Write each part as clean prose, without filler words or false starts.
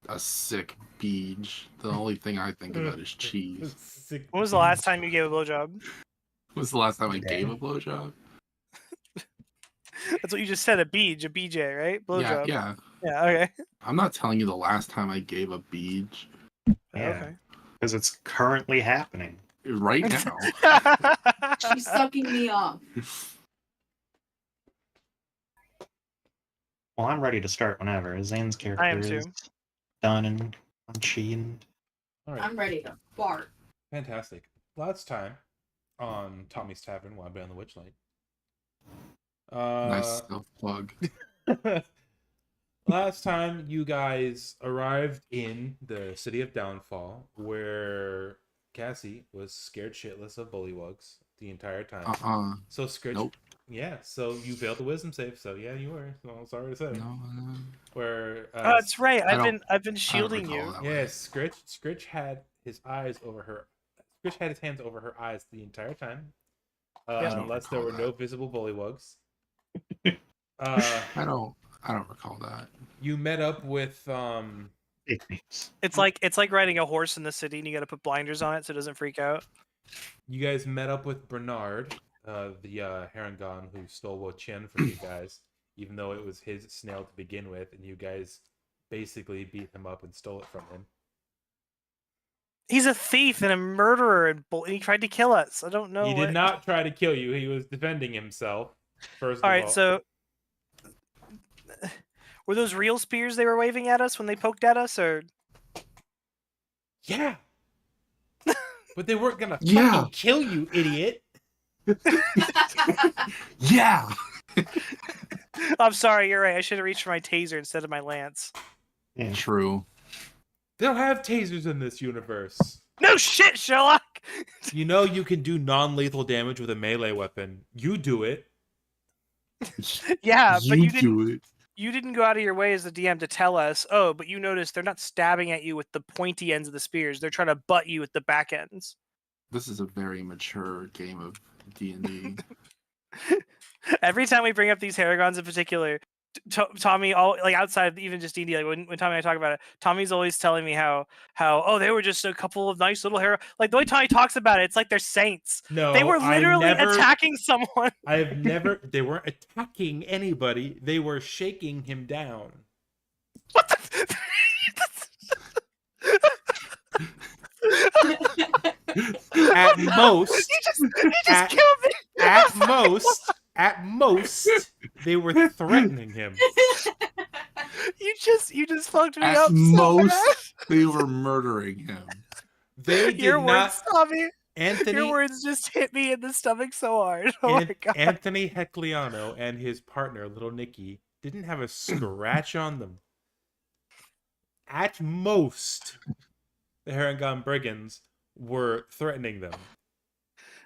a sick beach. The only thing I think about is cheese. Sick When was the last time you gave a blowjob? When was the last time I Today. gave a blowjob? That's what you just said. A BJ, right? Blowjob. Yeah. Yeah. Okay. I'm not telling you the last time I gave a beach. Yeah. Okay. Because it's currently happening. Right now. She's sucking me off. Well, I'm ready to start whenever. Zane's character am is too. done and punchy and... All right. I'm ready to fart. Fantastic. Last time on Tommy's Tavern, while I've been on the Witchlight. Nice self-plug. Last time you guys arrived in the city of Downfall, where Cassie was scared shitless of bullywugs the entire time. So Scritch, Nope. yeah. So you failed the wisdom save. So yeah, you were. So I'm sorry to say. No. Where? Oh, that's right. I I've been shielding recall you. that. Yeah, Scritch had his eyes over her. Scritch had his hands over her eyes the entire time, unless there were no visible bullywugs. I don't recall that. You met up with It's like riding a horse in the city, and you got to put blinders on it so it doesn't freak out. You guys met up with Bernard, the Harangon who stole Wo-Chien from you guys, even though it was his snail to begin with, and you guys basically beat him up and stole it from him. He's a thief and a murderer, and he tried to kill us. I don't know. He did not try to kill you. He was defending himself. First All of right, all. so were those real spears they were waving at us when they poked at us, or? Yeah. But they weren't gonna fucking kill you, idiot. Yeah. I'm sorry, you're right. I should have reached for my taser instead of my lance. Yeah. True. They don't have tasers in this universe. No shit, Sherlock! You know you can do non-lethal damage with a melee weapon. You do it. Yeah, but you do it. You didn't go out of your way as the DM to tell us, oh, but you noticed they're not stabbing at you with the pointy ends of the spears. They're trying to butt you with the back ends. This is a very mature game of D&D. Every time we bring up these Haragons in particular, Tommy, like outside of even just D&D, like when Tommy and I talk about it, Tommy's always telling me how oh, they were just a couple of nice little like the way Tommy talks about it, it's like they're saints. No, they were literally attacking someone. They weren't attacking anybody. They were shaking him down. What the? At most, you just killed me. At most, they were threatening him. You just fucked me At up. most, they were murdering him. They did Your not. words, Tommy. Anthony, your words just hit me in the stomach so hard. Oh my god. Anthony Hecliano and his partner, little Nicky, didn't have a scratch on them. At most, the Harangon brigands were threatening them.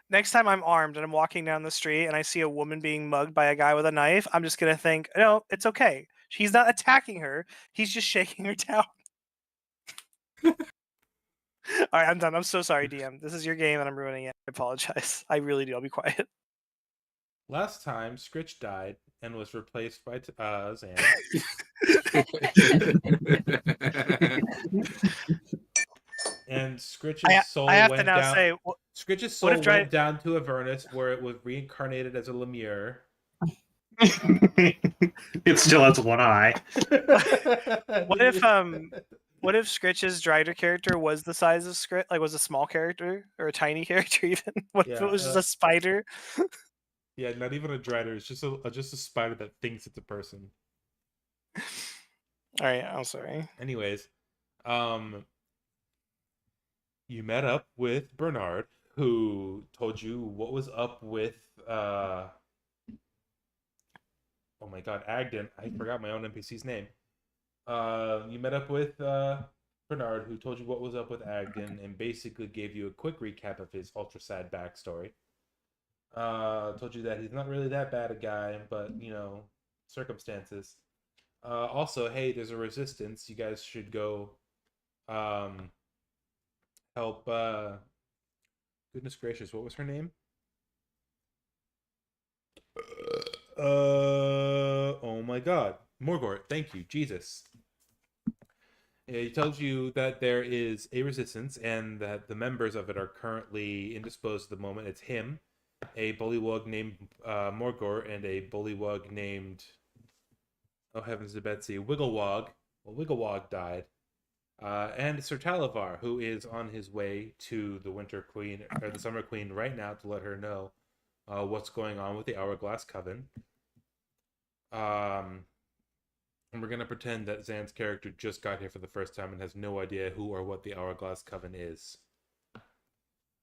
Next time I'm armed and I'm walking down the street and I see a woman being mugged by a guy with a knife, I'm just going to think, no, it's okay. He's not attacking her. He's just shaking her down. All right, I'm done. I'm so sorry, DM. This is your game and I'm ruining it. I apologize. I really do. I'll be quiet. Last time, Scritch died and was replaced by Zan. And Scritch's soul went down. Scritch's soul went down to Avernus, where it was reincarnated as a Lemure. It still has one eye. What if Scritch's Drider character was the size of Scritch, like was a small character or a tiny character even? What if it was just a spider? Yeah, not even a Drider. It's just a spider that thinks it's a person. All right, I'm sorry. Anyways, you met up with Bernard, who told you what was up with oh my god, Agden. I forgot my own NPC's name. You met up with Bernard, who told you what was up with Agden and basically gave you a quick recap of his ultra sad backstory. Told you that he's not really that bad a guy, but you know, circumstances. Also, hey, there's a resistance. You guys should go help goodness gracious, what was her name? Oh my god. Morgort, thank you, Jesus. He tells you that there is a resistance and that the members of it are currently indisposed at the moment. It's him, a bullywug named Morgor, and a bullywug named, oh heavens to Betsy, Wigglewog. Well, Wigglewog died. And Sir Talavar, who is on his way to the Winter Queen, or the Summer Queen right now to let her know what's going on with the Hourglass Coven. And we're going to pretend that Zan's character just got here for the first time and has no idea who or what the Hourglass Coven is.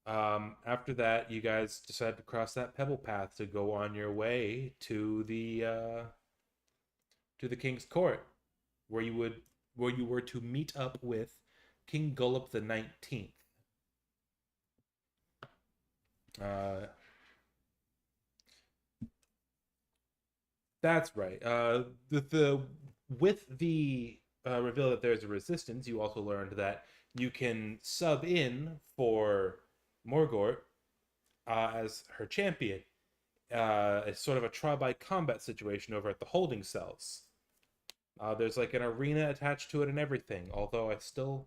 After that, you guys decide to cross that pebble path to go on your way to the King's Court, where you were to meet up with King Gullop the 19th. That's right. With the reveal that there's a resistance, you also learned that you can sub in for Morgort as her champion. It's sort of a trial by combat situation over at the holding cells. There's like an arena attached to it and everything, although I still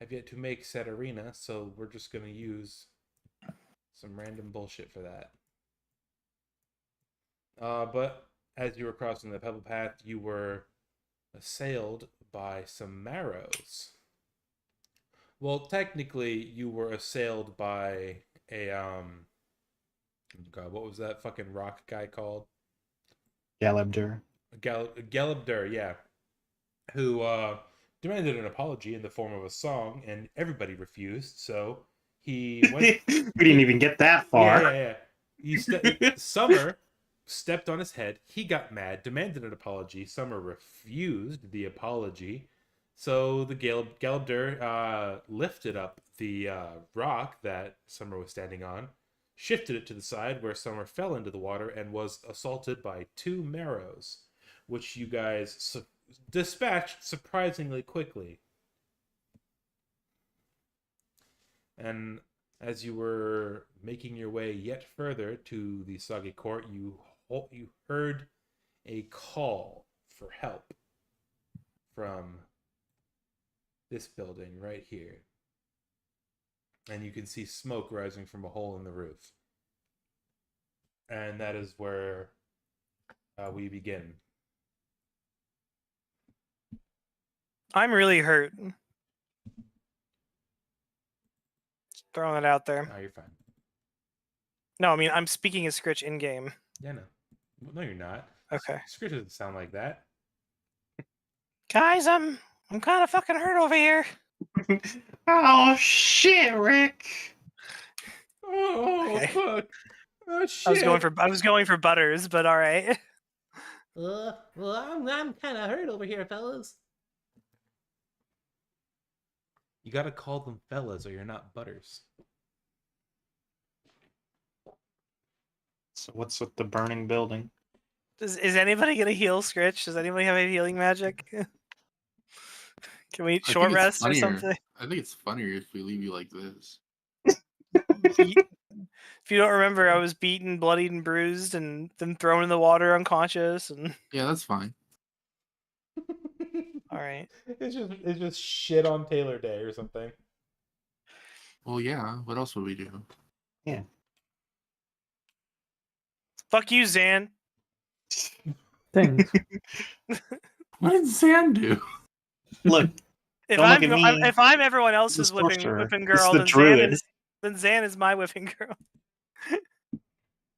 have yet to make said arena, so we're just going to use some random bullshit for that. But as you were crossing the pebble path, you were assailed by some marrows. Well, technically, you were assailed by a God, what was that fucking rock guy called? Galabdur. Galabdur, yeah. Who demanded an apology in the form of a song, and everybody refused, so he went... We didn't even get that far. Yeah. Summer stepped on his head. He got mad, demanded an apology. Summer refused the apology. So the Galabdur lifted up the rock that Summer was standing on, shifted it to the side where Summer fell into the water and was assaulted by 2 marrows, which you guys dispatched surprisingly quickly. And as you were making your way yet further to the Soggy Court, you heard a call for help from this building right here. And you can see smoke rising from a hole in the roof. And that is where we begin. I'm really hurt. Just throwing it out there. Oh, you're fine. No, I mean, I'm speaking as Scritch in-game. Yeah, no. No, you're not. Okay. Script doesn't sound like that. Guys, I'm kind of fucking hurt over here. Oh shit, Rick! Oh, Okay. fuck. Oh, shit. I was going for Butters, but all right. Well, I'm kind of hurt over here, fellas. You gotta call them fellas or you're not Butters. So what's with the burning building? Is anybody gonna heal Scritch? Does anybody have any healing magic? Can we I short think it's rest or funnier. something? I think it's funnier if we leave you like this. If you don't remember, I was beaten, bloodied, and bruised, and then thrown in the water unconscious. And Yeah, that's fine. all right, It's just shit on Taylor Day or something. Well, yeah. What else would we do? fuck you, Zan. Thanks. What did Zan do? Look, If Don't look at me. if I'm everyone else's This is sorcerer. whipping This is girl, the druid. then Zan is my whipping girl.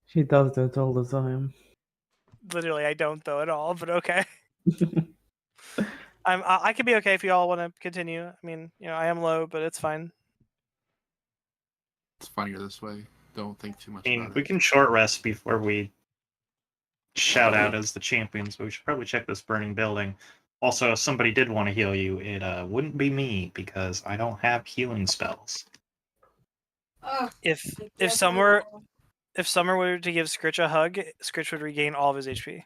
She does that all the time. Literally, I don't though at all, but okay. I can be okay if you all want to continue. I mean, I am low, but it's fine. It's funnier this way. Don't think too much I mean, about we it. can short rest before we shout out as the champions, but we should probably check this burning building. Also, if somebody did want to heal you, it wouldn't be me because I don't have healing spells. Ugh, If I if guess Summer I'll- if Summer were to give Scritch a hug, Scritch would regain all of his HP.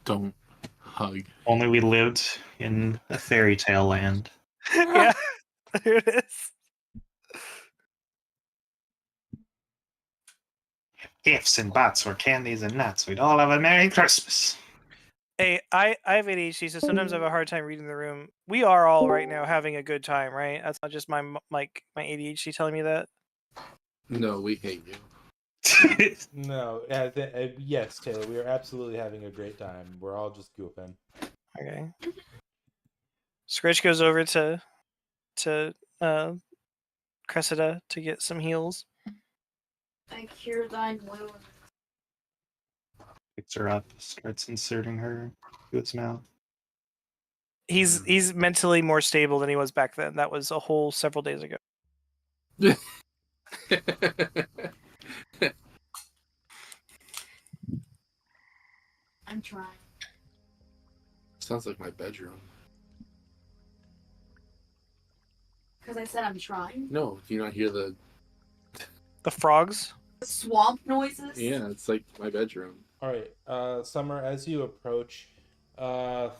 Don't hug. Only we lived in a fairy tale land. Yeah, there it is. Gifts and bats or candies and nuts. We'd all have a Merry Christmas. Hey, I have ADHD, so sometimes I have a hard time reading the room. We are all right now having a good time, right? That's not just my ADHD telling me that. No, we hate you. No, yes, Taylor, we are absolutely having a great time. We're all just goofing. Okay. Scritch goes over to Cressida to get some heals. I cure thine wound. Picks her up, starts inserting her to its mouth. He's mentally more stable than he was back then. That was a whole several days ago. I'm trying. Sounds like my bedroom. Because I said I'm trying. No, do you not hear the... The frogs? Swamp noises? Yeah, it's like my bedroom. All right, Summer, as you approach,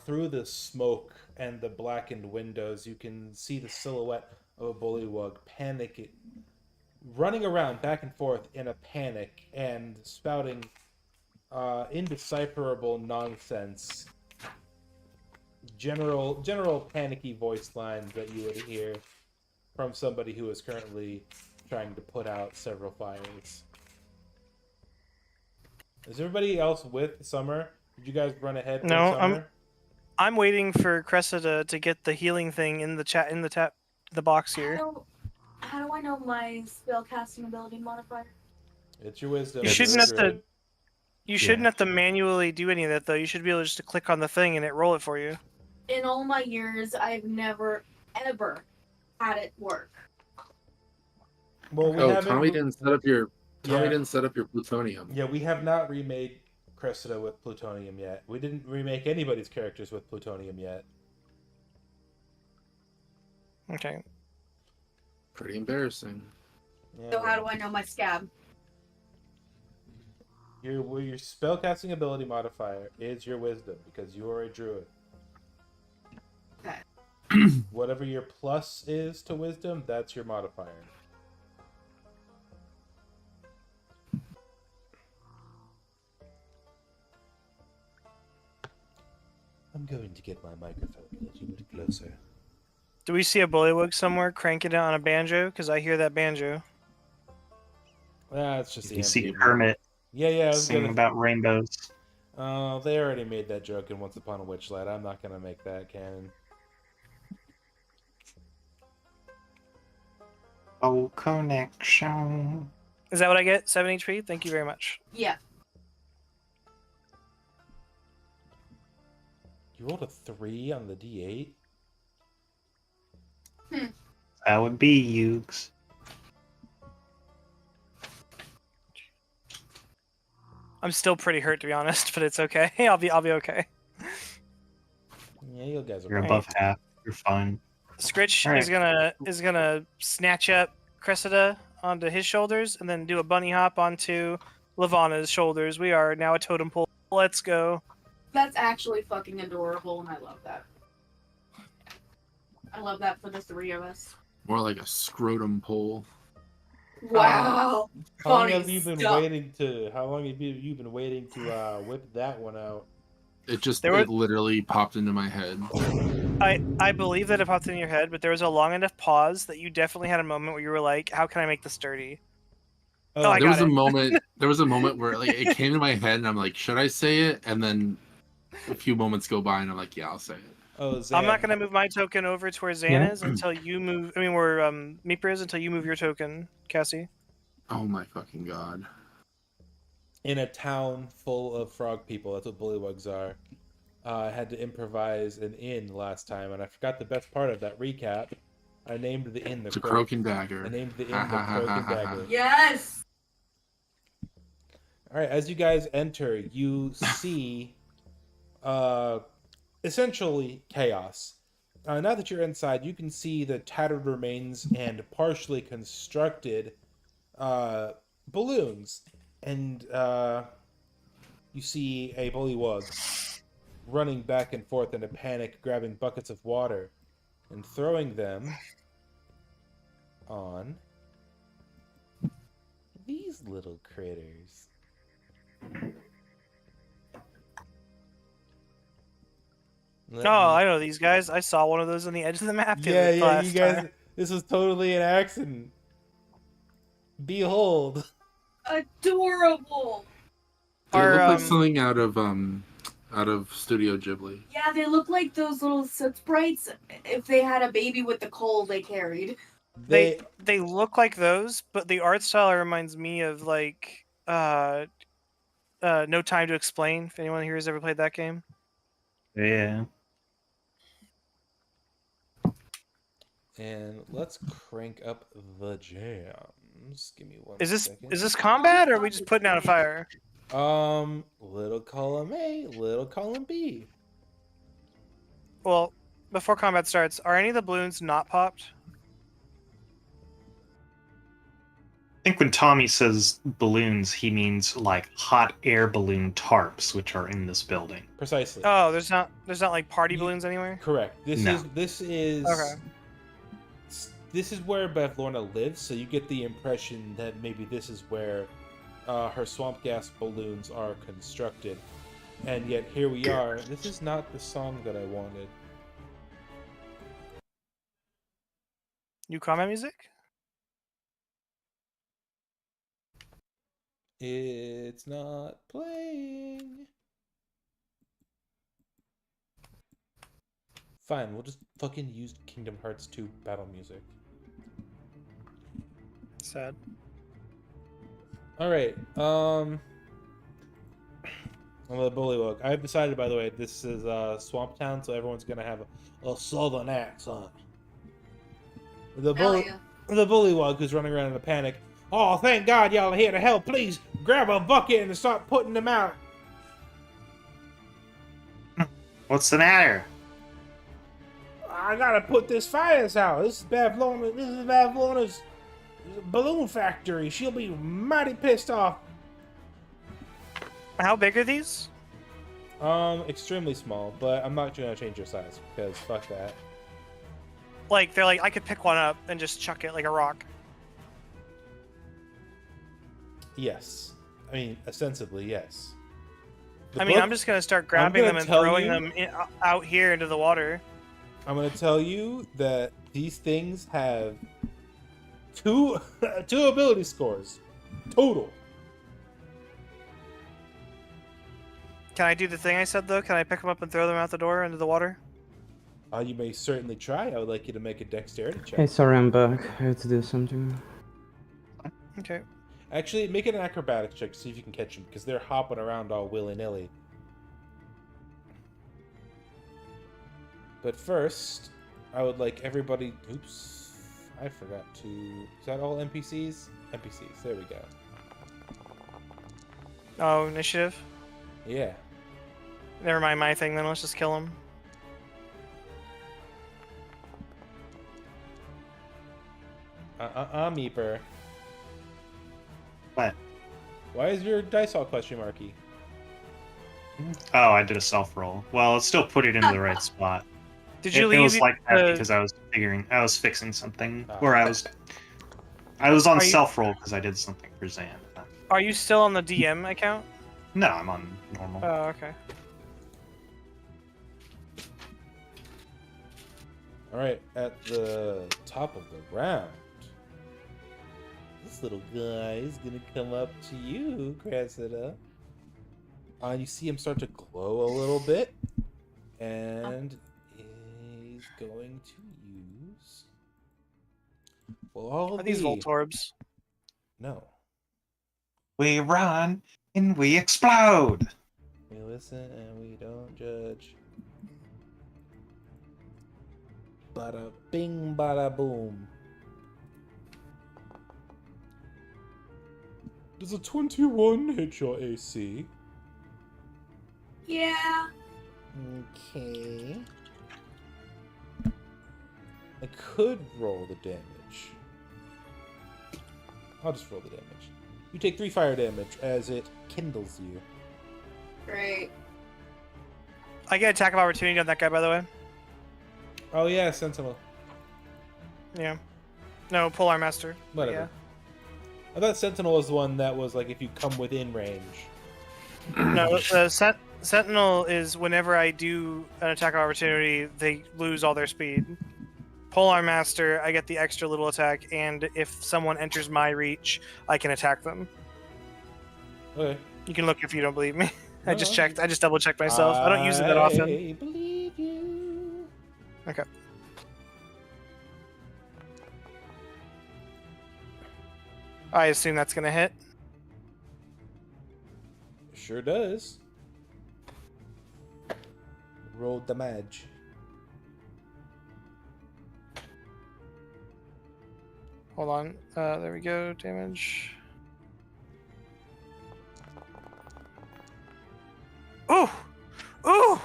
through the smoke and the blackened windows, you can see the silhouette of a bullywug panicking, running around back and forth in a panic and spouting indecipherable nonsense. General panicky voice lines that you would hear from somebody who is currently trying to put out several fires. Is everybody else with Summer? Did you guys run ahead with No, Summer? I'm waiting for Cressida to get the healing thing in the box here. How do I know my spellcasting ability modifier? It's your wisdom. You it's shouldn't your have to. druid. You shouldn't have to manually do any of that though. You should be able just to click on the thing and it roll it for you. In all my years, I've never, ever had it work. Well, we Oh, haven't. Tommy didn't set up your... Tommy Yeah. didn't set up your plutonium. Yeah, we have not remade Cressida with plutonium yet. We didn't remake anybody's characters with plutonium yet. Okay. Pretty embarrassing. Yeah, So how do I know my scab? your spellcasting ability modifier is your wisdom because you are a druid. Okay. Whatever your plus is to wisdom, that's your modifier. I'm going to get my microphone a little bit closer. Do we see a bullywug somewhere cranking it on a banjo? Because I hear that banjo. It's just the You see MTV. Hermit Yeah, I was singing gonna. about rainbows. Oh, they already made that joke in Once Upon a Witchlight. I'm not gonna make that canon. Oh, connection. Is that what I get? 7 HP? Thank you very much. Yeah. You rolled a 3 on the D8? That would be Yugs. I'm still pretty hurt to be honest, but it's okay. I'll be okay. Yeah, you guys are You're right. above half. You're fine. Scritch All right. is gonna snatch up Cressida onto his shoulders and then do a bunny hop onto Lavana's shoulders. We are now a totem pole. Let's go. That's actually fucking adorable, and I love that. I love that for the three of us. More like a scrotum pole. Wow. How long Funny have you been stuff. waiting to? How long have you been waiting to whip that one out? There It literally popped into my head. I believe that it popped in your head, but there was a long enough pause that you definitely had a moment where you were like, "How can I make this sturdy?" Oh, I There got was a it. moment. There was a moment where like it came to my head, and I'm like, "Should I say it?" And then a few moments go by, and I'm like, "Yeah, I'll say it." Oh, Zan. I'm not gonna move my token over to where Zan Yeah. is until you move. I mean, where Meeper is until you move your token, Cassie. Oh my fucking god! In a town full of frog people. That's what bullywugs are. I had to improvise an inn last time, and I forgot the best part of that recap. I named the inn the It's a croaking I dagger. named the inn the Croaking Dagger. Yes. All right, as you guys enter, you see essentially chaos. Now that you're inside, you can see the tattered remains and partially constructed balloons. And you see a bullywug running back and forth in a panic, grabbing buckets of water and throwing them on these little critters. Let Oh, me- I know these guys. I saw one of those on the edge of the map. Yeah, you last guys. time. This was totally an accident. Behold. Adorable. They Are, look like um, something out of Studio Ghibli. Yeah, they look like those little soot sprites if they had a baby with the coal they carried. They look like those, but the art style reminds me of like No Time to Explain. If anyone here has ever played that game. Yeah. And let's crank up the jams. Give me one Is second. this combat, or are we just putting out a fire? Little column A, little column B. Well, before combat starts, are any of the balloons not popped? I think when Tommy says balloons, he means like hot air balloon tarps, which are in this building. Precisely. Oh, there's not like party You- balloons anywhere. Correct. This No. is Okay. This is where Bev Lorna lives, so you get the impression that maybe this is where her swamp gas balloons are constructed. And yet here we are. This is not the song that I wanted. New combat music? It's not playing. Fine, we'll just fucking use Kingdom Hearts 2 battle music. Sad. Alright, on the Bullywug. I've decided, by the way, this is Swamp Town, so everyone's gonna have a southern accent. The Bullywug who's running around in a panic. Oh, thank God y'all are here to help. Please grab a bucket and start putting them out. What's the matter? I gotta put this fires out. This is Bev Lorna's balloon factory. She'll be mighty pissed off. How big are these? Extremely small, but I'm not gonna change your size because fuck that. Like they're like I could pick one up and just chuck it like a rock. Yes. I mean, ostensibly, yes. I'm just gonna start grabbing gonna them and tell throwing you- them out here into the water. I'm gonna tell you that these things have two ability scores total. Can I do the thing I said though? Can I pick them up and throw them out the door into the water? You may certainly try. I would like you to make a dexterity check. Hey, sorry, I'm back. I had to do something. Okay. Actually, make it an acrobatics check to see if you can catch them because they're hopping around all willy-nilly. But first, I would like everybody. Oops, I forgot to. Is that all NPCs? NPCs. There we go. Oh, initiative. Yeah. Never mind my thing then. Let's just kill them. Meeper. What? Why is your dice all question marky? Oh, I did a self roll. Well, it still put it into the right spot. Did you It leave? was like that the- because I was fixing something, Ah. or I was on Are you- self roll because I did something for Zan. Are you still on the DM account? No, I'm on normal. Oh, okay. Alright, at the top of the round, this little guy is gonna come up to you, Cressida. You see him start to glow a little bit, and he's going to use. Well, all Are these the- Voltorbs? No. We run and we explode. We listen and we don't judge. Bada bing, bada boom. Does a 21 hit your AC? Yeah. Okay. I could roll the damage. I'll just roll the damage. You take 3 fire damage as it kindles you. Great. I get attack of opportunity on that guy, by the way. Oh yeah, Sentinel. Yeah. No, Polar Master. but Whatever. I thought Sentinel was the one that was like if you come within range. Yeah. No, Sentinel is whenever I do an attack of opportunity, they lose all their speed. Polearm Master, I get the extra little attack, and if someone enters my reach, I can attack them. Okay. You can look if you don't believe me. I just No. checked. I just double checked myself. I don't use it that often. I believe you. Okay. I assume that's gonna hit. Sure does. Roll damage. Hold on. There we go. Damage. Ooh! Ooh!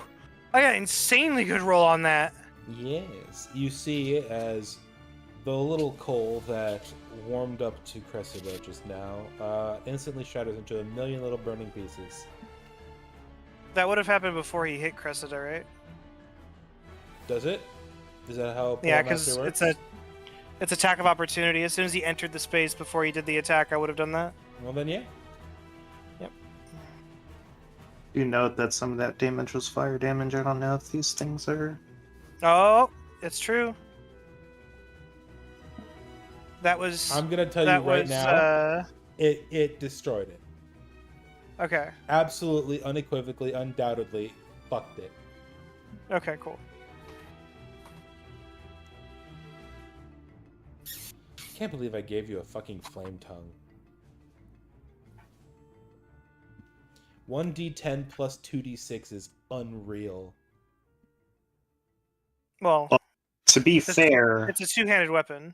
I got an insanely good roll on that. Yes. You see it as the little coal that warmed up to Cressida just now instantly shatters into a million little burning pieces. That would have happened before he hit Cressida, right? Does it? Is that how Yeah, Pole Master because works? it's attack of opportunity. As soon as he entered the space before he did the attack, I would have done that. Well then, yeah. You note that some of that damage was fire damage. I don't know if these things are. Oh, it's true. That was. I'm gonna tell you that right was, now, it destroyed it. Okay. Absolutely, unequivocally, undoubtedly, fucked it. Okay, cool. Can't believe I gave you a fucking flame tongue. 1d10 plus 2d6 is unreal. Well, To be This- fair, it's a two-handed weapon.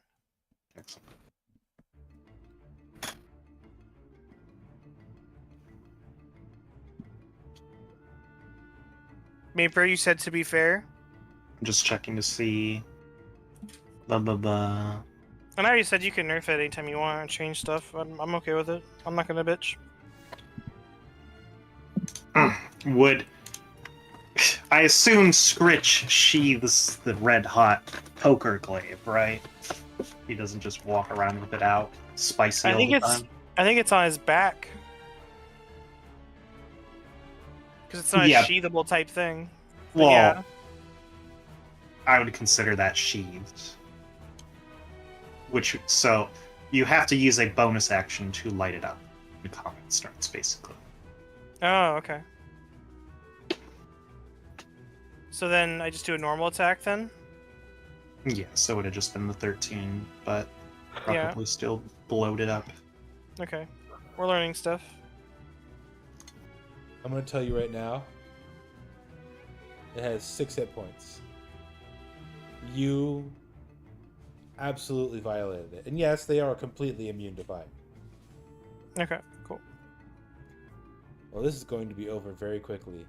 Maper, you said to be fair. I'm just checking to see. Blah blah blah. And I already said you can nerf it anytime you want and change stuff. I'm okay with it. I'm not gonna bitch. Would I assume Scritch sheathes the red hot poker glaive, right? He doesn't just walk around with it out, spicy I all think the it's time. I think it's on his back. Because it's not Yeah. a sheathable type thing. But Well, yeah. I would consider that sheathed. So you have to use a bonus action to light it up. The combat starts basically. Oh, okay. So then I just do a normal attack then? Yeah, so it would have just been the 13, but Yeah. probably still bloated up. Okay. We're learning stuff. I'm gonna tell you right now. It has 6 hit points. You absolutely violated it. And yes, they are completely immune to fire. Okay, cool. Well, this is going to be over very quickly.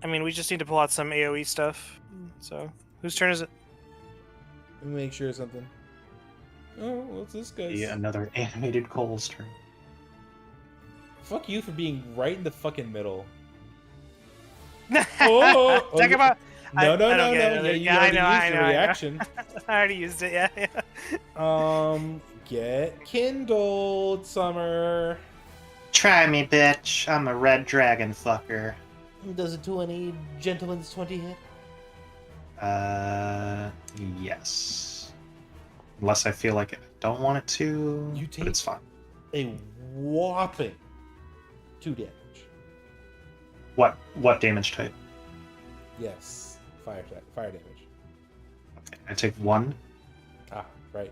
I mean, we just need to pull out some AoE stuff. So, whose turn is it? Let me make sure of something. Oh, what's this guy's? Yeah, another animated Cole's turn. Fuck you for being right in the fucking middle. Oh, talk about. No, no, I no, don't no. get it. Yeah, you Yeah, I already know, used I your know, I know. reaction. I already used it. Yeah. Get kindled, Summer. Try me, bitch. I'm a red dragon fucker. Does a 20 gentleman's 20 hit? Yes. Unless I feel like I don't want it to, You but take- it's fine. A whopping 2 damage. What damage type? Yes, fire damage. Okay, I take 1. Ah, right.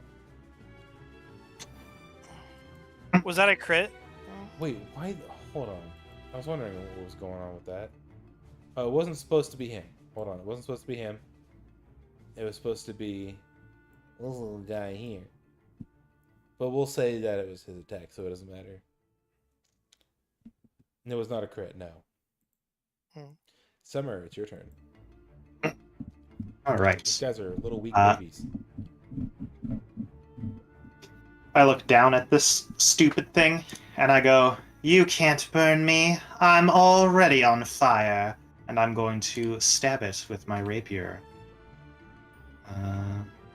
Was that a crit? Wait, why? Hold on. I was wondering what was going on with that. Oh, it wasn't supposed to be him. Hold on, it wasn't supposed to be him. It was supposed to be this little guy here. But we'll say that it was his attack, so it doesn't matter. And it was not a crit, no. Summer, it's your turn. All These right. guys are little weak babies. I look down at this stupid thing and I go, "You can't burn me. I'm already on fire." And I'm going to stab it with my rapier.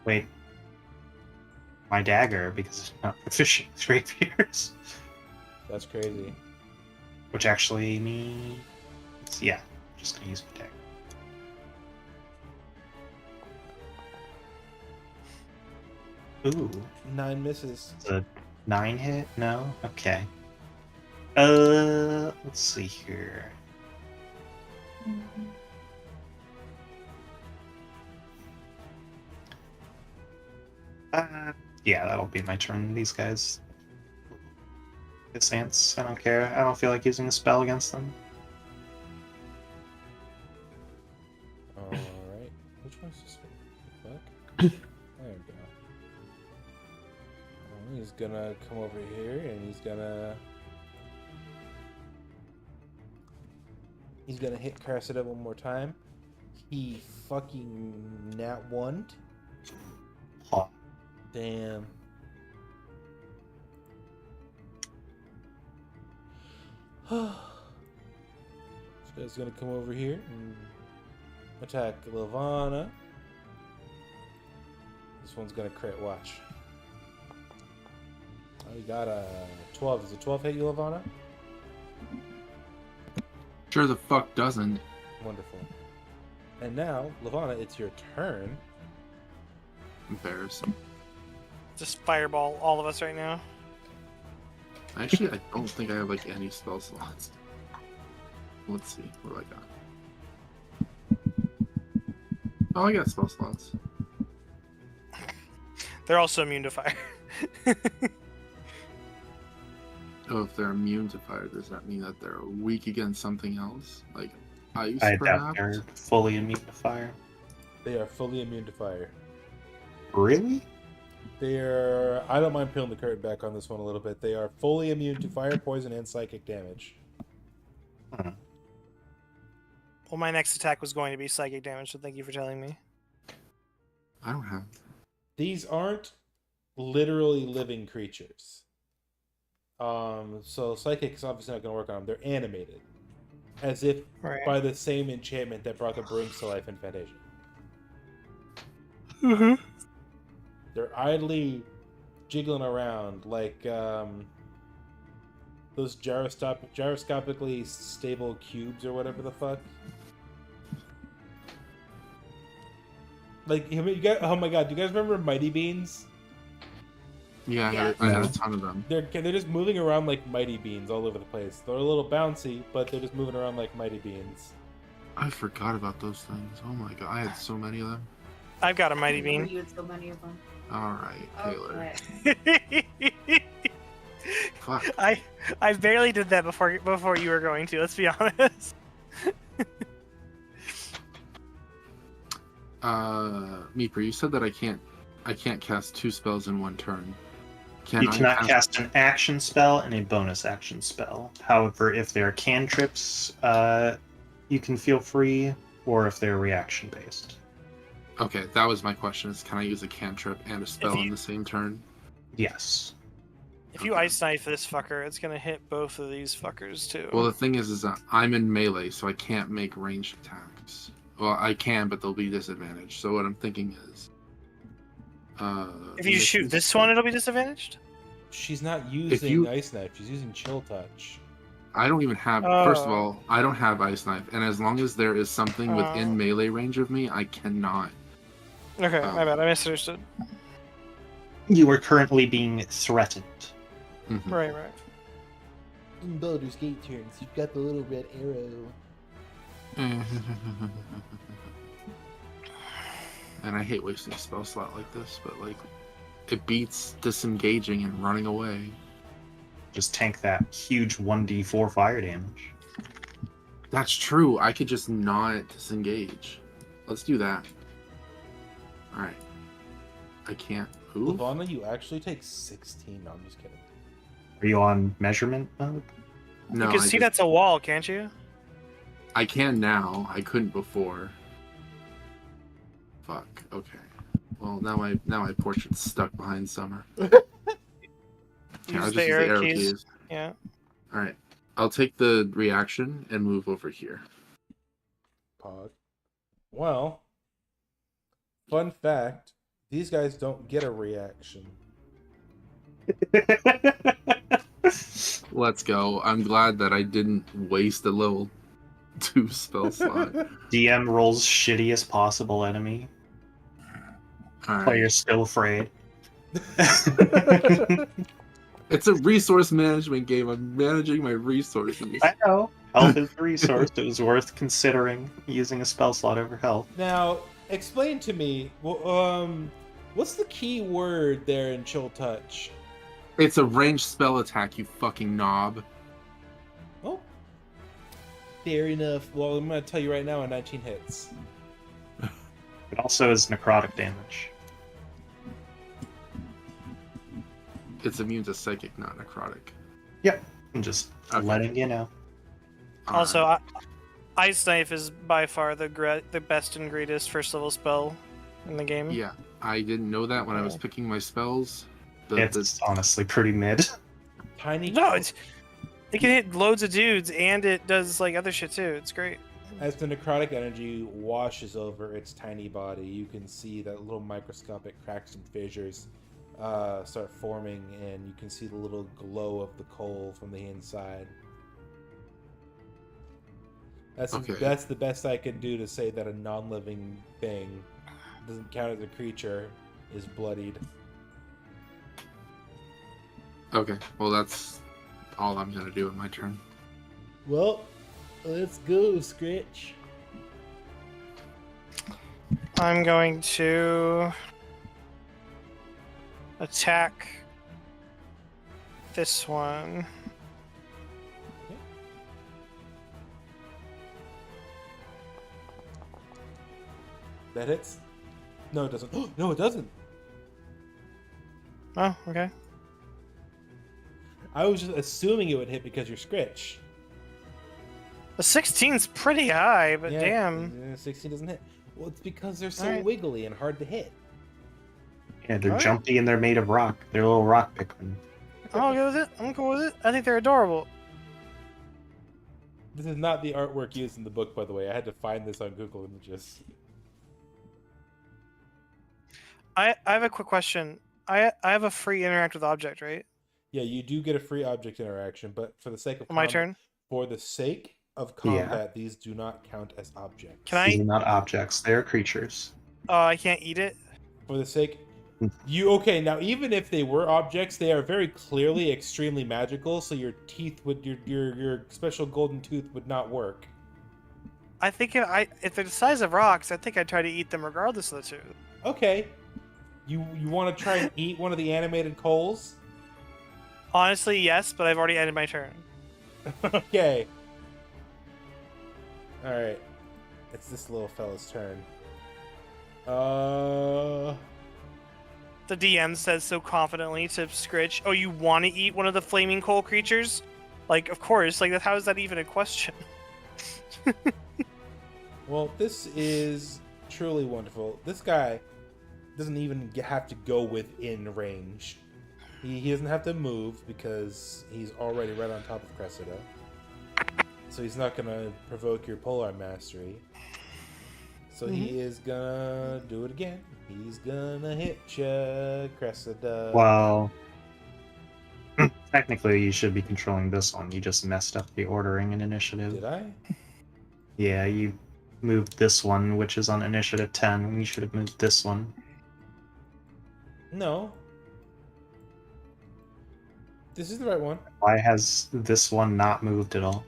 Wait. My dagger, because I'm not proficient with rapiers. That's crazy. Which actually means... Yeah, just gonna use attack. Ooh, 9 misses. it's a 9 hit? No? Okay. Let's see here. Yeah, that'll be my turn. These guys... It's ants. I don't care. I don't feel like using a spell against them. Alright. Which one's this one? The fuck? There we go. He's gonna come over here and he's gonna hit Cressida one more time. He fucking nat one. Huh. Damn. This guy's gonna come over here and attack Lavana. This one's gonna crit, watch. Oh, you got a 12. Does a 12 hit you, Lavana? Sure the fuck doesn't. Wonderful. And now, Lavana, it's your turn. Embarrassing. Just fireball all of us right now. Actually, I don't think I have like any spell slots. Let's see. What do I got? Oh, I got spell slots. They're also immune to fire. Oh, if they're immune to fire, does that mean that they're weak against something else? Like ice, I perhaps? doubt they're fully immune to fire. They are fully immune to fire. Really? They are... I don't mind peeling the curtain back on this one a little bit. They are fully immune to fire, poison, and psychic damage. Hmm. Well, my next attack was going to be psychic damage, so thank you for telling me. I don't have. These aren't literally living creatures. So psychic is obviously not going to work on them. They're animated. As if Right. by the same enchantment that brought the brooms to life in Fantasia. Mm-hmm. They're idly jiggling around like those gyroscopically stable cubes or whatever the fuck. Like, you guys, oh my god, do you guys remember Mighty Beans? Yeah, I had a ton of them. They're just moving around like Mighty Beans all over the place. They're a little bouncy, but they're just moving around like Mighty Beans. I forgot about those things. Oh my god, I had so many of them. I've got a mighty You bean. had so many of them. Alright, Taylor. Okay. Fuck. I barely did that before you were going to. Let's be honest. Meeper, you said that I can't cast 2 spells in one turn. You cannot cast an action spell and a bonus action spell. However, if they're cantrips, you can feel free, or if they're reaction based. Okay, that was my question. Is can I use a cantrip and a spell in the same turn? Yes. If you ice knife this fucker, it's gonna hit both of these fuckers too. Well, the thing is that I'm in melee, so I can't make ranged attacks. Well, I can, but they'll be disadvantaged. So what I'm thinking is, if you shoot this one, it'll be disadvantaged. She's not using Ice Knife, she's using Chill Touch. I don't even have. First of Oh. all, I don't have ice knife, and as long as there is something within melee range of me, I cannot. Okay, my bad. I misunderstood. You are currently being threatened. Mhm. Right. In Baldur's Gate turns, you've got the little red arrow. And I hate wasting a spell slot like this, but like, it beats disengaging and running away. Just tank that huge 1d4 fire damage. That's true. I could just not disengage. Let's do that. All right. I can't. Ooh. Lavana, you actually take 16. No, I'm just kidding. Are you on measurement mode? No, You can see that's a wall, can't you? I can now. I couldn't before. Fuck. Okay. Well, now my portrait's stuck behind Summer. Use the arrow keys. Yeah. All right. I'll take the reaction and move over here. Pog. Well, fun fact, these guys don't get a reaction. Let's go. I'm glad that I didn't waste a level 2 spell slot. DM rolls shittiest possible enemy. Player's still afraid. It's a resource management game. I'm managing my resources. I know. Health is a resource. It was worth considering using a spell slot over health. Now, explain to me, what's the key word there in Chill Touch? It's a ranged spell attack, you fucking knob. Oh, fair enough. Well, I'm going to tell you right now, 19 hits. It also is necrotic damage. It's immune to psychic, not necrotic. Yep. I'm just letting you know. Also, Ice Knife is by far the best and greatest first level spell in the game. Yeah, I didn't know that when I was picking my spells. It's honestly pretty mid. Tiny. No, it can hit loads of dudes, and it does like other shit too. It's great. As the necrotic energy washes over its tiny body, you can see that little microscopic cracks and fissures start forming, and you can see the little glow of the coal from the inside. That's the best I can do to say that a non-living thing doesn't count as a creature is bloodied. Okay, well that's all I'm gonna do in my turn. Well, let's go, Scritch. I'm going to attack this one. That hits? No, it doesn't. No, it doesn't. Oh, okay. I was just assuming it would hit because you're Scritch. The 16's pretty high, but damn. 16 doesn't hit. Well, it's because they're so Alright. wiggly and hard to hit. Yeah, they're Alright. jumpy and they're made of rock. They're little rock Pikmin. I'm okay with it. I'm cool with it. I think they're adorable. This is not the artwork used in the book, by the way. I had to find this on Google Images. I have a quick question. I have a free interact with object, right? Yeah, you do get a free object interaction, but for the sake of My turn. For the sake of combat, these do not count as objects. Can These I? are not objects. They are creatures. I can't eat it. For the sake, okay. Now, even if they were objects, they are very clearly extremely magical. So your teeth would your special golden tooth would not work. I think if they're the size of rocks, I think I'd try to eat them regardless of the two. Okay, you want to try and eat one of the animated coals? Honestly, yes, but I've already ended my turn. Okay. All right, it's this little fella's turn. The DM says so confidently to Scritch, "Oh, you want to eat one of the flaming coal creatures?" Like, of course. Like, how is that even a question? Well, this is truly wonderful. This guy doesn't even have to go within range. He doesn't have to move because he's already right on top of Cressida. So he's not gonna provoke your polearm mastery. So he is gonna do it again. He's gonna hit ya, Cressida. Well, technically you should be controlling this one. You just messed up the ordering and initiative. Did I? Yeah, you moved this one, which is on initiative 10, and you should have moved this one. No. This is the right one. Why has this one not moved at all?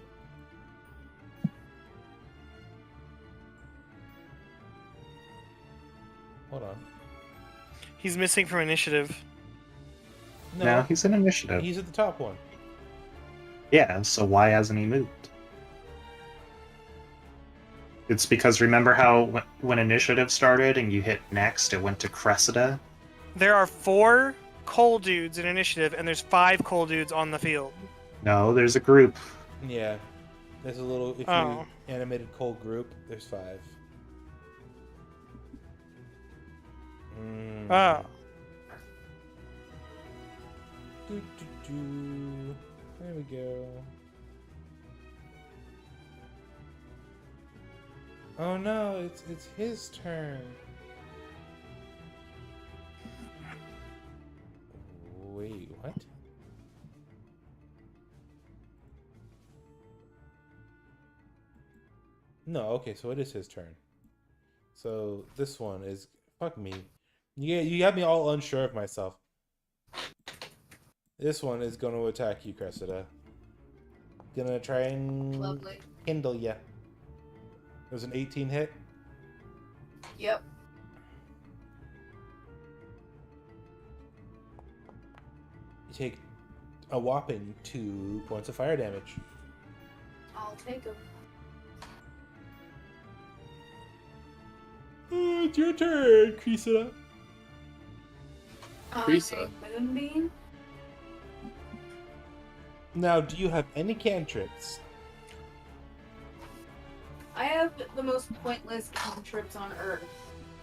Hold on. He's missing from initiative. No, he's in initiative. He's at the top one. Yeah, so why hasn't he moved? It's because remember how when initiative started and you hit next, it went to Cressida? There are 4 coal dudes in initiative, and there's 5 coal dudes on the field. No, there's a group. Yeah. There's a little, if Oh. you animated cold group, there's 5. Oh. There we go. Oh no, it's his turn. Wait, what? No, okay, so it is his turn. So this one is fuck me. You have me all unsure of myself. This one is going to attack you, Cressida. Gonna try and Lovely. kindle ya. It was an 18 hit. Yep. You take a whopping 2 points of fire damage. I'll take him. It's your turn, Cressida. Teresa. Moonbeam. Now, do you have any cantrips? I have the most pointless cantrips on Earth.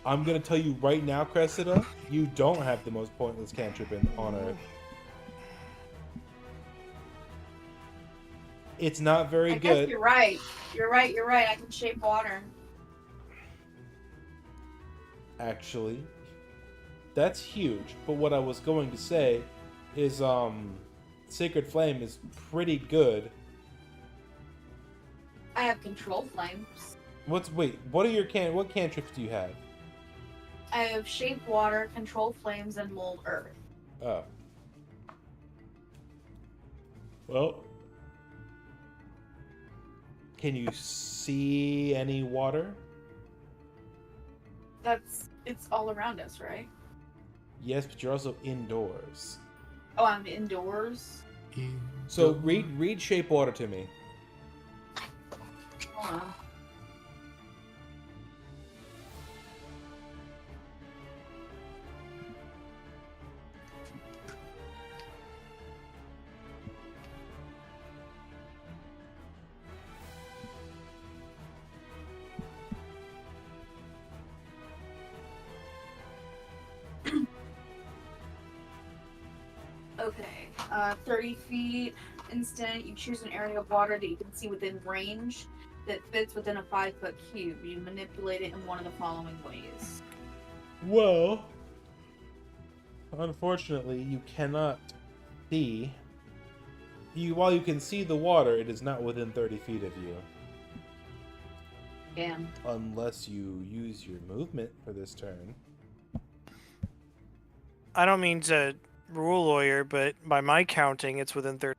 I'm gonna tell you right now, Cressida, you don't have the most pointless cantrip on Earth. It's not very I guess good. you're right. You're right. I can shape water. Actually, that's huge. But what I was going to say is, Sacred Flame is pretty good. I have control flames. What cantrips do you have? I have shape water, control flames, and mold earth. Oh. Well, can you see any water? It's all around us, right? Yes, but you're also indoors. Oh, I'm indoors. So read shape water to me. Hold on. Okay, 30 feet. Instant, you choose an area of water that you can see within range that fits within a 5-foot cube. You manipulate it in one of the following ways. Well, unfortunately, you cannot see. While you can see the water, it is not within 30 feet of you. Damn. Unless you use your movement for this turn. I don't mean to rule lawyer, but by my counting, it's within 30.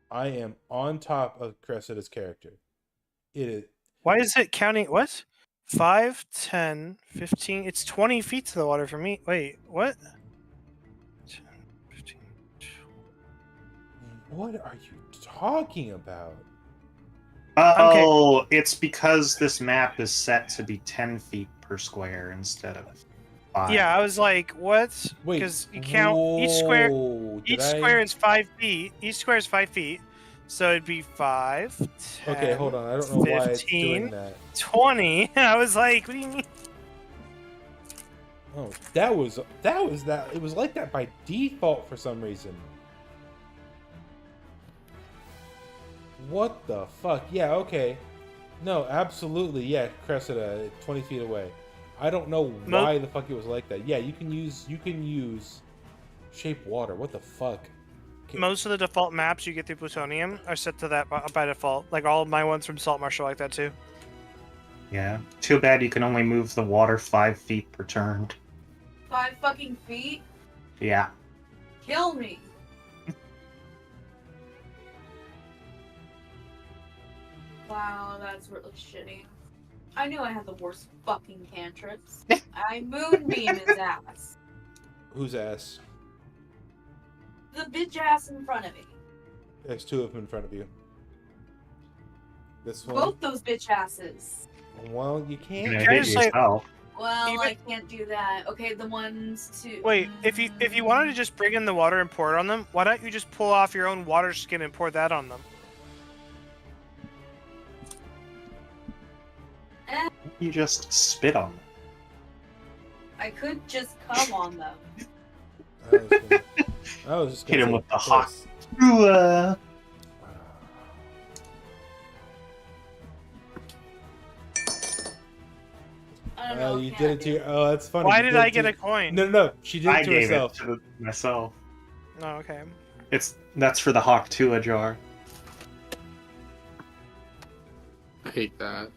I am on top of Cressida's character. It is. Why is it counting? What? 5, 10, 15. It's 20 feet to the water for me. Wait, what? 10, 15, 20. What are you talking about? Oh, it's because this map is set to be 10 feet per square instead of 5. Yeah, I was like, what? Wait, Because you count each square. whoa, Each did I- square is 5 feet. Each square is 5 feet. So it'd be 5, 10, Okay, hold on. I don't know why it's 15, doing that. 20. I was like, what do you mean? Oh, that was that. It was like that by default for some reason. What the fuck? Yeah, okay. No, absolutely. Yeah, Cressida, 20 feet away. I don't know why the fuck it was like that. Yeah, you can use shape water. What the fuck? Most of the default maps you get through Plutonium are set to that by default. Like all of my ones from Salt Marsh are like that too. Yeah. Too bad you can only move the water 5 feet per turn. 5 fucking feet? Yeah. Kill me! Wow, that's really shitty. I knew I had the worst fucking cantrips. I moonbeam his ass. Whose ass? The bitch ass in front of me. There's 2 of them in front of you. This one. Both those bitch asses. Well, you You're can't. gonna Can I hit just say- yourself. Well, Even- I can't do that. Okay, the ones to Wait, if you wanted to just bring in the water and pour it on them, why don't you just pull off your own water skin and pour that on them? You just spit on them. I could just come on them. I was just Hit gonna him say with the hot- this. I don't know. You can't did it to do your. Oh, that's funny. Why You did did I it get to- a coin? No. She did I it to gave herself. it to myself. Oh, okay. That's for the Hawk 2 jar. hate that.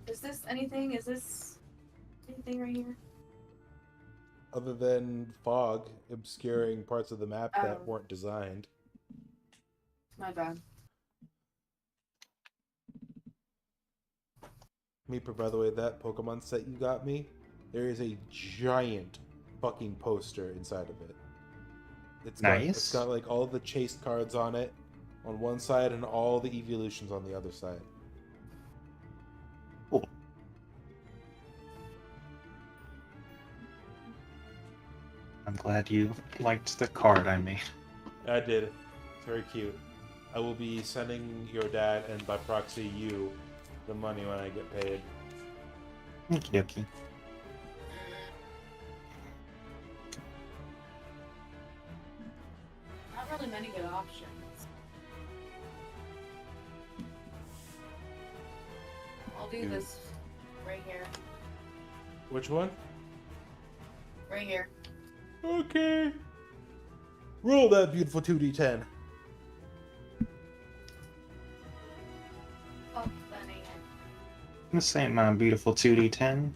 Is this anything? Is this anything right here? Other than fog obscuring parts of the map that Oh. weren't designed. My bad. Meeper, by the way, that Pokemon set you got me, there is a giant fucking poster inside of it. It's Nice. got like all the chased cards on it on one side and all the evolutions on the other side. Cool. I'm glad you liked the card I made. I did. It's very cute. I will be sending your dad and by proxy you the money when I get paid. Okie dokie. Not really many good options. I'll do this right here. Which one? Right here. Okay. Roll that beautiful 2d10. Oh, funny. The same beautiful 2d10.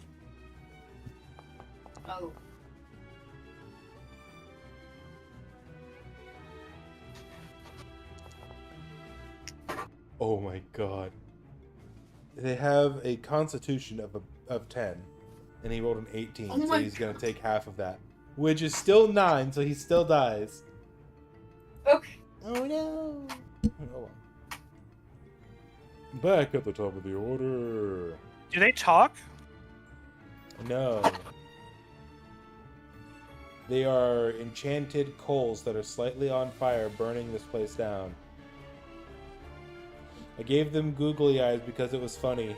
Oh. Oh my god. They have a constitution of 10, and he rolled an 18, Oh so my he's going to take half of that. Which is still 9, so he still dies. Okay. Oh no! Oh, well. Back at the top of the order. Do they talk? No. They are enchanted coals that are slightly on fire, burning this place down. I gave them googly eyes because it was funny.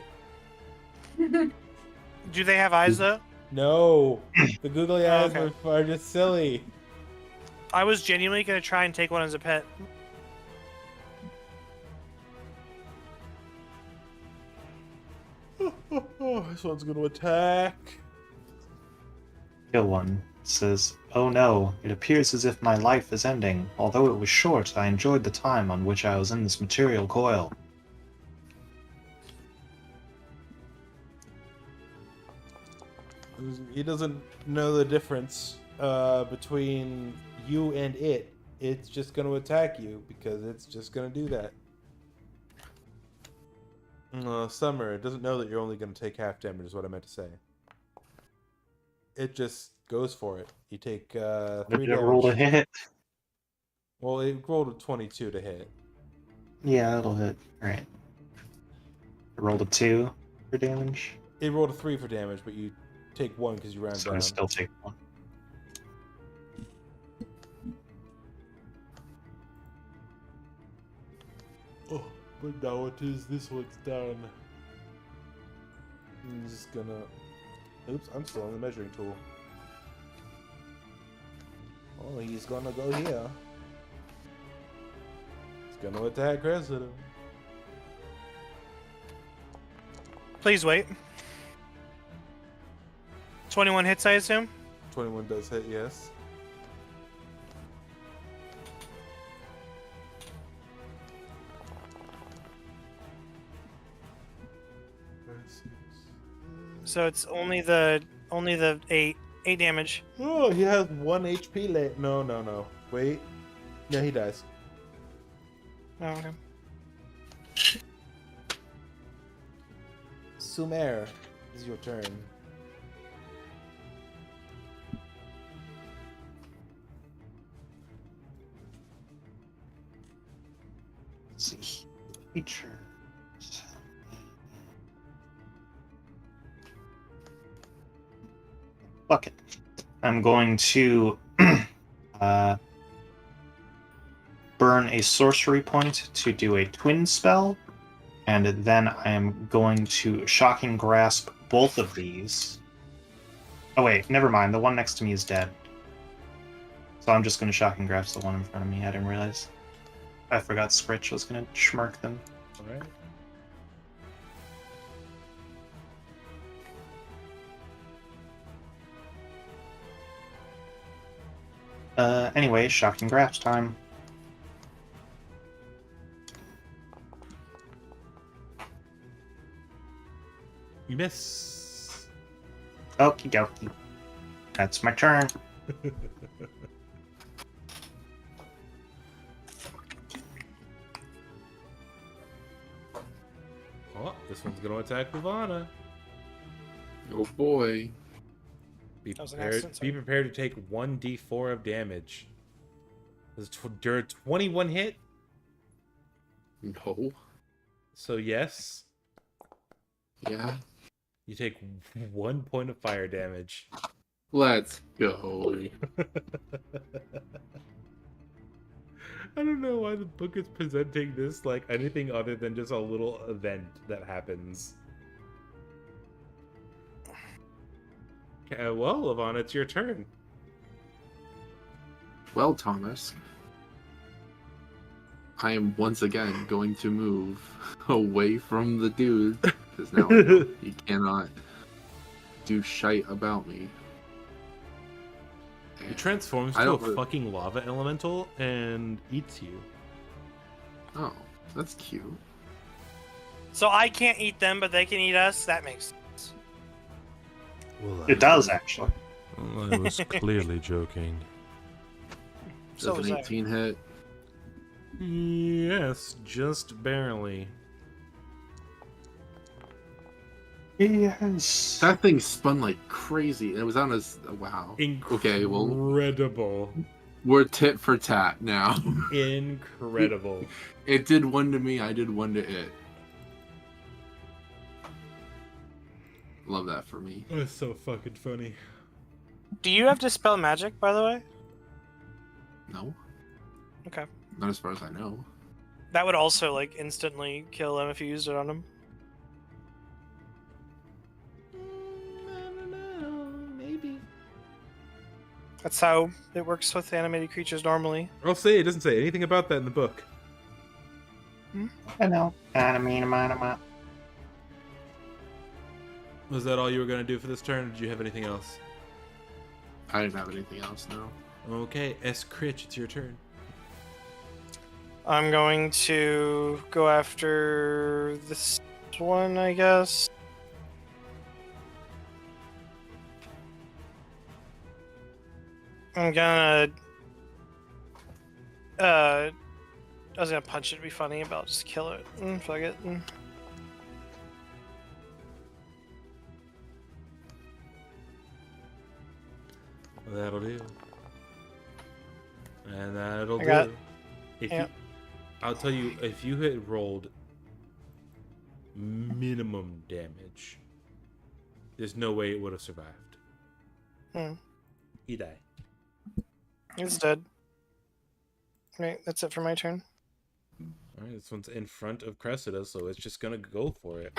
Do they have eyes though? No! The googly Oh, eyes okay. are just silly. I was genuinely gonna try and take one as a pet. This one's gonna attack. Kill one. It says, "Oh no, it appears as if my life is ending. Although it was short, I enjoyed the time on which I was in this material coil." He doesn't know the difference between you and it. It's just gonna attack you because it's just gonna do that. Summer, it doesn't know that you're only gonna take half damage, is what I meant to say. It just goes for it. You take 3 Did it roll to damage. hit? Well, it rolled a 22 to hit. Yeah, it'll hit. Alright. It rolled a 2 for damage. It rolled a 3 for damage, but you take 1 because you round So I down. still take 1. Oh, but now it is. This one's done. I'm just gonna. Oops, I'm still on the measuring tool. Oh, he's gonna go here. He's gonna attack Cressida. Please wait. 21 hits, I assume? 21 does hit, yes. So it's only the 8 damage. Oh, he has 1 HP left. No. Wait. Yeah, he dies. Oh, okay. Sumer, it's your turn. Let's see. Features. Fuck it. I'm going to burn a sorcery point to do a twin spell, and then I am going to shocking grasp both of these. Oh wait, never mind. The one next to me is dead. So I'm just going to shocking grasp the one in front of me. I didn't realize. I forgot Scritch was going to schmirk them. Alright. Anyway, shocking graphs time. You miss. Okie dokie. That's my turn. Oh, this one's gonna attack Ivana. Oh boy. Be That was an prepared. accident, Be sorry. prepared to take 1d4 of damage. Does a 21 hit? No. So yes, Yeah. you take 1 point of fire damage. Let's go. I don't know why the book is presenting this like anything other than just a little event that happens. Okay, well, Ivana, it's your turn. Well, Thomas, I am once again going to move away from the dude, because now I know he cannot do shite about me. It transforms I to a don't- fucking lava elemental and eats you. Oh, that's cute. So I can't eat them, but they can eat us. That makes sense. Well, It does, actually. I was clearly joking. So Does was an I. 18 hit? Yes, just barely. Yes. That thing spun like crazy. It was on his. Wow. Okay, well, Incredible. we're tit for tat now. Incredible. It did one to me, I did one to it. Love that for me. That's so fucking funny. Do you have Dispel Magic, by the way? No? Okay. Not as far as I know. That would also, like, instantly kill him if you used it on him. I don't know. Maybe. That's how it works with animated creatures normally. I'll say it doesn't say anything about that in the book. I know. Anima. Was that all you were going to do for this turn, or did you have anything else? I didn't have anything else, no. Okay, Critch, it's your turn. I'm going to go after this one, I guess. I'm gonna... I was gonna punch it to be funny, but I'll just kill it. Fuck it. That'll do. And that'll I got- do. If yeah. you, I'll tell you, if you had rolled minimum damage, there's no way it would have survived. Hmm. He died. It's dead. Right, that's it for my turn. Alright, this one's in front of Cressida, so it's just gonna go for it.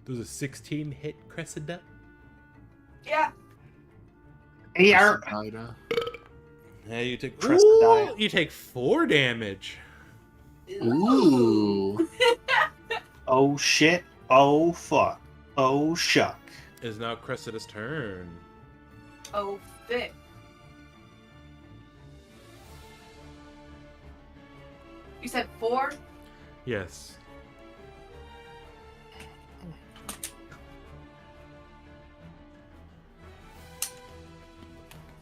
Does a 16 hit Cressida? Yeah. AR. Ida. Hey, you take Cressida. you take 4 damage. Ooh. Oh shit. Oh fuck. Oh shuck. It's now Cressida's turn. Oh, fit. You said 4? Yes.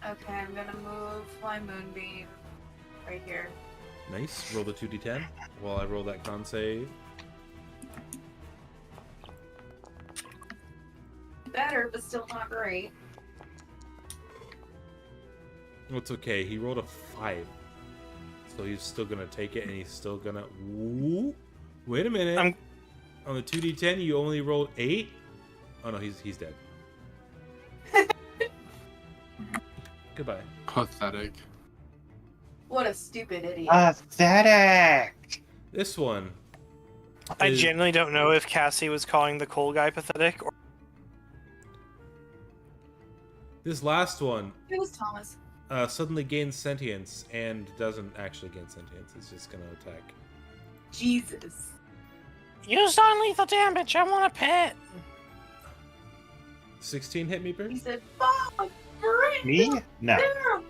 Okay, I'm gonna move my moonbeam right here. Nice. Roll the 2d10 while I roll that con save. Better, but still not great. It's okay. He rolled a 5. So he's still gonna take it, and he's still gonna... Ooh. Wait a minute. I'm- On the 2d10, you only rolled 8? Oh no, he's dead. Goodbye. Pathetic. What a stupid idiot. Pathetic. This one. I is- genuinely don't know if Cassie was calling the coal guy pathetic or... This last one It was Thomas. suddenly gains sentience and doesn't actually gain sentience. It's just gonna attack. Jesus. Use non-lethal damage, I want a pet! 16 hit me, He Bruce? said, "Fuck, bring Me? them No. there."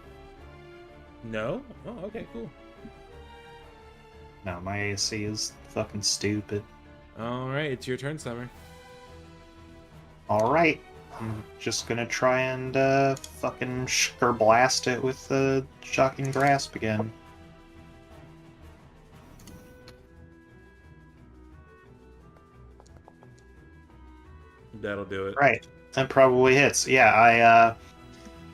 No? Oh, okay, cool. No, my AC is fucking stupid. Alright, it's your turn, Summer. Alright. I'm just gonna try and fucking blast it with the shocking grasp again. That'll do it. Right. That probably hits. Yeah, I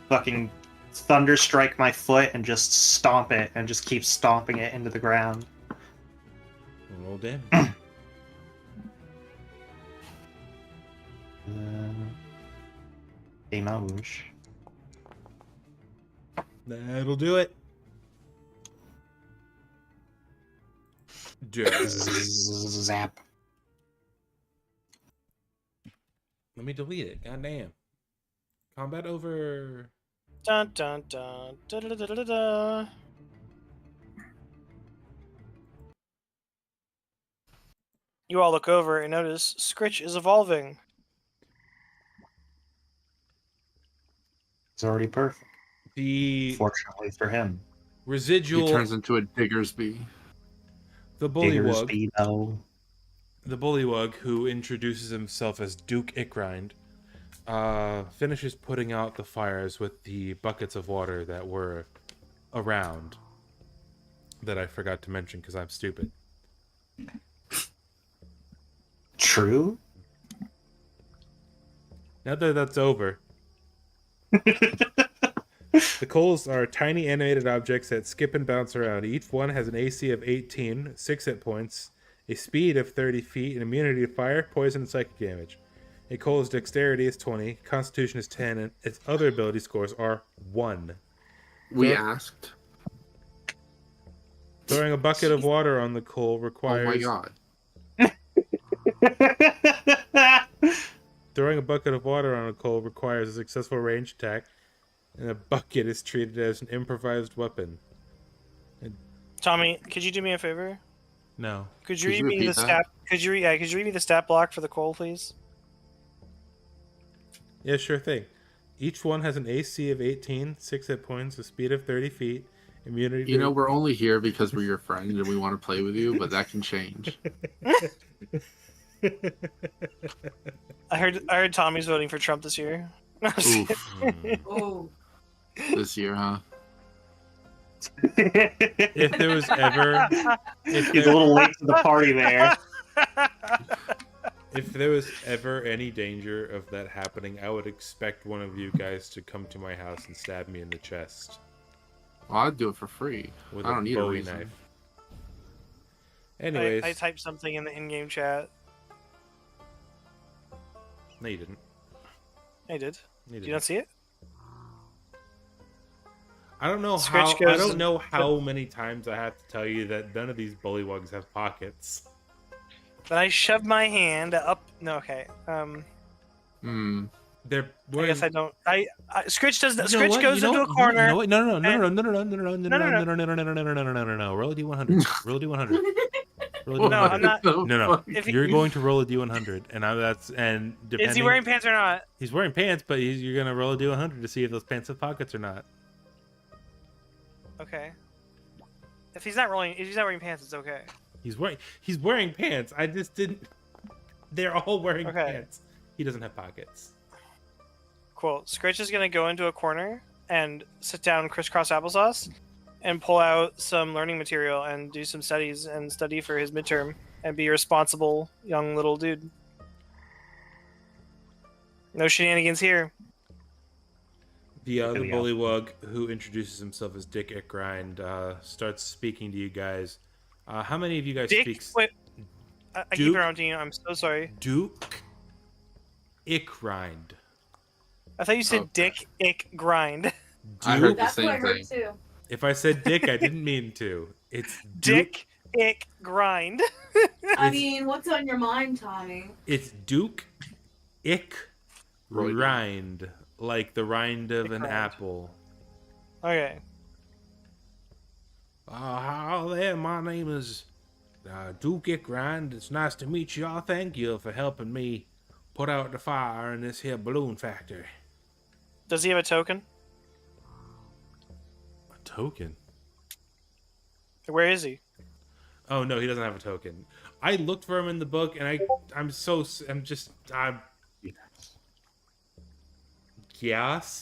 fucking thunder strike my foot and just stomp it and just keep stomping it into the ground. Roll damage. Damage. That'll do it. Zap. Let me delete it. Goddamn. Combat over. Dun dun dun da da da da da. You all look over and notice Scritch is evolving. It's already perfect. The Fortunately for him. He residual. turns into a Diggersby. The bullywug. Diggersby, The bullywug, who introduces himself as Duke Ickrind, finishes putting out the fires with the buckets of water that were around. That I forgot to mention because I'm stupid. True? Now that that's over, the coals are tiny animated objects that skip and bounce around. Each one has an AC of 18, 6 hit points, a speed of 30 feet, and immunity to fire, poison, and psychic damage. A coal's dexterity is 20, constitution is 10, and its other ability scores are 1. We Yep. asked. Throwing a bucket of water on the coal requires... Oh my god. Throwing a bucket of water on a coal requires a successful range attack, and a bucket is treated as an improvised weapon. Tommy, could you do me a favor? No. Could you Could read you me the repeat that? stat? Could you read me the stat block for the coal, please? Yeah, sure thing. Each one has an AC of 18, 6 hit points, a speed of 30 feet, immunity You to... know, we're only here because we're your friend and we want to play with you, but that can change. I heard Tommy's voting for Trump this year. Oof. Oh, This year, huh? If there was ever... If He's a little late to the party there. If there was ever any danger of that happening, I would expect one of you guys to come to my house and stab me in the chest Well, I'd do it for free. with I don't a need a Bowie reason. knife. Anyways, I typed something in the in-game chat. no, you didn't. I did. You Do didn't. you not see it? I don't know Scritch how. goes- I don't know how many times I have to tell you that none of these bullywugs have pockets. Then I shoved my hand up. No, okay. They're. I guess I don't. Scritch does. You know Scritch what? goes You know into a what? corner. No, roll a d100. Roll a d100. Roll a No, d100. I'm not. No. If he- You're going to roll a d100, and depending. Is he wearing pants or not? He's wearing pants, but you're gonna roll a d100 to see if those pants have pockets or not. Okay. If he's not wearing pants, it's okay. He's wearing pants. I just didn't. They're all wearing Okay. pants. He doesn't have pockets. Cool. Scritch is gonna go into a corner and sit down crisscross applesauce and pull out some learning material and do some studies and study for his midterm and be a responsible young little dude. No shenanigans here. The There we go. bullywug who introduces himself as Dick Ickrind starts speaking to you guys. How many of you guys Dick, speaks wait. I keep Duke? interrupting you. I'm so sorry. Duke Ickrind? I thought you said Okay. Dick Ick Grind. I heard the that's what I same heard thing. too. If I said Dick, I didn't mean to. It's Dick Ick Grind. I It's- mean, what's on your mind, Tommy? It's Duke Ick Roy. Rind, like the rind of an Ickrind. apple. Okay. Hi there, my name is Duke Ickrind. It's nice to meet you all. Thank you for helping me put out the fire in this here balloon factory. Does he have a token? A token? Where is he? Oh no, he doesn't have a token. I looked for him in the book, and I'm Gias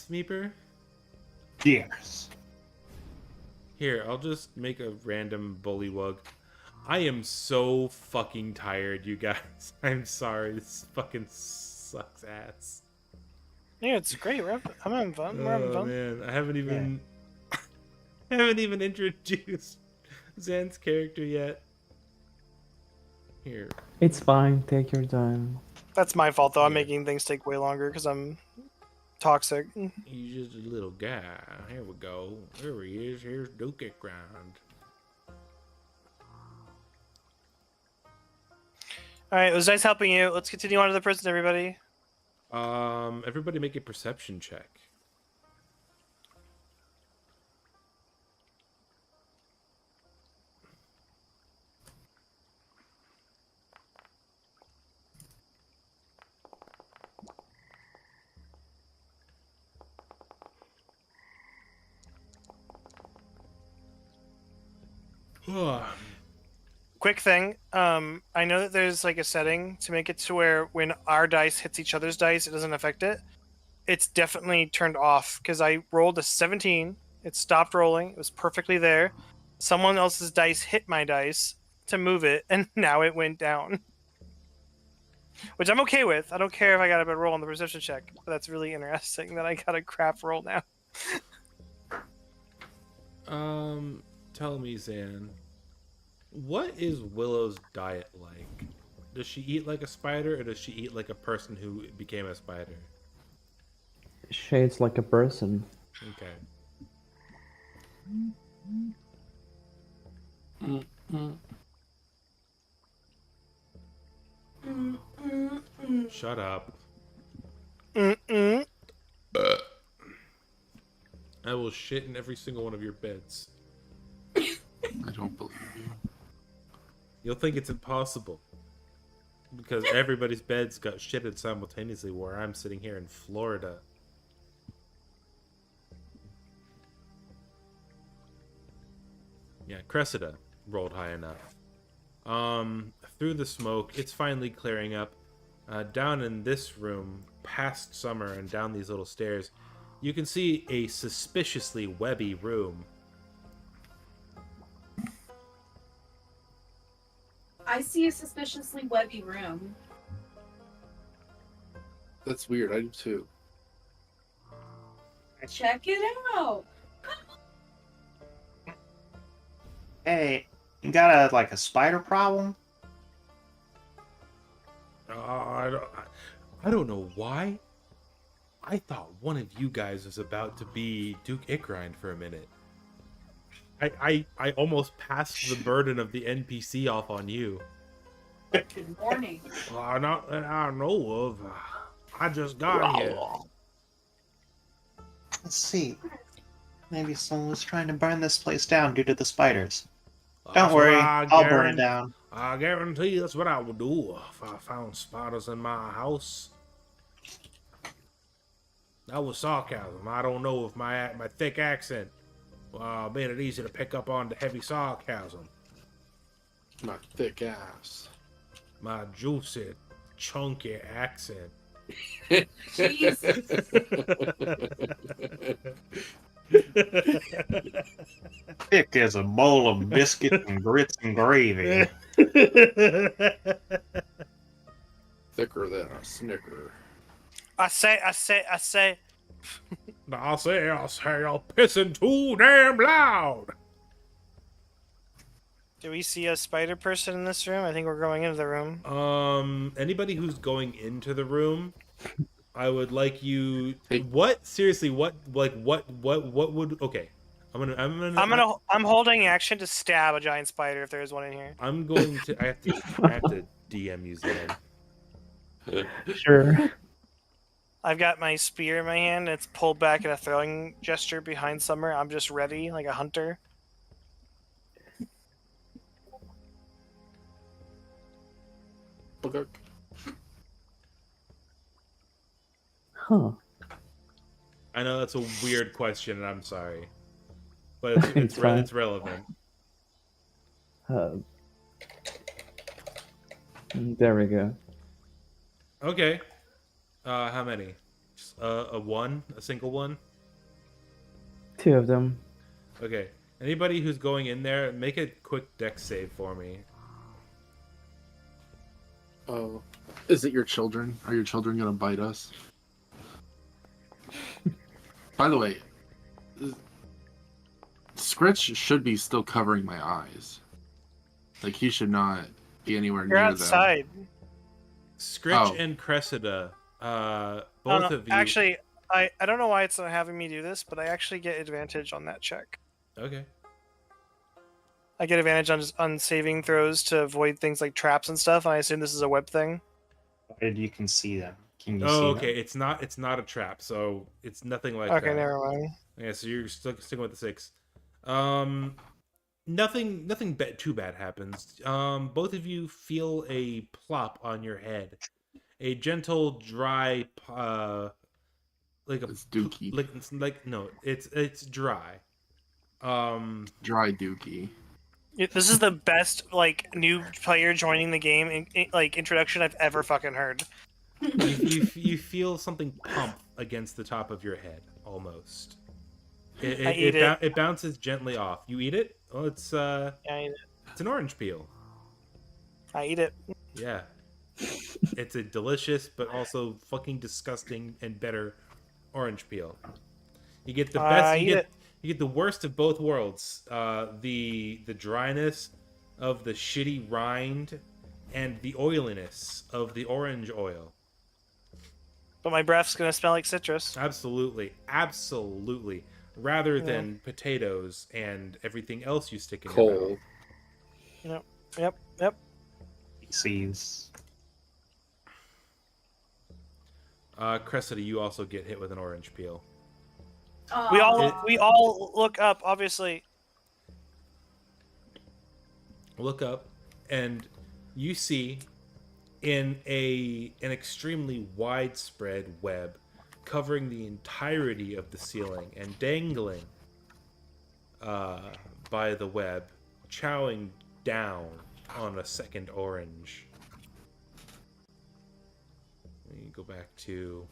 Meeper? Yes. Here, I'll just make a random bullywug. I am so fucking tired, you guys. I'm sorry, this fucking sucks ass. Yeah, it's great. I'm having fun. We're having Oh fun. man, I haven't even I haven't even introduced Zan's character yet. Here. It's fine. Take your time. That's my fault, though. I'm Yeah. making things take way longer because I'm toxic. He's just a little guy. Here we go. There he is. Here's Duke at Grind. All right, it was nice helping you. Let's continue on to the prison, everybody. Everybody make a perception check. Quick thing. I know that there's like a setting to make it to where when our dice hits each other's dice, it doesn't affect it. It's definitely turned off because I rolled a 17. It stopped rolling. It was perfectly there. Someone else's dice hit my dice to move it, and now it went down. Which I'm okay with. I don't care if I got a bad roll on the perception check, but that's really interesting that I got a crap roll now. Tell me, Zan, what is Willow's diet like? Does she eat like a spider, or does she eat like a person who became a spider? Shades like a person. Okay. Shut up. Mm-mm. I will shit in every single one of your beds. I don't believe you. You'll think it's impossible. Because everybody's beds got shitted simultaneously where I'm sitting here in Florida. Yeah, Cressida rolled high enough. Through the smoke, it's finally clearing up. Down in this room, past Summer and down these little stairs, you can see a suspiciously webby room. I see a suspiciously webby room. That's weird. I do too. Check it out. Hey, you got a spider problem? I don't know why. I thought one of you guys was about to be Duke Ickrind for a minute. I almost passed the burden of the NPC off on you. Good morning. Not that I know of. I just got here. Let's see. Maybe someone was trying to burn this place down due to the spiders. Don't worry, I'll burn it down. I guarantee that's what I would do if I found spiders in my house. That was sarcasm. I don't know if my thick accent made it easy to pick up on the heavy sarcasm. My thick ass. My juicy, chunky accent. Jesus. Thick as a bowl of biscuits and grits and gravy. Thicker than a snicker. I say. I'll say, you're pissing too damn loud. Do we see a spider person in this room? I think we're going into the room. Anybody who's going into the room, I would like you. Hey. What? Seriously? What? Like what would? Okay, I'm holding action to stab a giant spider if there is one in here. I'm going to. I have to DM you, Zan. Sure. I've got my spear in my hand. And it's pulled back in a throwing gesture behind Summer. I'm just ready, like a hunter. Okay. Huh. I know that's a weird question, and I'm sorry, but it's It's fine. it's relevant. Uh, there we go. Okay. How many? Just, a one, a single one. 2 of them. Okay. Anybody who's going in there, make a quick dex save for me. Oh, is it your children? Are your children gonna bite us? By the way, Scritch should be still covering my eyes. Like he should not be anywhere You're near outside. Scritch Oh. and Cressida, Oh, both no, of you. Actually, I don't know why it's not having me do this, but I actually get advantage on that check. Okay. I get advantage on saving throws to avoid things like traps and stuff, and I assume this is a web thing. You can see them. Can you Oh, see okay. them? It's not a trap, so it's nothing like Okay, that. never mind. Yeah, so you're sticking with the 6. Nothing too bad happens. Both of you feel a plop on your head, a gentle, dry, like a It's dookie. like no, it's dry. Dry dookie. This is the best like new player joining the game like introduction I've ever fucking heard. you feel something pump against the top of your head, almost. I eat it. It bounces gently off. You eat it? Oh, it's Yeah, I eat it. it's an orange peel. I eat it. Yeah. It's a delicious but also fucking disgusting and bitter orange peel. You get the best. You get the worst of both worlds. The dryness of the shitty rind, and the oiliness of the orange oil. But my breath's gonna smell like citrus. Absolutely, absolutely. Rather than potatoes and everything else you stick in your mouth. Yep. Sees. Cressida, you also get hit with an orange peel. We all look up, obviously. Look up, and you see in an extremely widespread web covering the entirety of the ceiling and dangling by the web, chowing down on a second orange. Let me go back to...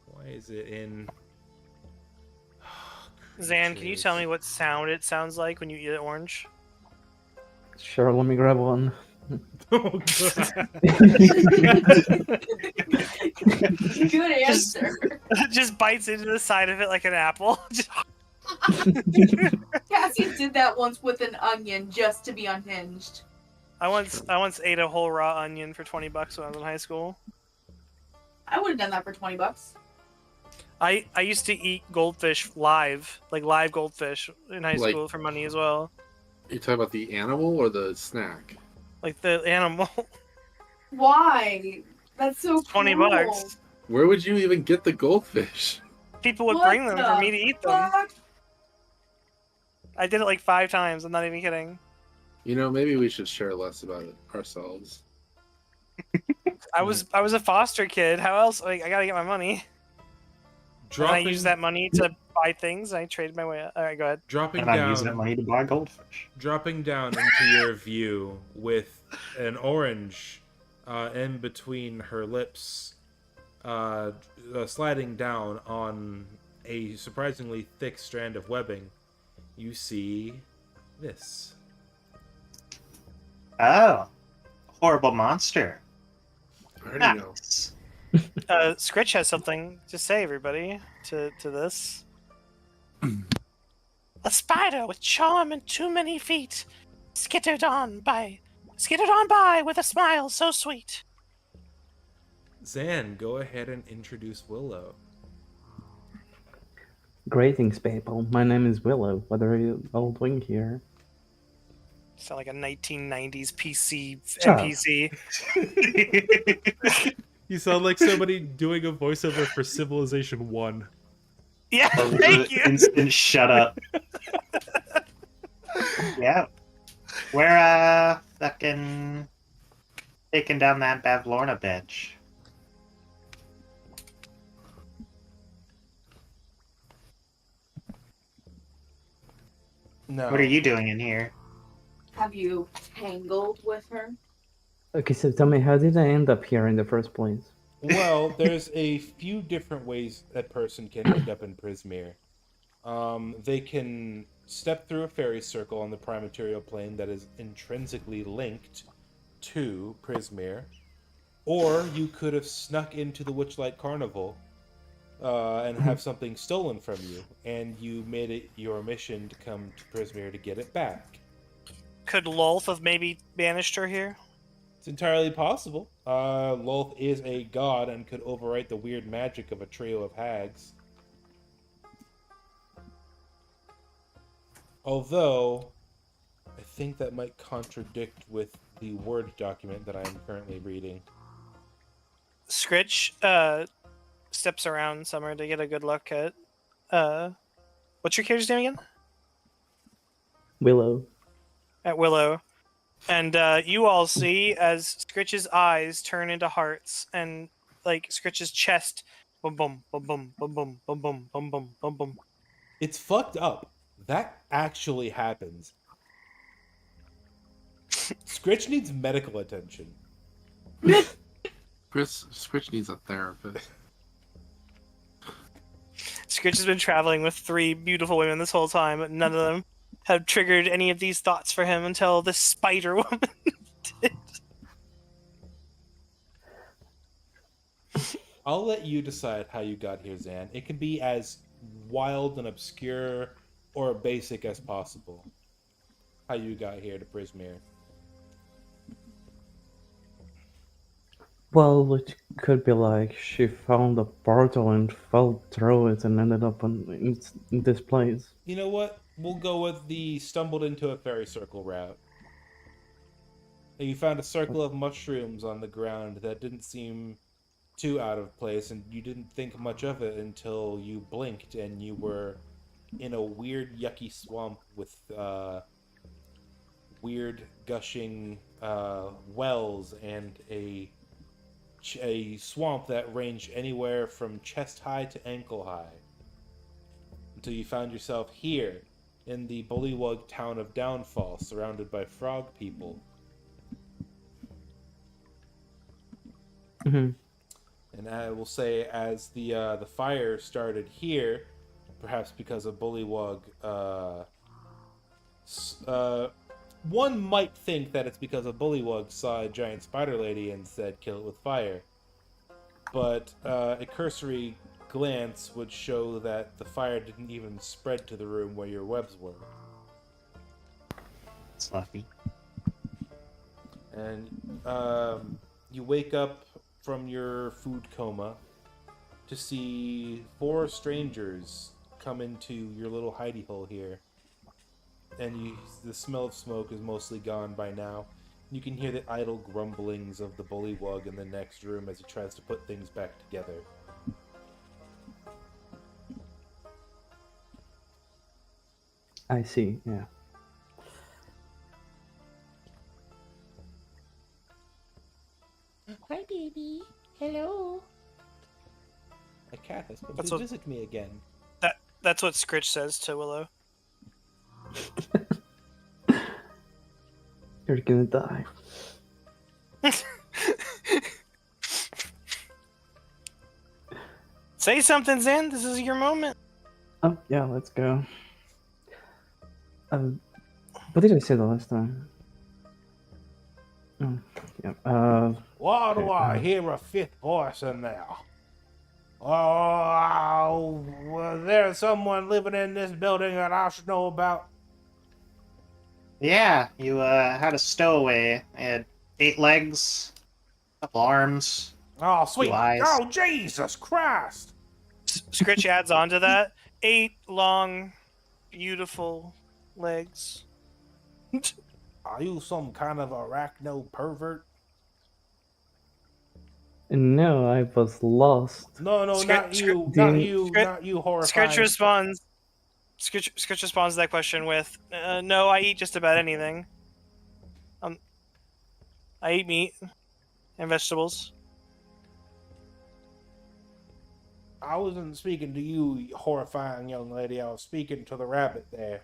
Why is it in... Zan, can you tell me what sound it sounds like when you eat an orange? Sure, let me grab one. Oh, God. Good answer. Just bites into the side of it like an apple. Cassie did that once with an onion just to be unhinged. I once ate a whole raw onion for $20 when I was in high school. I would have done that for $20. I used to eat goldfish live, like live goldfish in high Like- school for money as well. You talking about the animal or the snack? Like the animal. Why? That's so $20. cruel. Where would you even get the goldfish? People would What bring them for the me to eat them. fuck? I did it like 5 times. I'm not even kidding. You know, maybe we should share less about it ourselves. I was a foster kid. How else? Like I gotta get my money. And I used that money to buy things. And I traded my way up. All right, go ahead. Dropping And I'm using that down, money to buy goldfish. dropping down into your view with an orange in between her lips, sliding down on a surprisingly thick strand of webbing. You see this. Oh, horrible monster. I already know. Nice. Scritch has something to say, everybody, to this. A spider with charm and too many feet skittered on by with a smile so sweet. Zan, go ahead and introduce Willow. Greetings, people. My name is Willow. What are you all doing here? Sound like a 1990s PC Shut up. NPC. You sound like somebody doing a voiceover for Civilization 1. Yeah, thank you. Instant shut up. Yeah. We're fucking taking down that Bavlorna bitch. No. What are you doing in here? Have you tangled with her? Okay, so tell me, how did I end up here in the first place? Well, there's a few different ways a person can end up in Prismere. They can step through a fairy circle on the prime material plane that is intrinsically linked to Prismere, or you could have snuck into the Witchlight Carnival and have something stolen from you, and you made it your mission to come to Prismere to get it back. Could Lolth have maybe banished her here? It's entirely possible. Lolth is a god and could overwrite the weird magic of a trio of hags. Although, I think that might contradict with the Word document that I am currently reading. Scritch steps around Summer to get a good look at. What's your character's name again? Willow. At Willow. And you all see as Scritch's eyes turn into hearts, and like Scritch's chest, boom, boom, boom, boom, boom, boom, boom, boom, boom, boom, boom, boom. It's fucked up. That actually happens. Scritch needs medical attention. Scritch needs a therapist. Scritch has been traveling with 3 beautiful women this whole time, but none of them have triggered any of these thoughts for him until this spider woman did. I'll let you decide how you got here, Zan. It can be as wild and obscure or basic as possible. How you got here to Prismere. Well, it could be like she found a portal and fell through it and ended up in this place. You know what? We'll go with the stumbled into a fairy circle route. And you found a circle of mushrooms on the ground that didn't seem too out of place, and you didn't think much of it until you blinked and you were in a weird, yucky swamp with weird, gushing wells and a swamp that ranged anywhere from chest high to ankle high. Until you found yourself here in the Bullywug town of Downfall, surrounded by frog people. Mm-hmm. And I will say, as the fire started here, perhaps because of Bullywug, one might think that it's because a Bullywug saw a giant spider lady and said, "Kill it with fire." But a cursory glance would show that the fire didn't even spread to the room where your webs were. It's lucky. And you wake up from your food coma to see 4 strangers come into your little hidey hole here. And the smell of smoke is mostly gone by now. You can hear the idle grumblings of the Bullywug in the next room as he tries to put things back together. I see, yeah. Hi, baby. Hello. A cat has come That's to what- visit me again. That's what Scritch says to Willow. You're gonna die. Say something, Zan. This is your moment. Oh, yeah, let's go. What did I say the last time? Oh, yeah. Why do Okay, I hear a 5th voice in there? Oh, well, there's someone living in this building that I should know about. Yeah, you had a stowaway. It had 8 legs, a couple arms. Oh, sweet. 2 eyes. Oh, Jesus Christ. Scritch adds on to that 8 long, beautiful legs. Are you some kind of arachno pervert? No, I was lost. No, not you, Scritch- not you, Scritch- not you, horrifying. Scritch responds. Scritch responds to that question with, "No, I eat just about anything. I eat meat and vegetables." I wasn't speaking to you, horrifying young lady. I was speaking to the rabbit there.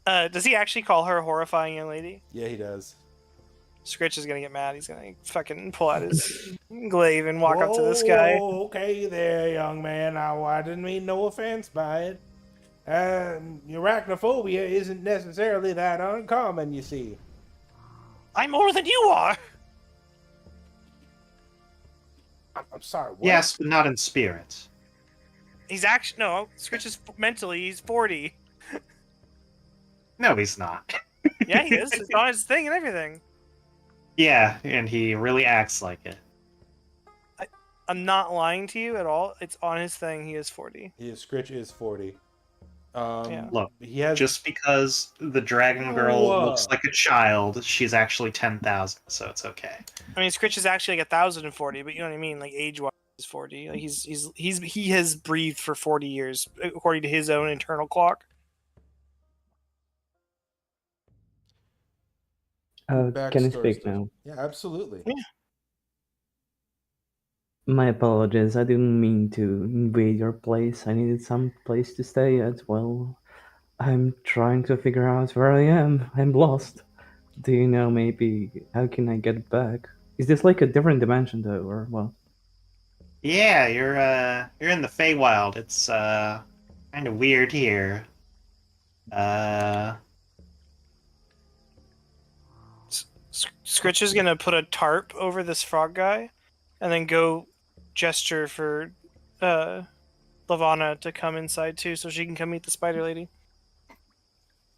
Does he actually call her a horrifying young lady? Yeah, he does. Scritch is gonna get mad. He's gonna fucking pull out his glaive and walk up to this guy. Whoa, okay there, young man. Now, I didn't mean no offense by it. Arachnophobia isn't necessarily that uncommon, you see. I'm more than you are. I'm sorry, what? Yes, but not in spirit. He's actually no. Scritch is mentally. He's 40. No, he's not. Yeah, he is. It's on his thing and everything. Yeah, and he really acts like it. I'm not lying to you at all. It's on his thing. He is 40. Scritch is 40. Yeah. Look, He has just because the dragon girl looks like a child, she's actually 10,000, so it's okay. I mean, Scritch is actually like 1,040, but you know what I mean. Like age-wise, he's 40. Like he has breathed for 40 years according to his own internal clock. Can I backstory speak stuff. now? Yeah, absolutely. Yeah. My apologies. I didn't mean to invade your place. I needed some place to stay at. Well, I'm trying to figure out where I am. I'm lost. Do you know maybe how can I get back? Is this like a different dimension though, or what? Yeah, you're in the Feywild. It's kind of weird here. Scritch is gonna put a tarp over this frog guy, and then go gesture for Lavana to come inside too, so she can come meet the spider lady.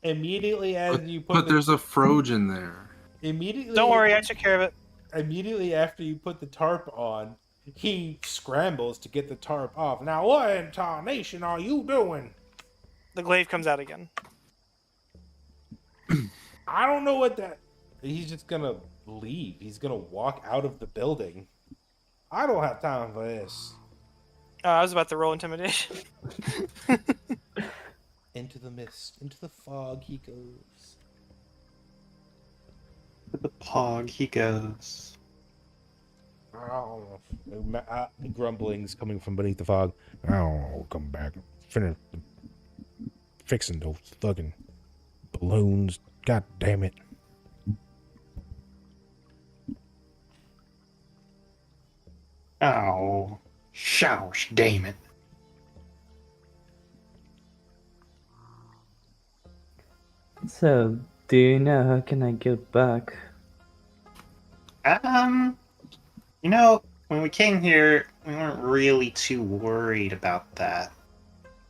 Immediately as you put But there's a Frogen there. immediately Don't worry, I took care of it. immediately after you put the tarp on, he scrambles to get the tarp off. Now, what in tarnation are you doing? The glaive comes out again. I don't know what that. He's just gonna leave. He's gonna walk out of the building. I don't have time for this. I was about to roll intimidation. Into the mist, into the fog he goes. To the pog he goes. Oh, grumblings coming from beneath the fog. Oh, come back. Finish fixing those fucking balloons. God damn it. Oh, shoush, damn it. So, do you know how can I get back? You know, when we came here, we weren't really too worried about that.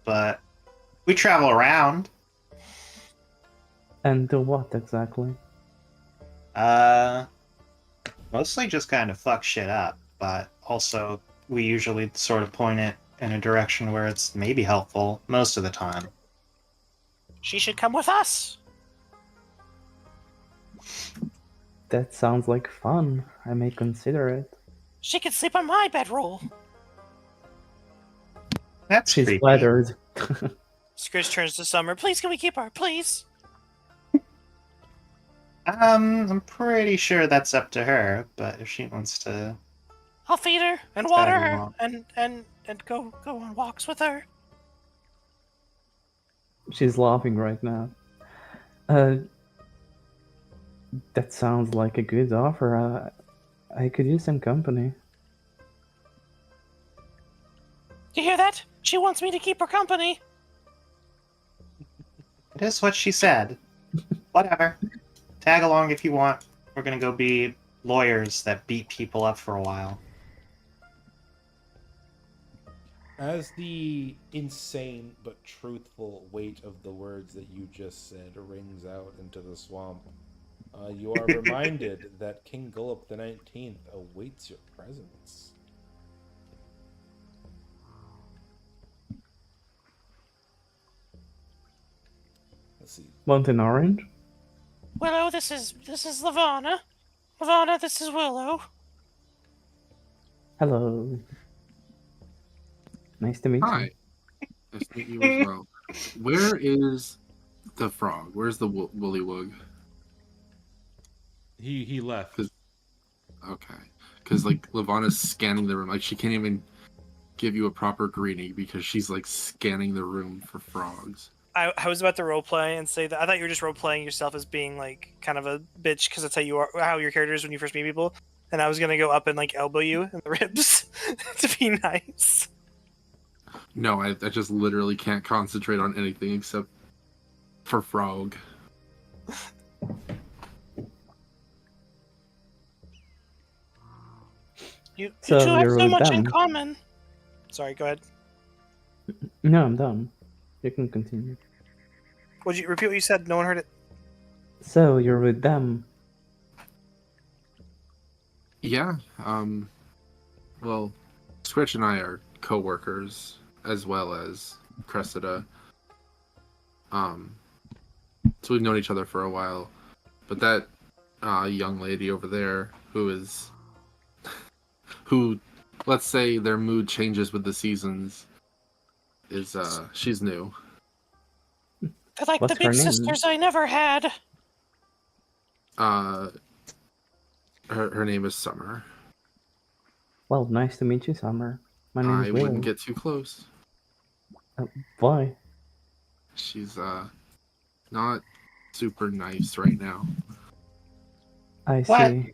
But we travel around. And do what exactly? Mostly just kind of fuck shit up, but also we usually sort of point it in a direction where it's maybe helpful most of the time. She should come with us. That sounds like fun. I may consider it. She can sleep on my bedroll. That's She's creepy. flattered. Scritch turns to Summer. Please, can we keep her? Please. I'm pretty sure that's up to her, but if she wants to... I'll feed her and It's water gotta be her long. and go on walks with her. She's laughing right now. That sounds like a good offer. I could use some company. You hear that? She wants me to keep her company. It is what she said. Whatever. Tag along if you want. We're gonna go be lawyers that beat people up for a while. As the insane but truthful weight of the words that you just said rings out into the swamp, you are reminded that King Gullup the 19th awaits your presence. Let's see. Want an orange? Willow, this is Lavana. Lavana, this is Willow. Hello. Nice to meet Hi. you. Nice to meet you as well. Where is the frog? Where's the woolly-wug? He left. Okay. Because, like, Lavana's scanning the room. Like, she can't even give you a proper greeting because she's, like, scanning the room for frogs. I was about to roleplay and say that I thought you were just roleplaying yourself as being like kind of a bitch because that's how you are, how your character is when you first meet people. And I was gonna go up and like elbow you in the ribs to be nice. No, I just literally can't concentrate on anything except for Frog. You So two have you're so with much in them. common. Sorry, go ahead. No, I'm done. You can continue. Would you repeat what you said? No one heard it. So you're with them. Yeah, well, Switch and I are co-workers, as well as Cressida. So we've known each other for a while. But that young lady over there, who, let's say their mood changes with the seasons, she's new. They're like What's the big her name? sisters I never had. Her name is Summer. Well, nice to meet you, Summer. My name is I Will. wouldn't get too close. Why? She's not super nice right now. I What? see.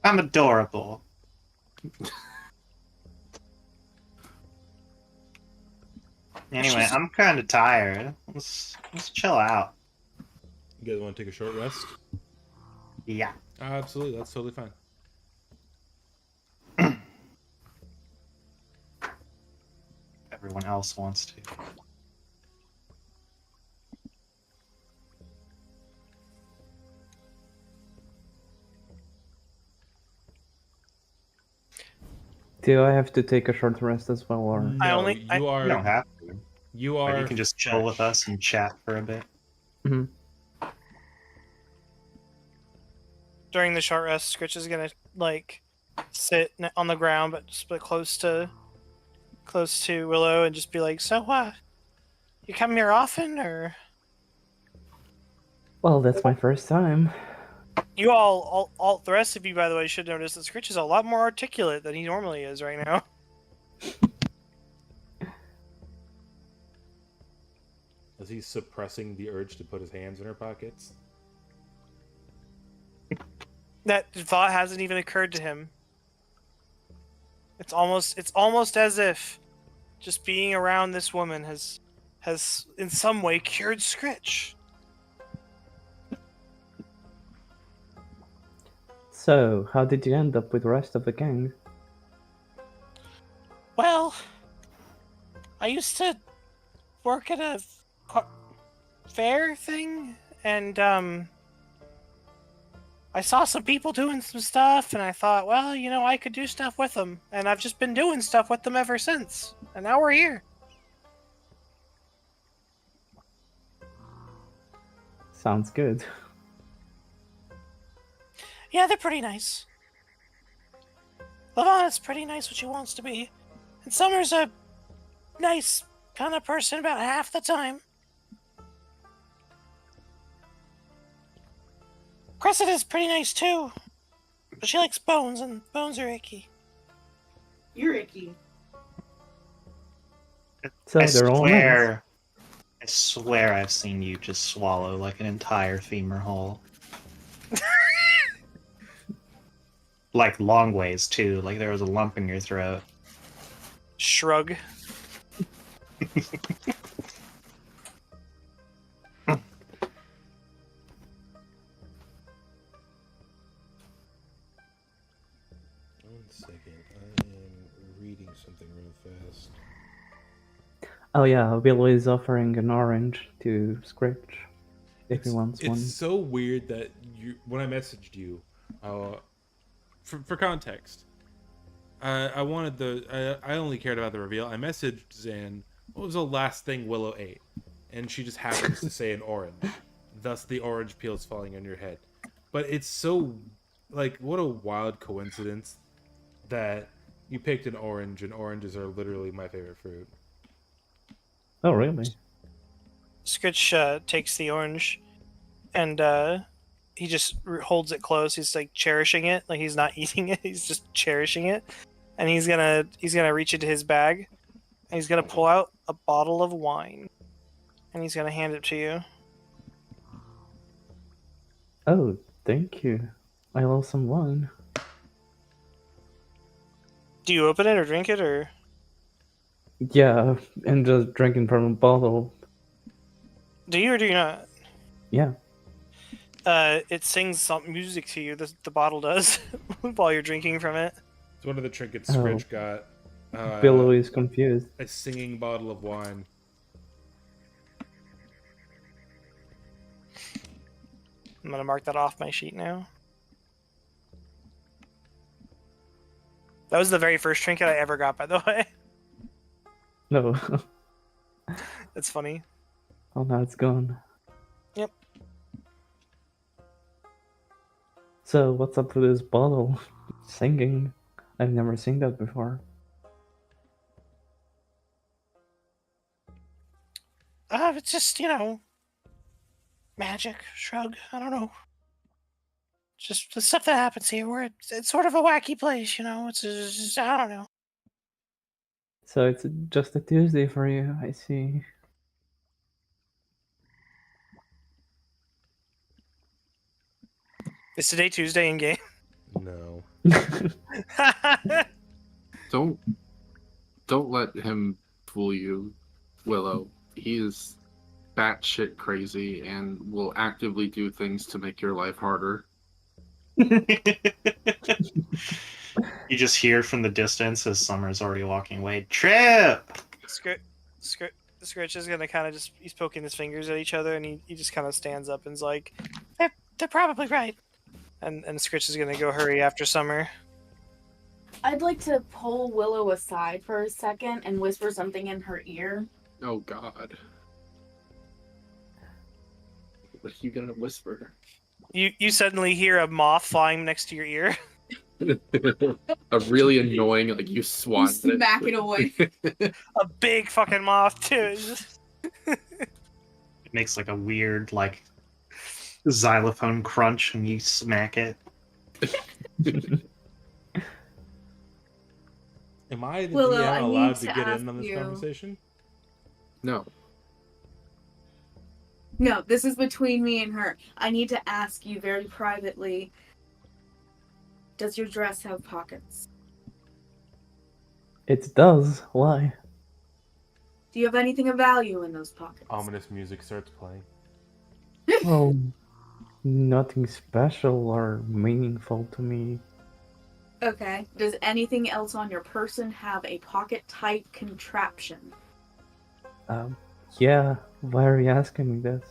I'm adorable. Anyway, I'm kind of tired. Let's chill out. You guys want to take a short rest? Yeah. Absolutely, that's totally fine. Everyone else wants to. Do I have to take a short rest as well, or? No, I you You don't are. have to. You But are. you can just chill with us and chat for a bit. Mhm. During the short rest, Scritch is gonna like sit on the ground, but just close to Willow, and just be like, "So what? You come here often, or Well, that's my first time. you all the rest of you, by the way, should notice that Scritch is a lot more articulate than he normally is right now." Is he suppressing the urge to put his hands in her pockets? That thought hasn't even occurred to him. It's almost as if just being around this woman has in some way cured Scritch. So, how did you end up with the rest of the gang? Well, I used to work at a fair thing, and I saw some people doing some stuff, and I thought, well, you know, I could do stuff with them, and I've just been doing stuff with them ever since, and now we're here. Sounds good. Yeah, they're pretty nice. Lavana's pretty nice when she wants to be, and Summer's a nice kind of person about half the time. Cressida's pretty nice too, but she likes bones, and bones are icky. You're icky. So I they're all nice. I swear I've seen you just swallow like an entire femur whole. Like long ways too, like there was a lump in your throat. Shrug. One second. I am reading something real fast. Oh yeah, Will is offering an orange to Scritch if he wants It's one. so weird that when I messaged you, for context, I wanted I only cared about the reveal. I messaged Zan, what was the last thing Willow ate? And she just happens to say an orange. Thus the orange peels falling on your head. But it's so, like, what a wild coincidence that you picked an orange, and oranges are literally my favorite fruit. Oh really? Scritch takes the orange, and he just holds it close. He's like cherishing it, like he's not eating it. He's just cherishing it, and he's gonna reach into his bag, and he's gonna pull out a bottle of wine. And he's gonna hand it to you. Oh, thank you. I love some wine. Do you open it or drink it or? Yeah, and just drinking from a bottle. Do you or do you not? Yeah. It sings some music to you. The bottle does while you're drinking from it. It's one of the trinkets Oh. Scritch got. Billow is confused. A singing bottle of wine. I'm gonna mark that off my sheet now. That was the very first trinket I ever got, by the way. No. That's funny. Oh, now it's gone. Yep. So, what's up with this bottle? Singing. I've never seen that before. It's just, magic, shrug, I don't know. Just the stuff that happens here, where it's sort of a wacky place, it's just, I don't know. So, it's just a Tuesday for you, I see. Is today Tuesday in game? No. Don't let him fool you, Willow. He is batshit crazy and will actively do things to make your life harder. You just hear from the distance as Summer's already walking away. Trip! Scritch is gonna kind of he's poking his fingers at each other, and he just kind of stands up and's like, they're probably right. And Scritch is gonna go hurry after Summer. I'd like to pull Willow aside for a second and whisper something in her ear. Oh God. What are you gonna whisper? You suddenly hear a moth flying next to your ear. A really annoying, like you swat You smack it away. A big fucking moth too. It makes like a weird, like, xylophone crunch when you smack it. Am I the Willow, DM I allowed need to to get ask in on this you. conversation? No. No, this is between me and her. I need to ask you very privately. Does your dress have pockets? It does. Why? Do you have anything of value in those pockets? Ominous music starts playing. Well, nothing special or meaningful to me. Okay. Does anything else on your person have a pocket-type contraption? Yeah. Why are you asking me this?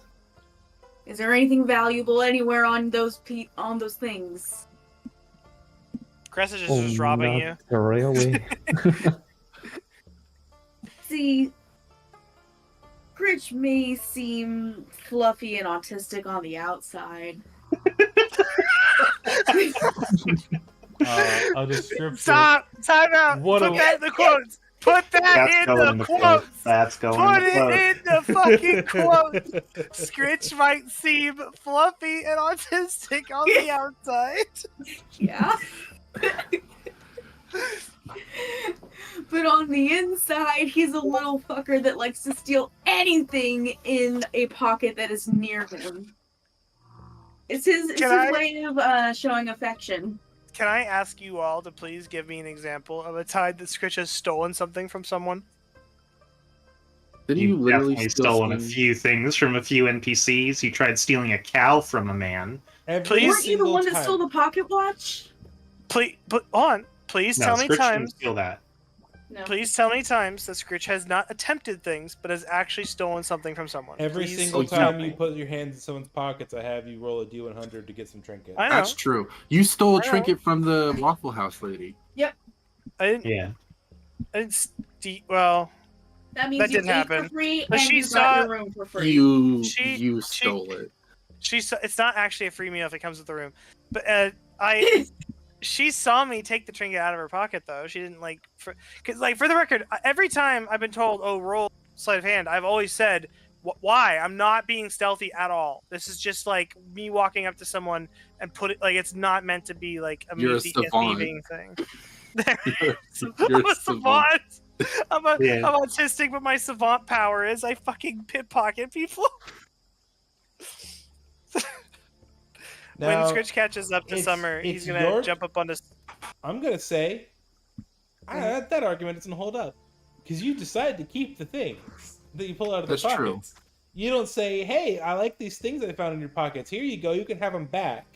Is there anything valuable anywhere on those things? Cressage is just robbing you. Not really. See, Gritch may seem fluffy and autistic on the outside. A description. Stop! Time out! What Put a- that in the quotes! Put that in the quotes! That's going Put in the quotes. it in the fucking quotes! Scritch might seem fluffy and autistic on the outside. Yeah. But on the inside, he's a little fucker that likes to steal anything in a pocket that is near him. It's his way of showing affection. Can I ask you all to please give me an example of a time that Scritch has stolen something from someone? Didn't you You've literally definitely steal stolen a something? few things from a few NPCs. You tried stealing a cow from a man. Every Please? Weren't you the single one that time. stole the pocket watch? Please, but hold on. Please No, tell me Scritch didn't times. steal that. No. Please tell me times that Scritch has not attempted things, but has actually stolen something from someone. Every Please single tell time me. you put your hands in someone's pockets, I have you roll a D100 to get some trinket. I know. That's true. You stole a I know. trinket from the Waffle House lady. I didn't. Yeah. Well, That means That you didn't ate happen. for free But and she you saw- got your room for free. You She- stole it. it's not actually a free meal if it comes with the room. But she saw me take the trinket out of her pocket though. She didn't for the record, every time I've been told, "Oh, roll sleight of hand," I've always said, "Why? I'm not being stealthy at all. This is just like me walking up to someone and put it it's not meant to be like a You're a me savant. thieving thing." You're I'm a a savant. I'm autistic, but my savant power is I fucking pickpocket people. When Now, Scritch catches up to Summer, he's it's gonna your- jump up on his. I'm gonna say that argument doesn't hold up because you decide to keep the things that you pull out of the That's true. pockets. You don't say, "Hey, I like these things I found in your pockets. Here you go. You can have them back."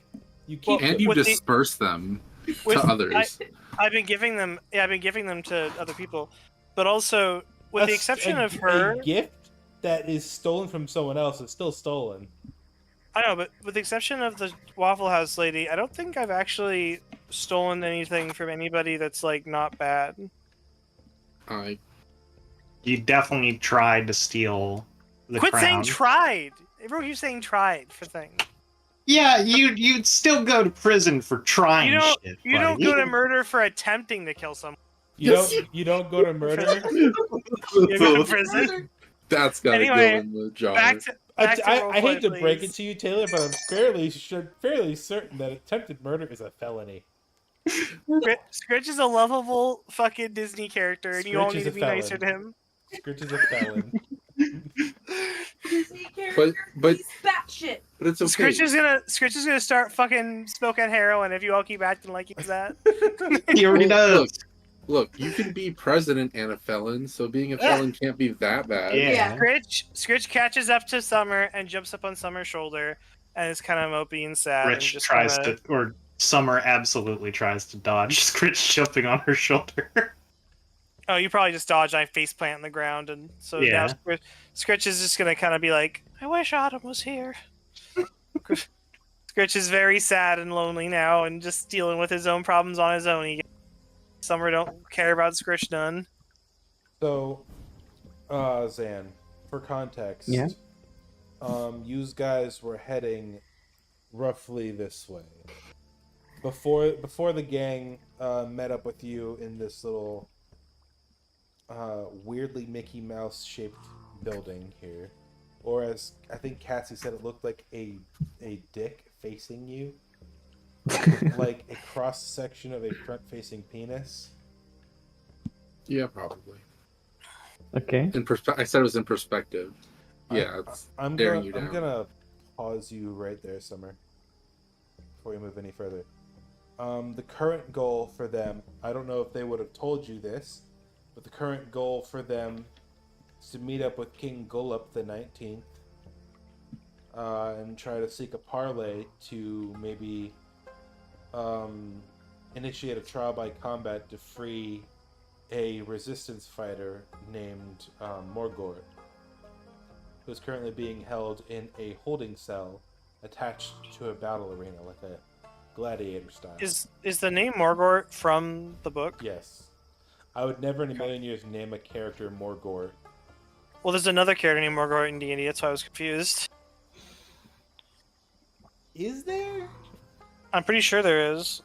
You keep And them. you With the- disperse them with- to others. I've been giving them. Yeah, I've been giving them to other people, but also with the exception of her. A gift that is stolen from someone else is still stolen. I know, but with the exception of the Waffle House lady, I don't think I've actually stolen anything from anybody that's like not bad. I You definitely tried to steal the Quit crown. saying tried. Everyone keeps saying tried for things. Yeah, you'd still go to prison for trying You don't. shit. You don't buddy. go to murder for attempting to kill someone. You don't go to murder. You go to prison. That's gotta Anyway, go in the jar. Back to I roleplay, hate to break it please. to you, Taylor, but I'm fairly certain that attempted murder is a felony. Scritch is a lovable fucking Disney character, and you all Scritch is need to a be nicer to felon. him. Scritch is a felon. Disney character, but- he's batshit. But it's okay. Scritch is gonna start fucking smoking heroin if you all keep acting like he's that. He already Well, does. Look, you can be president and a felon, so being a felon can't be that bad. Yeah. Scritch catches up to Summer and jumps up on Summer's shoulder, and is kind of mopey and sad. and Rich just tries kinda... to, or Summer absolutely tries to dodge Scritch jumping on her shoulder. Oh, you probably just dodged. I faceplant in the ground, and so Yeah. now Scritch is just gonna kind of be like, "I wish Autumn was here." Scritch is very sad and lonely now, and just dealing with his own problems on his own. Summer don't care about Scritch none. So, Zan, for context, Yeah? you guys were heading roughly this way. Before the gang met up with you in this little weirdly Mickey Mouse shaped building here, or as I think Cassie said, it looked like a dick facing you. Like a cross section of a front facing penis. Yeah, probably. Okay. I said it was in perspective. Yeah, it's I'm staring gonna, you down. I'm gonna pause you right there, Summer, before we move any further. The current goal for them, I don't know if they would have told you this, but the current goal for them is to meet up with King Gullup the 19th and try to seek a parlay to maybe initiate a trial by combat to free a resistance fighter named Morgort, who is currently being held in a holding cell attached to a battle arena, like a gladiator style. Is the name Morgort from the book? Yes. I would never in a million years name a character Morgort. Well, there's another character named Morgort in D&D. That's why I was confused. Is there? I'm pretty sure there is.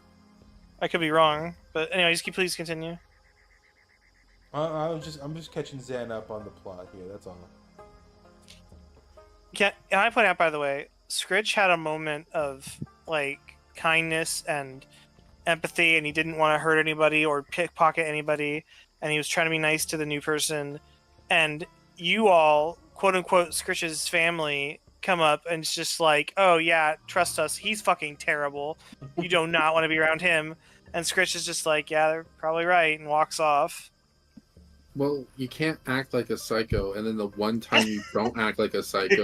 I could be wrong, but anyways, please continue. I'm just catching Zan up on the plot here. That's all. Can I point out, by the way, Scritch had a moment of like kindness and empathy, and he didn't want to hurt anybody or pickpocket anybody, and he was trying to be nice to the new person. And you all, quote unquote, Scritch's family, come up and it's just like, oh yeah, trust us, he's fucking terrible. You do not want to be around him. And Scritch is just like, yeah, they're probably right, and walks off. Well, you can't act like a psycho, and then the one time you don't act like a psycho,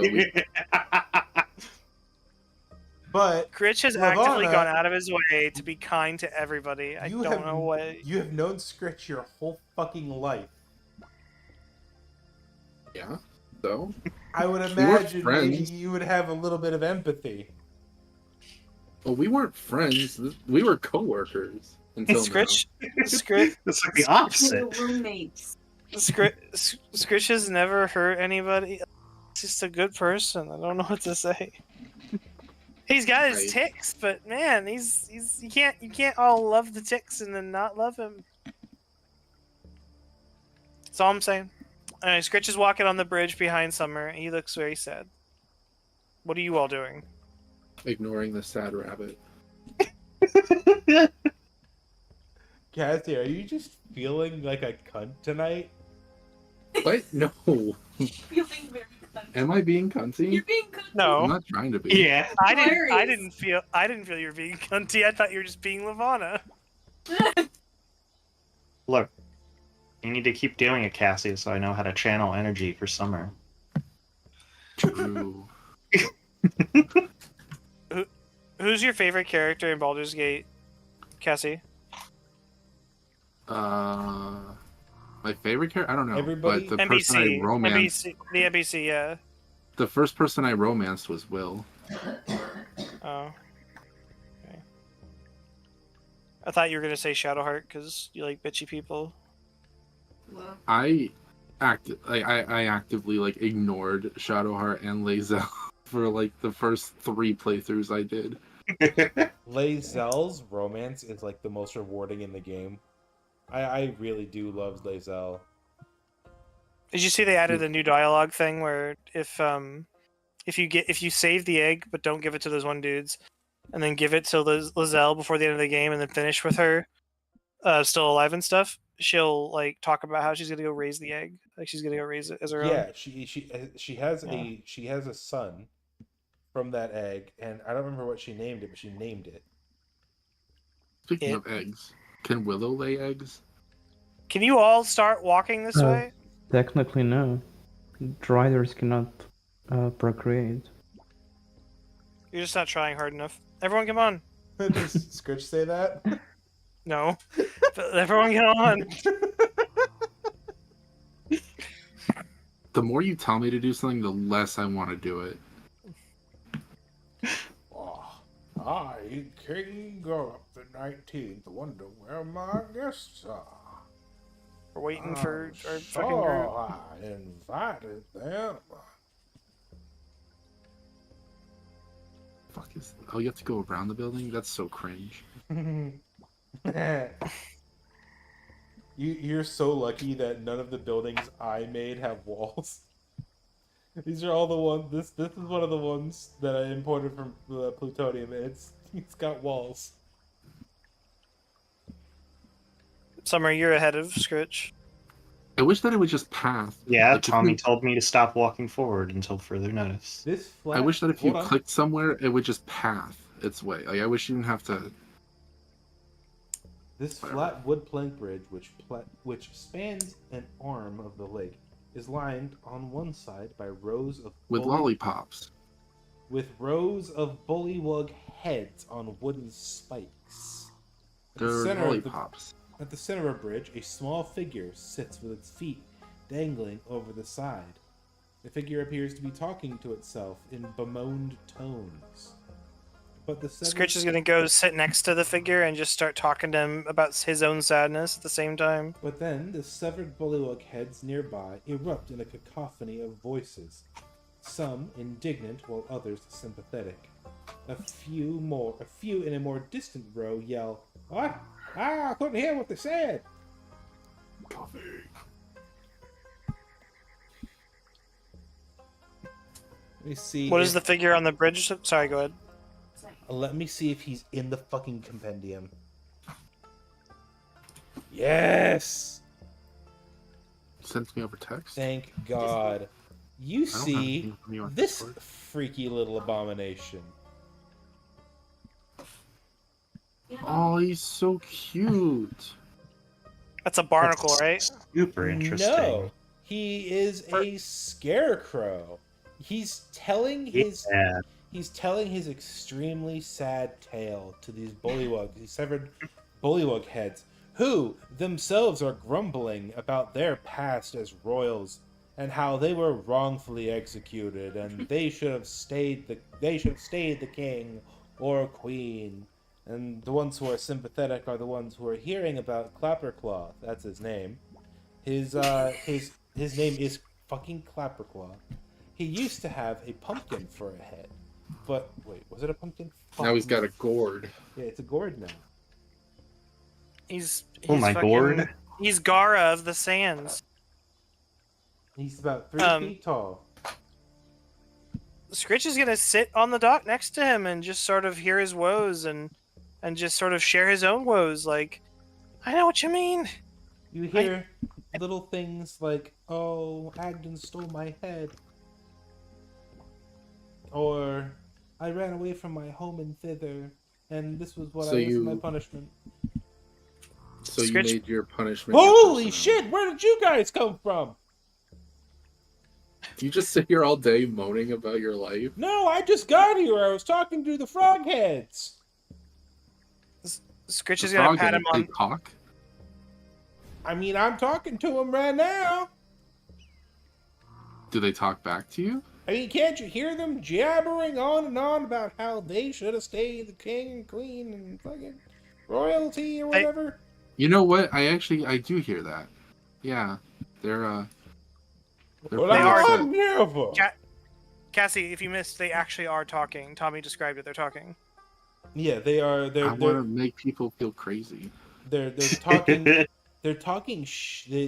But Scritch has Ravana, actively gone out of his way to be kind to everybody. I you don't have- know what. you have known Scritch your whole fucking life. yeah. So I would were imagine maybe friends. you would have a little bit of empathy. well, we weren't friends. We were coworkers until Scritch, Scritch, It's like the opposite. Roommates. Scritch has never hurt anybody. He's just a good person. I don't know what to say. He's got his Right. ticks, but man, he's you can't all love the ticks and then not love him. That's all I'm saying. Scritch is walking on the bridge behind Summer. He looks very sad. What are you all doing? Ignoring the sad rabbit. Cassie, are you just feeling like a cunt tonight? What? No. Feeling very cunty. Am I being cunty? You're being cunty. I'm No, not trying to be. Yeah. I Hilarious. didn't feel you were being cunty. I thought you were just being Lavana. Look, you need to keep doing it, Cassie, so I know how to channel energy for summer. True. Who's your favorite character in Baldur's Gate, Cassie? My favorite character? I don't know. Everybody- But the person I romanced, the NPC, yeah. the first person I romanced was Will. Oh. Okay. I thought you were gonna say Shadowheart because you like bitchy people. Well, I actively like ignored Shadowheart and Lae'zel for like the first 3 playthroughs I did. Lae'zel's romance is like the most rewarding in the game. I really do love Lae'zel. Did you see they added a new dialogue thing where if you save the egg but don't give it to those one dudes, and then give it to Lae'zel before the end of the game, and then finish with her still alive and stuff, she'll like talk about how she's gonna go raise the egg, like she's gonna go raise it as her own. Yeah, she has a son from that egg, and I don't remember what she named it, but she named it. Speaking of eggs, can Willow lay eggs? Can you all start walking this way? Technically, no. Driders cannot procreate. You're just not trying hard enough. Everyone, come on. Does Scritch say that? No, but everyone, get on. The more you tell me to do something, the less I want to do it. I, King Gorp the 19th, wonder where my guests are. We're waiting for our So fucking group. I invited them. Fuck is? Oh, you have to go around the building? That's so cringe. You're so lucky that none of the buildings I made have walls. These are all the ones. This is one of the ones that I imported from Plutonium, and it's got walls. Summer, you're ahead of Scritch. I wish that it would just path. Yeah, Like, if Tommy you- told me to stop walking forward until further notice. This flat. I wish that if you hold on. clicked somewhere, it would just path its way. Like, I wish you didn't have to. This Whatever. flat wood plank bridge, which spans an arm of the lake, is lined on one side by rows of With lollipops. bullywug heads on wooden spikes. At the They're center of lollipops. At the center of the bridge, a small figure sits with its feet dangling over the side. The figure appears to be talking to itself in bemoaned tones. But the Scritch is gonna go sit next to the figure and just start talking to him about his own sadness at the same time. But then the severed bullywug heads nearby erupt in a cacophony of voices, some indignant while others sympathetic. A few in a more distant row yell, "What? Ah, I couldn't hear what they said." Coffee. Let me see. What is the figure on the bridge? Sorry, go ahead. Let me see if he's in the fucking compendium. Yes! Sends me over text. Thank God. You I don't have see anything from you on this Discord. freaky little abomination. yeah. Oh, he's so cute. That's a barnacle, right? Super interesting. No, he is a scarecrow. He's telling his Yeah. extremely sad tale to these these severed bullywug heads, who themselves are grumbling about their past as royals and how they were wrongfully executed and they should have stayed the king or queen. And the ones who are sympathetic are the ones who are hearing about Clapperclaw. That's his name. His name is fucking Clapperclaw. He used to have a pumpkin for a head. But wait, was it a pumpkin? Now he's got a gourd. Yeah, it's a gourd now. He's Oh my fucking- gourd. He's Gara of the Sands. He's about 3 feet tall. Scritch is gonna sit on the dock next to him and just sort of hear his woes and just sort of share his own woes. Like, I know what you mean. You hear little things like, "Oh, Agden stole my head," or "I ran away from my home and thither, and this was what So this is my you- punishment." So you Scritch- made your punishment. your Holy personality. shit! Where did you guys come from? Do you just sit here all day moaning about your life? No, I just got here. I was talking to the frogheads. Scritch is The gonna pat frogheads, him they on. talk? I mean, I'm talking to them right now. Do they talk back to you? I mean, can't you hear them jabbering on and on about how they should have stayed the king and queen and fucking royalty or whatever? You know what? I do hear that. Yeah, they're Well, pretty are- upset. never. Cassie, if you missed, they actually are talking. Tommy described it. They're talking. Yeah, they are. I They're want to they're make people feel crazy. they're talking. They're talking.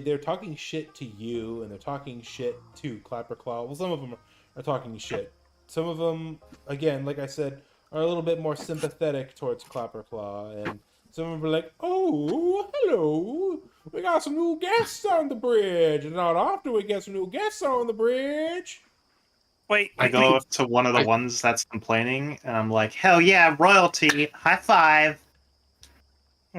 They're talking shit to you, and they're talking shit to Clapperclaw. Well, some of them are talking shit. Some of them, again, like I said, are a little bit more sympathetic towards Clapperclaw, and some of them are like, "Oh, hello, we got some new guests on the bridge, and not often we get some new guests on the bridge." Wait, I go up to one of the ones that's complaining, and I'm like, "Hell yeah, royalty! High five!"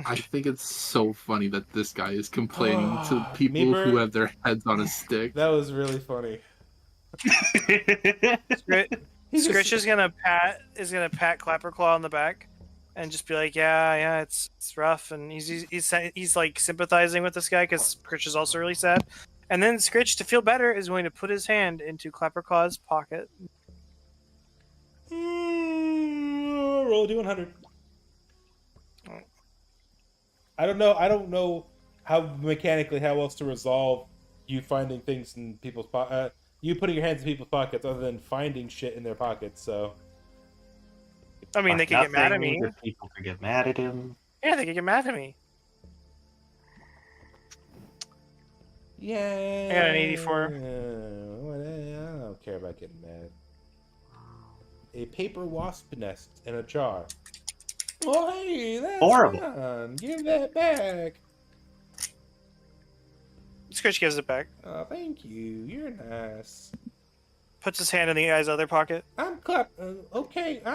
I think it's so funny that this guy is complaining to Ah, people Meeper- who have their heads on a stick. That was really funny. He just- Scritch is gonna pat Clapperclaw on the back, and just be like, "Yeah, it's rough," and he's like sympathizing with this guy because Scritch is also really sad. And then Scritch, to feel better, is going to put his hand into Clapperclaw's pocket. Roll a d100. I don't know how mechanically how else to resolve you finding things in people's you putting your hands in people's pockets other than finding shit in their pockets. So I mean, they could get mad at me. The people could get mad at him. Yeah, they could get mad at me. yeah, I got an 84. I don't care about getting mad. A paper wasp nest in a jar. Oh, hey, that's Horrible. fun. Give that back. Scritch gives it back. Oh, thank you. You're nice. Puts his hand in the guy's other pocket. I'm Clapperclaw.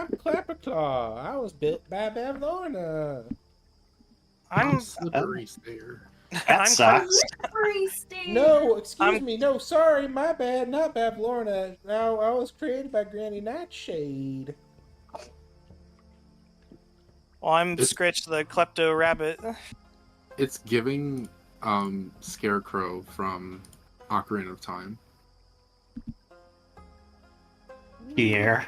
I was built by Bavlorna. I'm slippery stare. That I'm sucks. Slippery state. No, excuse I'm- me. No, sorry, my bad. Not Bavlorna. Now I was created by Granny Nightshade. Well, I'm Scritch, the klepto rabbit. It's giving Scarecrow from Ocarina of Time. Pierre.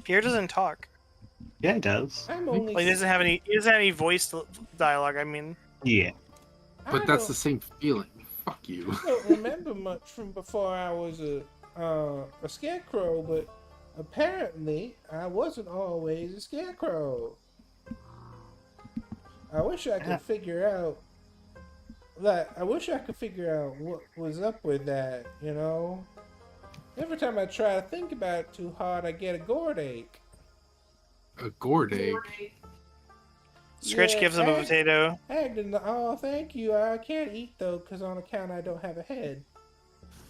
Pierre doesn't talk. Yeah, he does. I'm only. Like, he doesn't have any voice dialogue. I mean, Yeah. But that's the same feeling. Fuck you. I don't remember much from before I was a scarecrow, but apparently I wasn't always a scarecrow. I wish I could figure out. I wish I could figure out what was up with that. You know. Every time I try to think about it too hard, I get a gourd ache. A gourd egg. Scritch Yeah, gives him a hey. potato. Agden, oh, thank you. I can't eat though, because on account I don't have a head.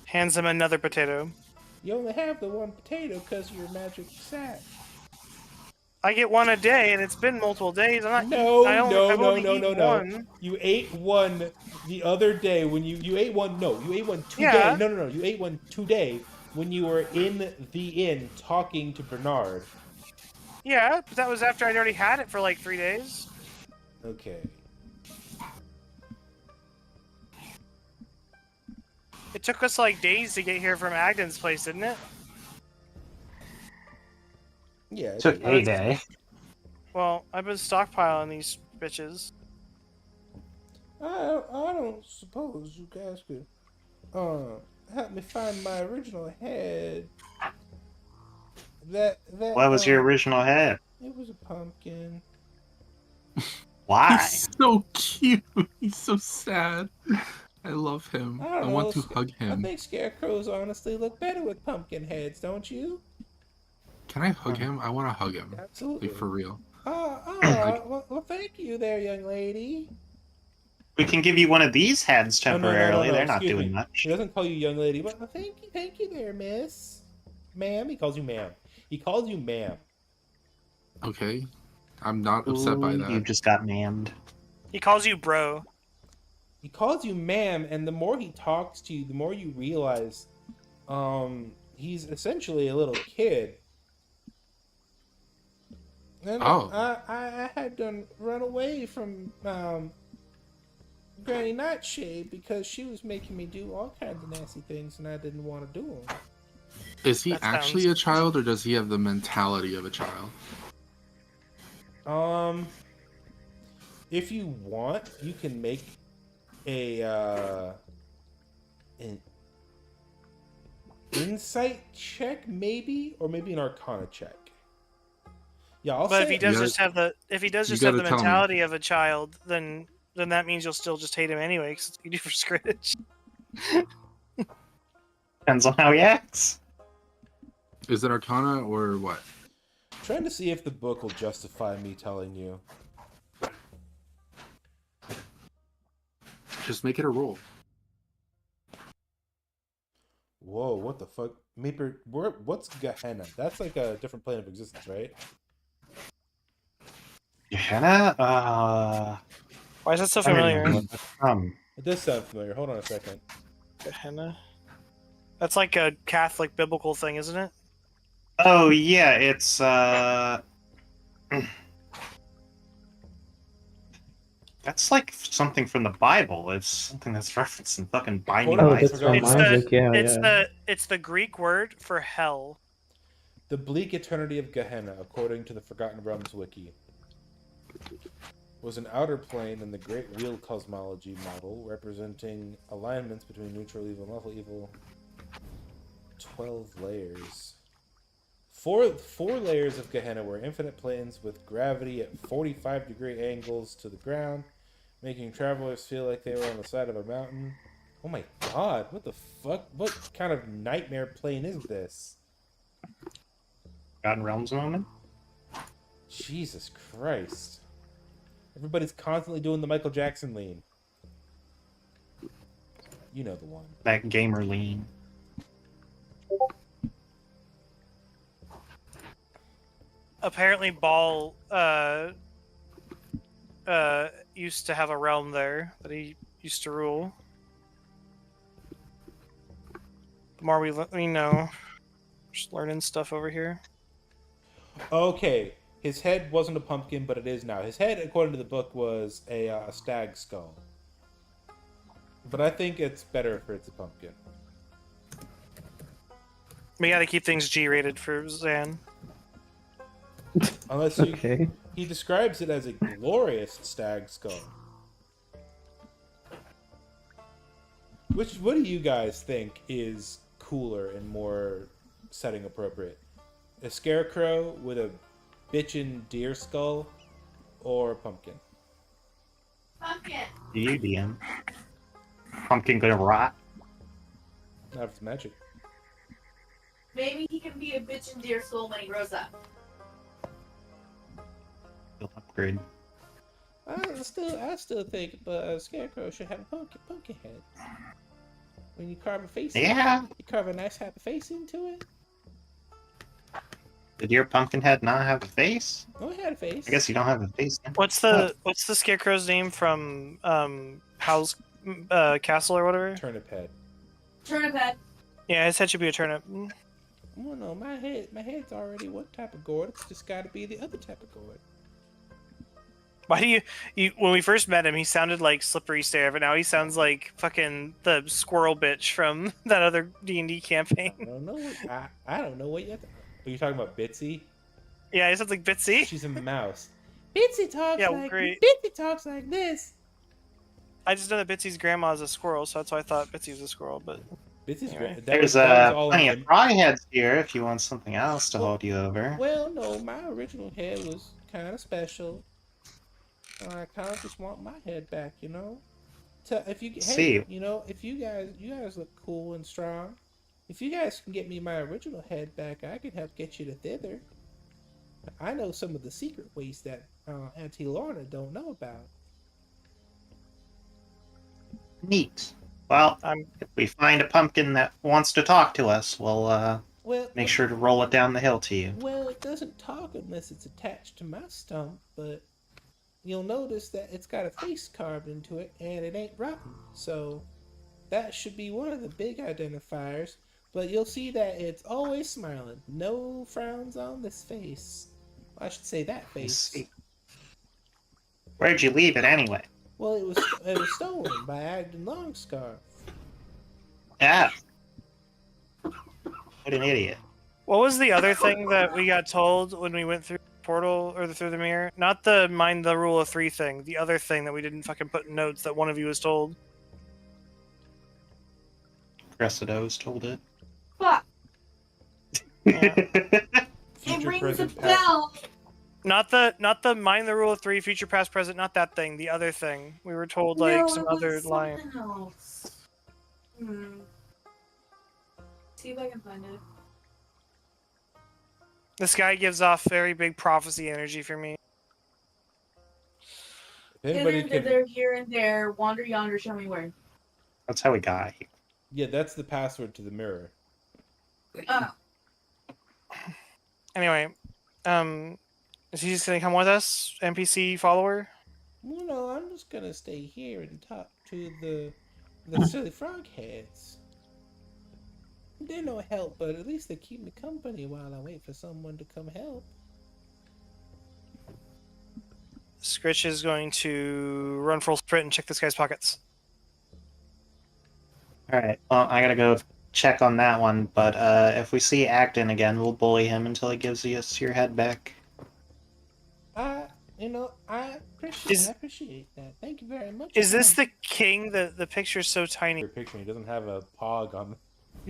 Hands him another potato. You only have the one potato because of your magic sack. I get one a day, and it's been multiple days. I'm not. No, I only- no, I've no, only no, eaten no. one. You ate one the other day when you ate one. No, you ate one today. Yeah. No. You ate one today when you were in the inn talking to Bernard. Yeah, but that was after I'd already had it for like 3 days. Okay. It took us like days to get here from Agden's place, didn't it? Yeah. Took a day. Well, I've been stockpiling these bitches. I don't suppose you guys could help me find my original head. That What was your original head? It was a pumpkin. Why? He's so cute. He's so sad. I love him. I I don't want know, to hug I him. think scarecrows honestly look better with pumpkin heads, don't you? Can I hug him? I want to hug him. Absolutely. Like, for real. Well, thank you there, young lady. We can give you one of these heads Oh, temporarily. no, They're not excuse doing me. much. He doesn't call you young lady, but thank you there, miss. Ma'am, he calls you ma'am. He calls you ma'am. Okay. I'm not upset by Ooh, you that. just got mammed. He calls you bro. He calls you ma'am, and the more he talks to you, the more you realize he's essentially a little kid. And Oh. I had to run away from Granny Nightshade because she was making me do all kinds of nasty things, and I didn't want to do them. Is he That actually sounds- a child, or does he have the mentality of a child? If you want, you can make a an insight check, maybe, or maybe an Arcana check. Yeah, I'll But say if he it. does You just have the you gotta tell me. mentality of a child, then that means you'll still just hate him anyway, because it's what you do for Scritch. Depends on how he acts. Is it Arcana or what? Trying to see if the book will justify me telling you. Just make it a roll. Whoa, what the fuck? What's Gehenna? That's like a different plane of existence, right? Gehenna? Why is that so I don't familiar? know what that's from. It does sound familiar. Hold on a second. Gehenna. That's like a Catholic biblical thing, isn't it? Oh yeah, it's that's like something from the Bible. It's something that's referenced in fucking Binding Oh, Oh, I that's forgot from about It's Isaac. Yeah, yeah. It's the Greek word for hell. The bleak eternity of Gehenna, according to the Forgotten Realms wiki, was an outer plane in the Great Wheel cosmology model representing alignments between neutral evil and lawful evil. 12 layers. Four layers of Gehenna were infinite planes with gravity at 45-degree angles to the ground, making travelers feel like they were on the side of a mountain. Oh my god, what the fuck? What kind of nightmare plane is this? Forgotten Realms moment. Jesus Christ. Everybody's constantly doing the Michael Jackson lean. You know the one. That gamer lean. Apparently, Ball used to have a realm there that he used to rule. The more we know, just learning stuff over here. Okay, his head wasn't a pumpkin, but it is now. His head, according to the book, was a stag skull. But I think it's better if it's a pumpkin. We gotta keep things G-rated for Zan. Unless you, Okay. he describes it as a glorious stag skull. What do you guys think is cooler and more setting appropriate? A scarecrow with a bitchin' deer skull, or a pumpkin? Pumpkin. Do you, DM? Pumpkin gonna rot? Not if it's magic. Maybe he can be a bitch and deer soul when he grows up. He'll upgrade. I still think a scarecrow should have a pumpkin head. When you carve a face, Yeah. you carve a nice happy face into it. Did your pumpkin head not have a face? Oh, it had a face. I guess you don't have a face. Then. What's the scarecrow's name from Howl's Castle or whatever? Turnip head. Turnip head. Yeah, his head should be a turnip. Well, no, my head's already one type of gourd. It's just got to be the other type of gourd. Why do you when we first met him, he sounded like Slippery Stare, but now he sounds like fucking the squirrel bitch from that other D&D campaign. I don't know. I don't know what you. Are you talking about Bitsy? Yeah, he sounds like Bitsy. She's a mouse. Bitsy talks Yeah, like great. Bitsy talks like this. I just know that Bitsy's grandma is a squirrel, so that's why I thought Bitsy was a squirrel, but Bitsy's Anyway. great. There's that was all plenty in of fry heads here if you want something else to Well- hold you over. Well, no, my original head was kind of special. I kind of just want my head back, you know. If you See. you know, if you guys look cool and strong. If you guys can get me my original head back, I can help get you to thither. I know some of the secret ways that Auntie Lorna don't know about. Neat. Well, I'm if we find a pumpkin that wants to talk to us, we'll Well, make sure to roll it down the hill to you. well, it doesn't talk unless it's attached to my stump, but you'll notice that it's got a face carved into it and it ain't rotten. So that should be one of the big identifiers. But you'll see that it's always smiling. No frowns on this face. I should say that Let's face. see. Where'd you leave it anyway? Well, it was stolen by Agden Longscarf. Ah. What an idiot. What was the other thing that we got told when we went through the portal or through the mirror? Not the mind the rule of 3 thing. The other thing that we didn't fucking put in notes that one of you was told. Cressido's told it. Fuck. Yeah. It Future, rings a present, past. bell. Not the mind the rule of 3, future, past, present. Not that thing. The other thing. We were told like No, some it was other line. something else. See if I can find it. This guy gives off very big prophecy energy for me. If anybody Hither, can, thither, here and there, wander yonder, show me where. That's how we got here. yeah, that's the password to the mirror. Oh, Anyway, is he just gonna come with us, NPC follower? Well, no, I'm just gonna stay here and talk to the silly frog heads. They're no help, but at least they keep me company while I wait for someone to come help. Scritch is going to run full sprint and check this guy's pockets. Alright, well, I gotta go check on that one, but if we see Acton again, we'll bully him until he gives us your head back. I appreciate that. Thank you very much. Is this the king? The picture's so tiny. Your picture, he doesn't have a pog on.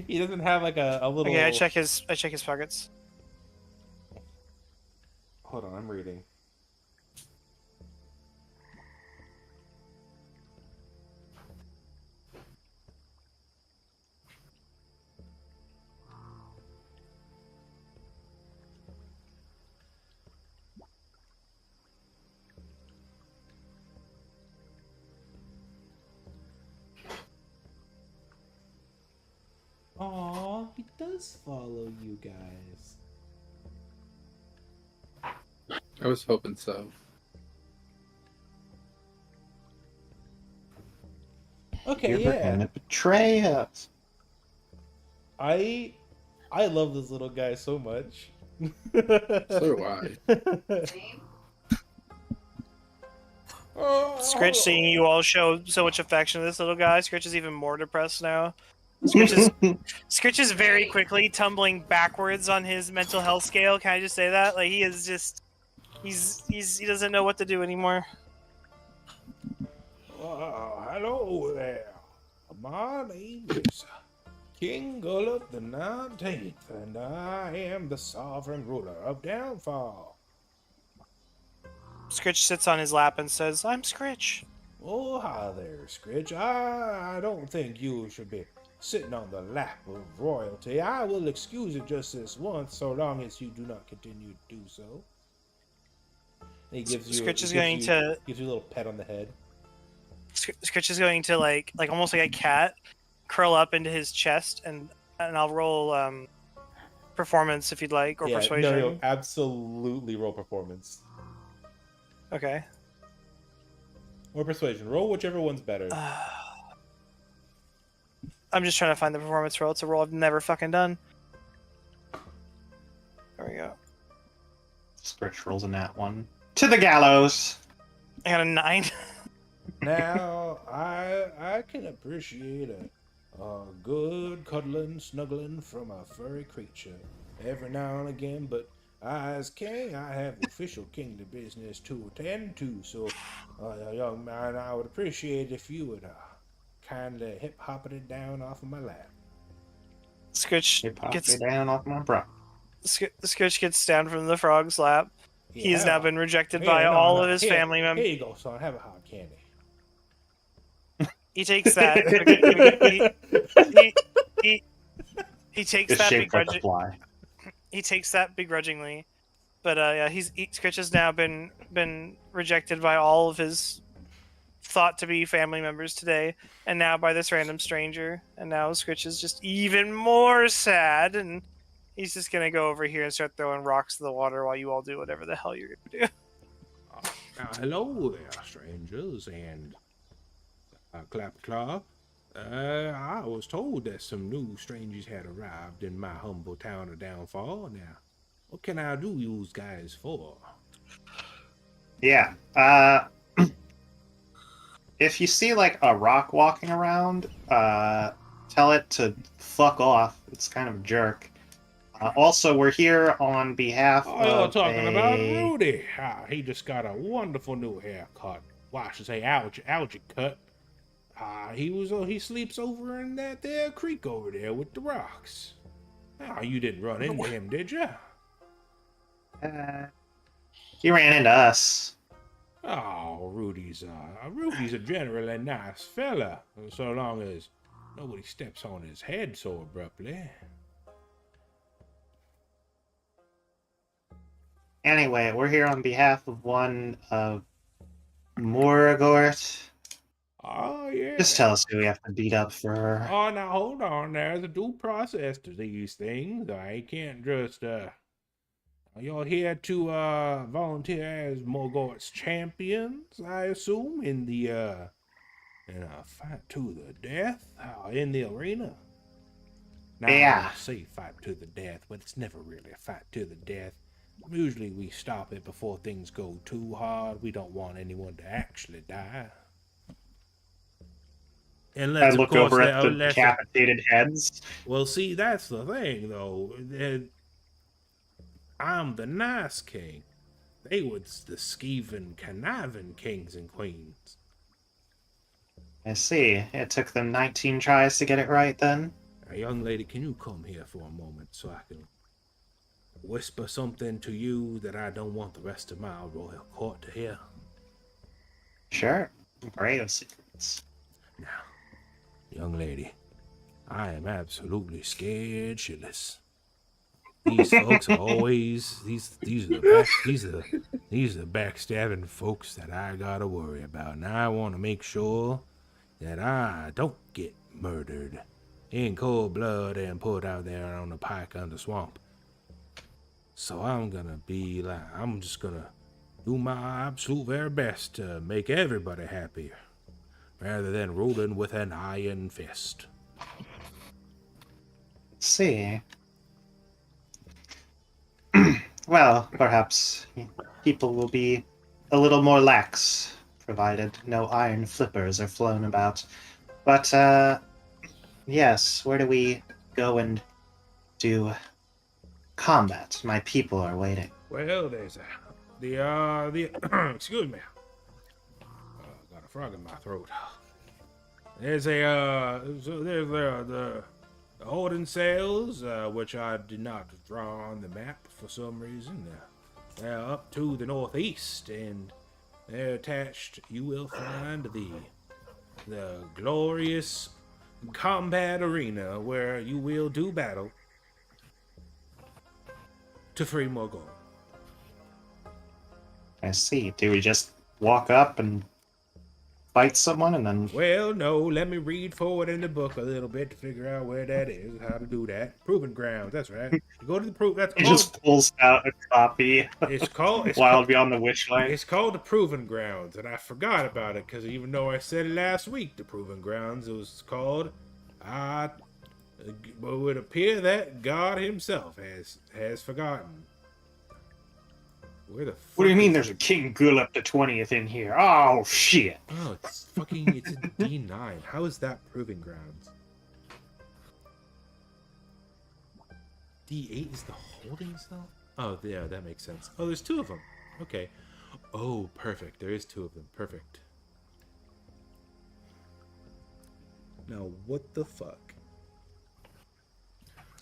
He doesn't have like a little. Okay, I check his pockets. Hold on, I'm reading. Aw, he does follow you guys. I was hoping so. Okay, You're yeah. gonna betray us. I love this little guy so much. So do I. Scritch, seeing you all show so much affection to this little guy, Scritch is even more depressed now. Scritch is very quickly tumbling backwards on his mental health scale. Can I just say that? Like he is just, he doesn't know what to do anymore. Hello there. My name is King Gullet the 19th, and I am the sovereign ruler of Downfall. Scritch sits on his lap and says, "I'm Scritch." Oh, hi there, Scritch. I don't think you should be sitting on the lap of royalty. I will excuse it just this once, so long as you do not continue to do so. And he gives you, Scritch is gives going you a little pet on the head. Scritch is going to like almost like a cat, curl up into his chest, and I'll roll performance if you'd like, or persuasion. No, absolutely roll performance. Okay. Or persuasion. Roll whichever one's better. I'm just trying to find the performance roll. It's a roll I've never fucking done. There we go. Scritch rolls in that one. To the gallows! I got a 9. Now, I can appreciate a good cuddling, snuggling from a furry creature every now and again, but as king, I have official kingdom business to attend to, so, young man, I would appreciate if you would kindly hip-hopping it down off of my lap. Scritch Hip-hop gets it down off my bro. Scritch gets down from the frog's lap. Yeah, He has now been rejected Here, by no, all no, of his here- family members. Here you go, son. Have a hot candy. He takes that. he takes It's that shaped like a begrudgingly. fly. He takes that begrudgingly, But yeah, Scritch has now been rejected by all of his thought to be family members today, and now by this random stranger. And now Scritch is just even more sad, and he's just gonna go over here and start throwing rocks in the water while you all do whatever the hell you're gonna do. Hello there, strangers, and Clap Claw. I was told that some new strangers had arrived in my humble town of Downfall. Now, what can I do you guys for? Yeah. If you see like a rock walking around, tell it to fuck off. It's kind of a jerk. Also, we're here on behalf Oh, you're of talking about Rudy. He just got a wonderful new haircut. Well, I should say algae cut. He sleeps over in that there creek over there with the rocks. You didn't run into him, did you? He ran into us. Oh, Rudy's a generally nice fella, so long as nobody steps on his head so abruptly. Anyway, we're here on behalf of one of Moragort. Oh, yeah. Just tell us who we have to beat up for her. Oh, now hold on. There's a due process to these things. I can't just, You're here to, volunteer as Morgort's champions, I assume, in a fight to the death, in the arena? Now, Yeah. I say fight to the death, but it's never really a fight to the death. Usually we stop it before things go too hard. We don't want anyone to actually die. I look over at the decapitated heads. Well, see, that's the thing, though. I'm the nice king. They was the skeeving, conniving kings and queens. I see. It took them 19 tries to get it right, then? Now, young lady, can you come here for a moment so I can whisper something to you that I don't want the rest of my royal court to hear? Sure. Brave secrets. Now, young lady, I am absolutely scared shitless. These folks are always these are the backstabbing folks that I gotta worry about, and I want to make sure that I don't get murdered in cold blood and put out there on the pike on the swamp. So I'm just gonna do my absolute very best to make everybody happy, rather than ruling with an iron fist. Let's see. Well, perhaps people will be a little more lax, provided no iron flippers are flown about. But, yes, where do we go and do combat? My people are waiting. Well, there's excuse me. Got a frog in my throat. There's the holding cells, which I did not draw on the map for some reason. They're up to the northeast, and they're attached. You will find the glorious combat arena where you will do battle to free Morgul. I see. Do we just walk up and fight someone and then... Well, no, let me read forward in the book a little bit to figure out where that is, how to do that. Proving grounds, that's right. You go to the He just pulls out a copy while beyond the Witchlight. It's called the Proving Grounds, and I forgot about it, because even though I said it last week, the Proving Grounds, it was called, it would appear that God himself has forgotten. Where the fuck What do you mean there's a King Gulip the 20th in here? Oh, shit. Oh, it's a D9. How is that Proving Grounds? D8 is the holding cell? Oh, yeah, that makes sense. Oh, there's two of them. Okay. Oh, perfect. There is two of them. Perfect. Now, what the fuck?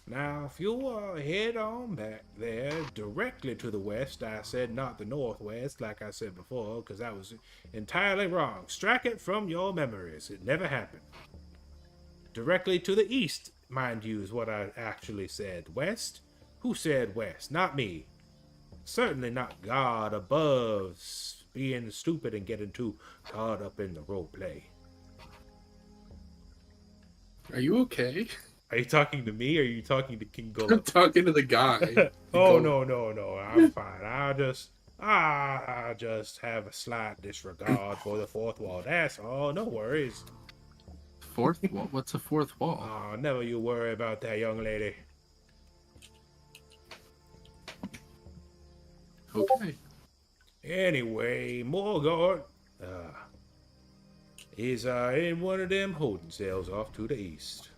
Now, if you'll head on back there, directly to the west, I said not the northwest, like I said before, because that was entirely wrong. Strike it from your memories. It never happened. Directly to the east, mind you, is what I actually said. West? Who said west? Not me. Certainly not God above being stupid and getting too caught up in the role play. Are you okay? Are you talking to me or are you talking to King I'm Golem? talking to the guy. Oh no, I'm fine. I just have a slight disregard for the fourth wall. That's all. No worries. Fourth wall? What's a fourth wall? Oh, never you worry about that, young lady. Okay. Anyway, Morgard is in one of them holding cells off to the east.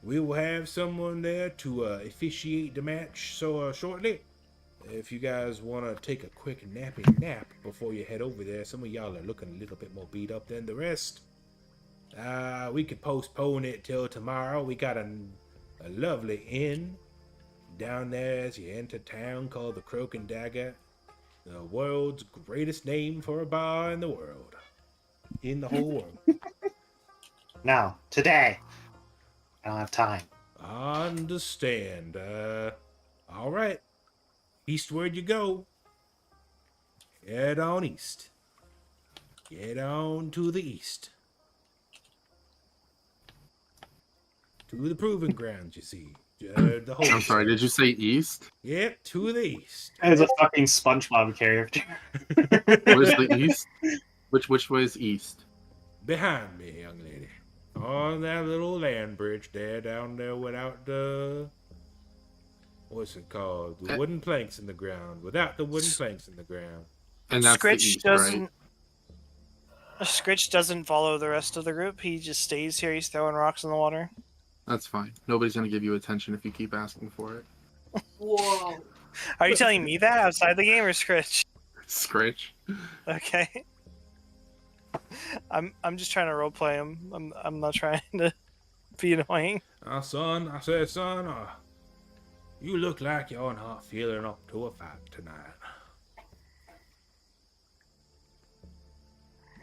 We will have someone there to officiate the match shortly. If you guys want to take a quick nappy nap before you head over there, some of y'all are looking a little bit more beat up than the rest. We could postpone it till tomorrow. We got a lovely inn down there as you enter town called the Croak and Dagger. The world's greatest name for a bar in the world. In the whole world. No, today. I don't have time. Understand. All right. Eastward you go. Head on east. Get on to the east. To the proving grounds, you see. The I'm sorry, did you say east? Yep, to the east. As a fucking SpongeBob character. Where's the east? Which way is east? Behind me, young lady. On that little land bridge there, down there without the... What's it called? The wooden planks in the ground. Without the wooden planks in the ground. And that's the Scritch east, doesn't. right? Scritch doesn't follow the rest of the group. He just stays here. He's throwing rocks in the water. That's fine. Nobody's gonna give you attention if you keep asking for it. Whoa. Are you telling me that outside the game or Scritch? Scritch. Okay. I'm just trying to roleplay him. I'm not trying to be annoying. Son, I said, son, you look like you're not feeling up to a fight tonight.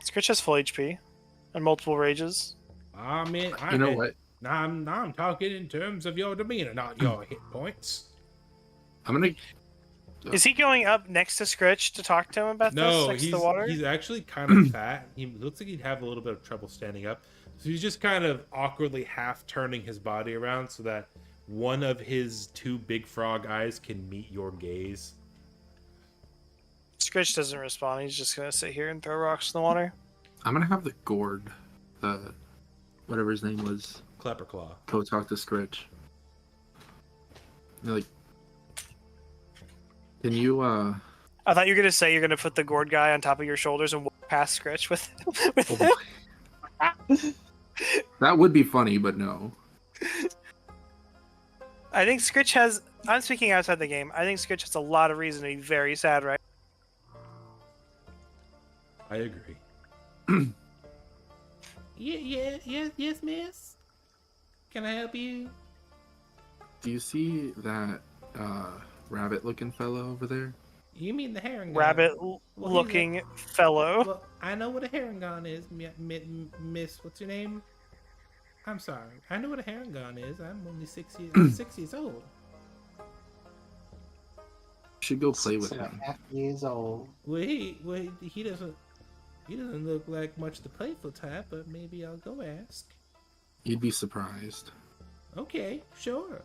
Scritch has full HP and multiple rages. I mean, You know what? I'm talking in terms of your demeanor, not your hit points. I'm gonna. Is he going up next to Scritch to talk to him about this No, next to the water? he's actually kind of fat. He looks like he'd have a little bit of trouble standing up. So he's just kind of awkwardly half turning his body around so that one of his two big frog eyes can meet your gaze. Scritch doesn't respond. He's just gonna sit here and throw rocks in the water. I'm gonna have the gourd, whatever his name was, Clapperclaw. go talk to Scritch. You're like, can you I thought you were gonna say you're gonna put the gourd guy on top of your shoulders and walk past Scritch with him. That would be funny, but no. I think Scritch has. I'm speaking outside the game. I think Scritch has a lot of reason to be very sad, right? I agree. Yes, miss. Can I help you? Do you see that rabbit-looking fellow over there? You mean the herring? Rabbit-looking fellow. Well, I know what a herringon is, Miss. What's your name? I'm sorry. I know what a herringon is. I'm only 6 years. I'm 6 years old. You should go play with 6 him. 1/2 years old. Well, he doesn't look like much the playful type, but maybe I'll go ask. You'd be surprised. Okay, sure.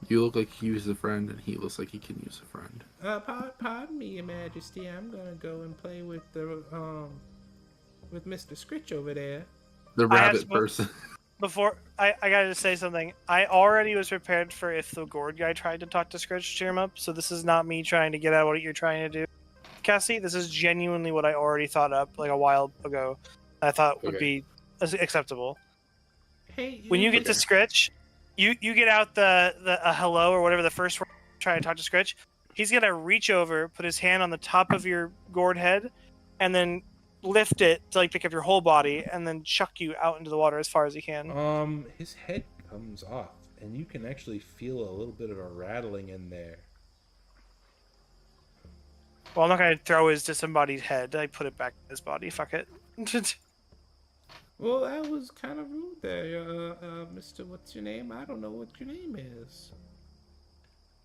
You look like you use a friend, and he looks like he can use a friend. Pardon me, Your Majesty. I'm gonna go and play with the with Mr. Scritch over there. The rabbit person. Before I gotta say something. I already was prepared for if the gourd guy tried to talk to Scritch to cheer him up. So this is not me trying to get at what you're trying to do, Cassie. This is genuinely what I already thought up like a while ago. I thought would be acceptable. Hey, When you get to Scritch, you get out the hello or whatever the first word trying to talk to Scritch. He's gonna reach over, put his hand on the top of your gourd head, and then lift it to like pick up your whole body, and then chuck you out into the water as far as he can. His head comes off, and you can actually feel a little bit of a rattling in there. Well, I'm not gonna throw his disembodied head. I put it back in his body. Fuck it. Well, that was kind of rude there, Mr. What's your name? I don't know what your name is.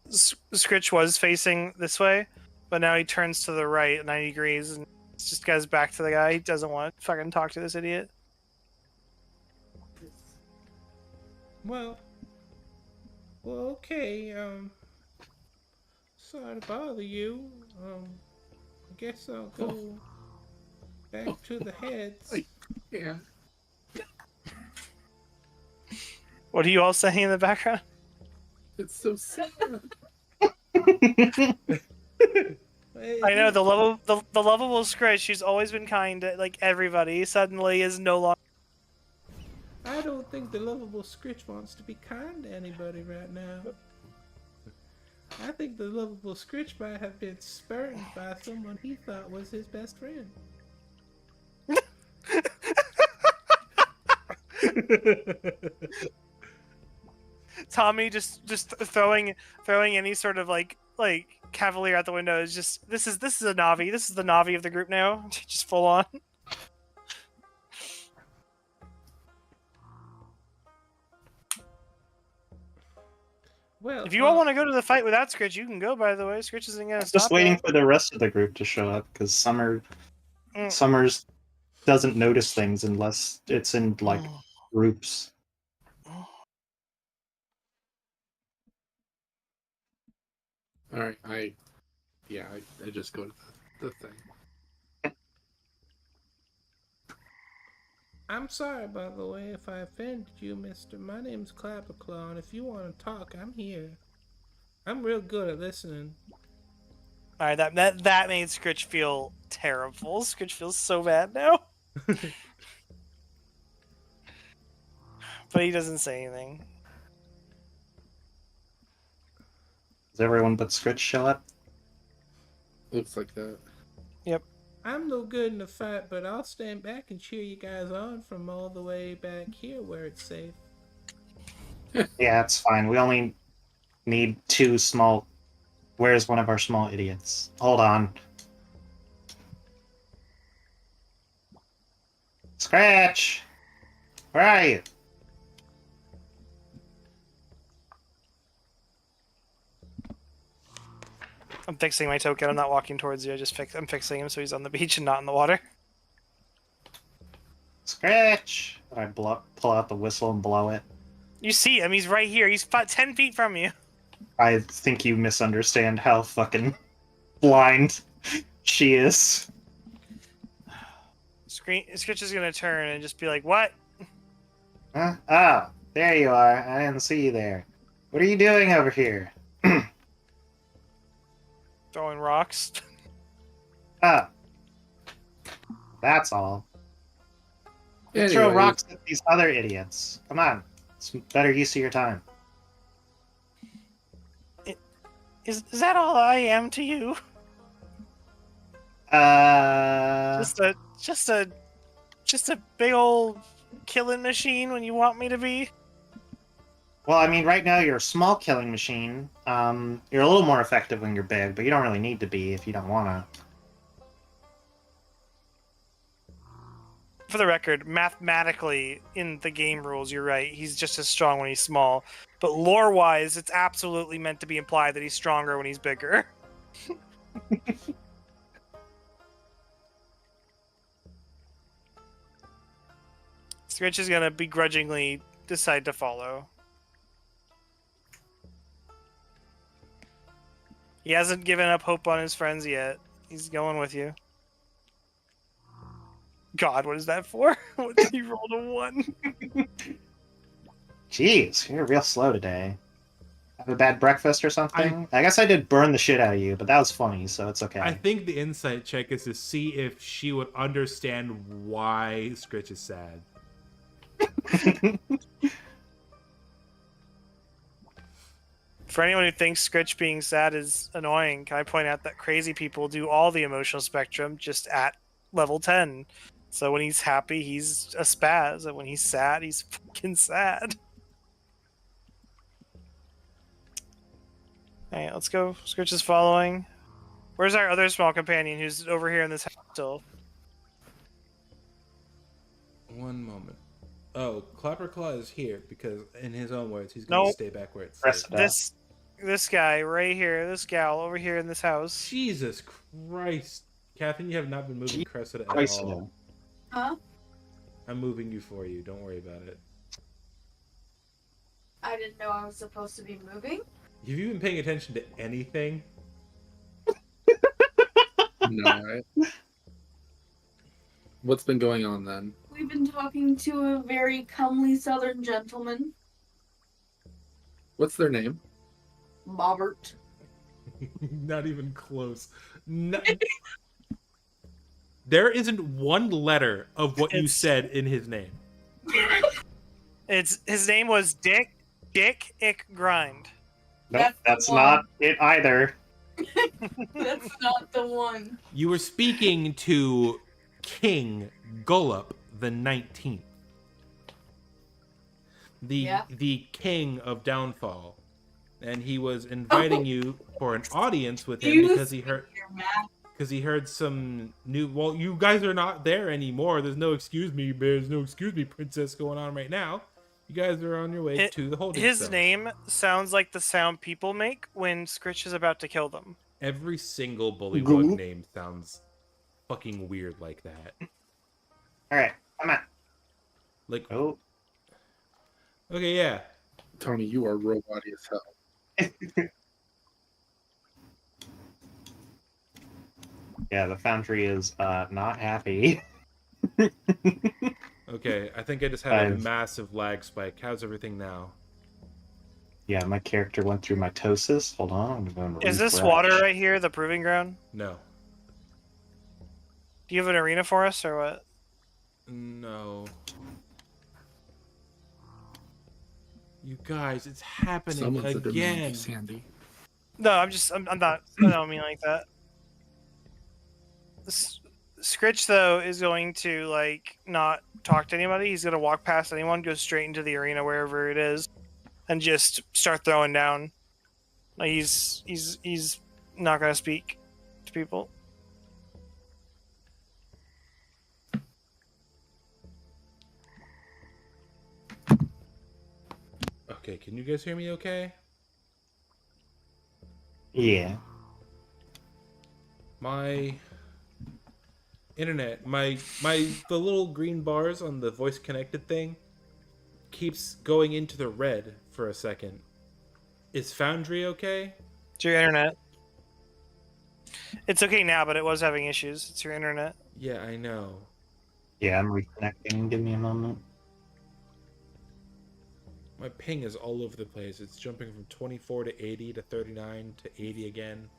Scritch was facing this way, but now he turns to the right at 90 degrees and just goes back to the guy. He doesn't want to fucking talk to this idiot. Well, okay, sorry to bother you. I guess I'll go back to the heads. Yeah. What are you all saying in the background? It's so sad. I know the lovable Scritch. She's always been kind to like everybody. Suddenly is no longer. I don't think the lovable Scritch wants to be kind to anybody right now. I think the lovable Scritch might have been spurned by someone he thought was his best friend. Tommy just throwing any sort of like cavalier out the window is just this is a Navi. This is the Navi of the group now. Just full on. Well, If you all want to go to the fight without Scritch, you can go. By the way, Scritch isn't gonna stop. Just waiting that. for the rest of the group to show up because Summers doesn't notice things unless it's in like groups. All right, I just go to the thing. I'm sorry, by the way, if I offended you, mister. My name's Clapperclaw, and if you want to talk, I'm here. I'm real good at listening. All right, that made Scritch feel terrible. Scritch feels so bad now. But he doesn't say anything. Does everyone but Scritch show up? Looks like that. Yep. I'm no good in a fight, but I'll stand back and cheer you guys on from all the way back here where it's safe. Yeah, it's fine. We only need 2 small... Where's one of our small idiots? Hold on. Scratch! Where are you? I'm fixing my token. I'm not walking towards you. I'm fixing him so he's on the beach and not in the water. Scratch! I pull out the whistle and blow it. You see him. He's right here. He's 10 feet from you. I think you misunderstand how fucking blind she is. Scritch is gonna turn and just be like, "What?" Huh? Ah, there you are. I didn't see you there. What are you doing over here? Throwing rocks. Ah. That's all. Throw Anyway, rocks at these other idiots. Come on. It's better use of your time. Is that all I am to you? Just a big old killing machine when you want me to be? Well, I mean, right now you're a small killing machine. You're a little more effective when you're big, but you don't really need to be if you don't want to. For the record, mathematically, in the game rules, you're right. He's just as strong when he's small. But lore-wise, it's absolutely meant to be implied that he's stronger when he's bigger. Scritch is gonna begrudgingly decide to follow. He hasn't given up hope on his friends yet. He's going with you. God, what is that for? What did he roll a 1? Jeez, you're real slow today. Have a bad breakfast or something? I guess I did burn the shit out of you, but that was funny, so it's okay. I think the insight check is to see if she would understand why Scritch is sad. For anyone who thinks Scritch being sad is annoying, can I point out that crazy people do all the emotional spectrum just at level 10. So when he's happy, he's a spaz, and when he's sad, he's fucking sad. Alright, let's go. Scritch is following. Where's our other small companion who's over here in this house still? one moment. Oh, Clapperclaw is here because, in his own words, he's going to Nope. stay back where it's Press safe. it. This guy right here, this gal over here in this house. Jesus Christ. Catherine, you have not been moving Cressida at Christ, all. Huh? I'm moving you for you. Don't worry about it. I didn't know I was supposed to be moving. Have you been paying attention to anything? No, right? What's been going on then? We've been talking to a very comely southern gentleman, What's their name? Bobbert. Not even close. No. There isn't one letter of what you It's- said in his name. His name was Dick Ick Grind. Nope, That's that's the not it either. That's not the one. You were speaking to King Gullup the 19th. The king of Downfall. And he was inviting you for an audience with him because he heard some new. Well, you guys are not there anymore. There's no excuse me, princess going on right now. You guys are on your way to the holding His cell. name sounds like the sound people make when Scritch is about to kill them. Every single bullywug Goo. name sounds fucking weird like that. Alright, come on. Like, Oh. okay, yeah. Tony, you are robot-y as hell. Yeah, the foundry is not happy. Okay, I think I just had a I've- massive lag spike. How's everything now? Yeah, my character went through mitosis. Hold on, I'm going to Is this refresh. water right here the proving ground? No. Do you have an arena for us or what? No. You guys, it's happening Someone's a again. demand, Sandy. No, I'm not. I don't mean like that. Scritch though is going to like not talk to anybody. He's gonna walk past anyone, go straight into the arena wherever it is, and just start throwing down. Like he's not gonna speak to people. Okay, can you guys hear me okay? Yeah. My internet, the little green bars on the voice connected thing keeps going into the red for a second. Is Foundry okay? It's your internet. It's okay now, but it was having issues. It's your internet. Yeah, I know. Yeah, I'm reconnecting. Give me a moment. My ping is all over the place. It's jumping from 24 to 80 to 39 to 80 again.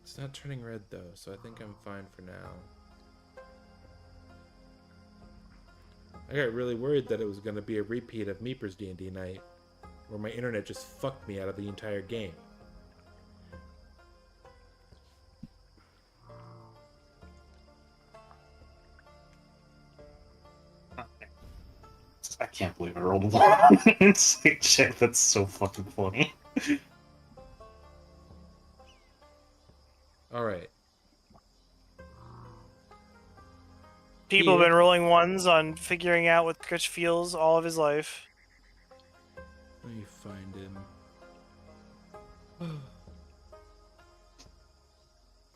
It's not turning red though, so I think I'm fine for now. I got really worried that it was going to be a repeat of Meeper's D&D night, where my internet just fucked me out of the entire game. I can't believe I rolled a 1. It's like, shit, that's so fucking funny. Alright. People have Here. been rolling ones on figuring out what Scritch feels all of his life. Let me find him.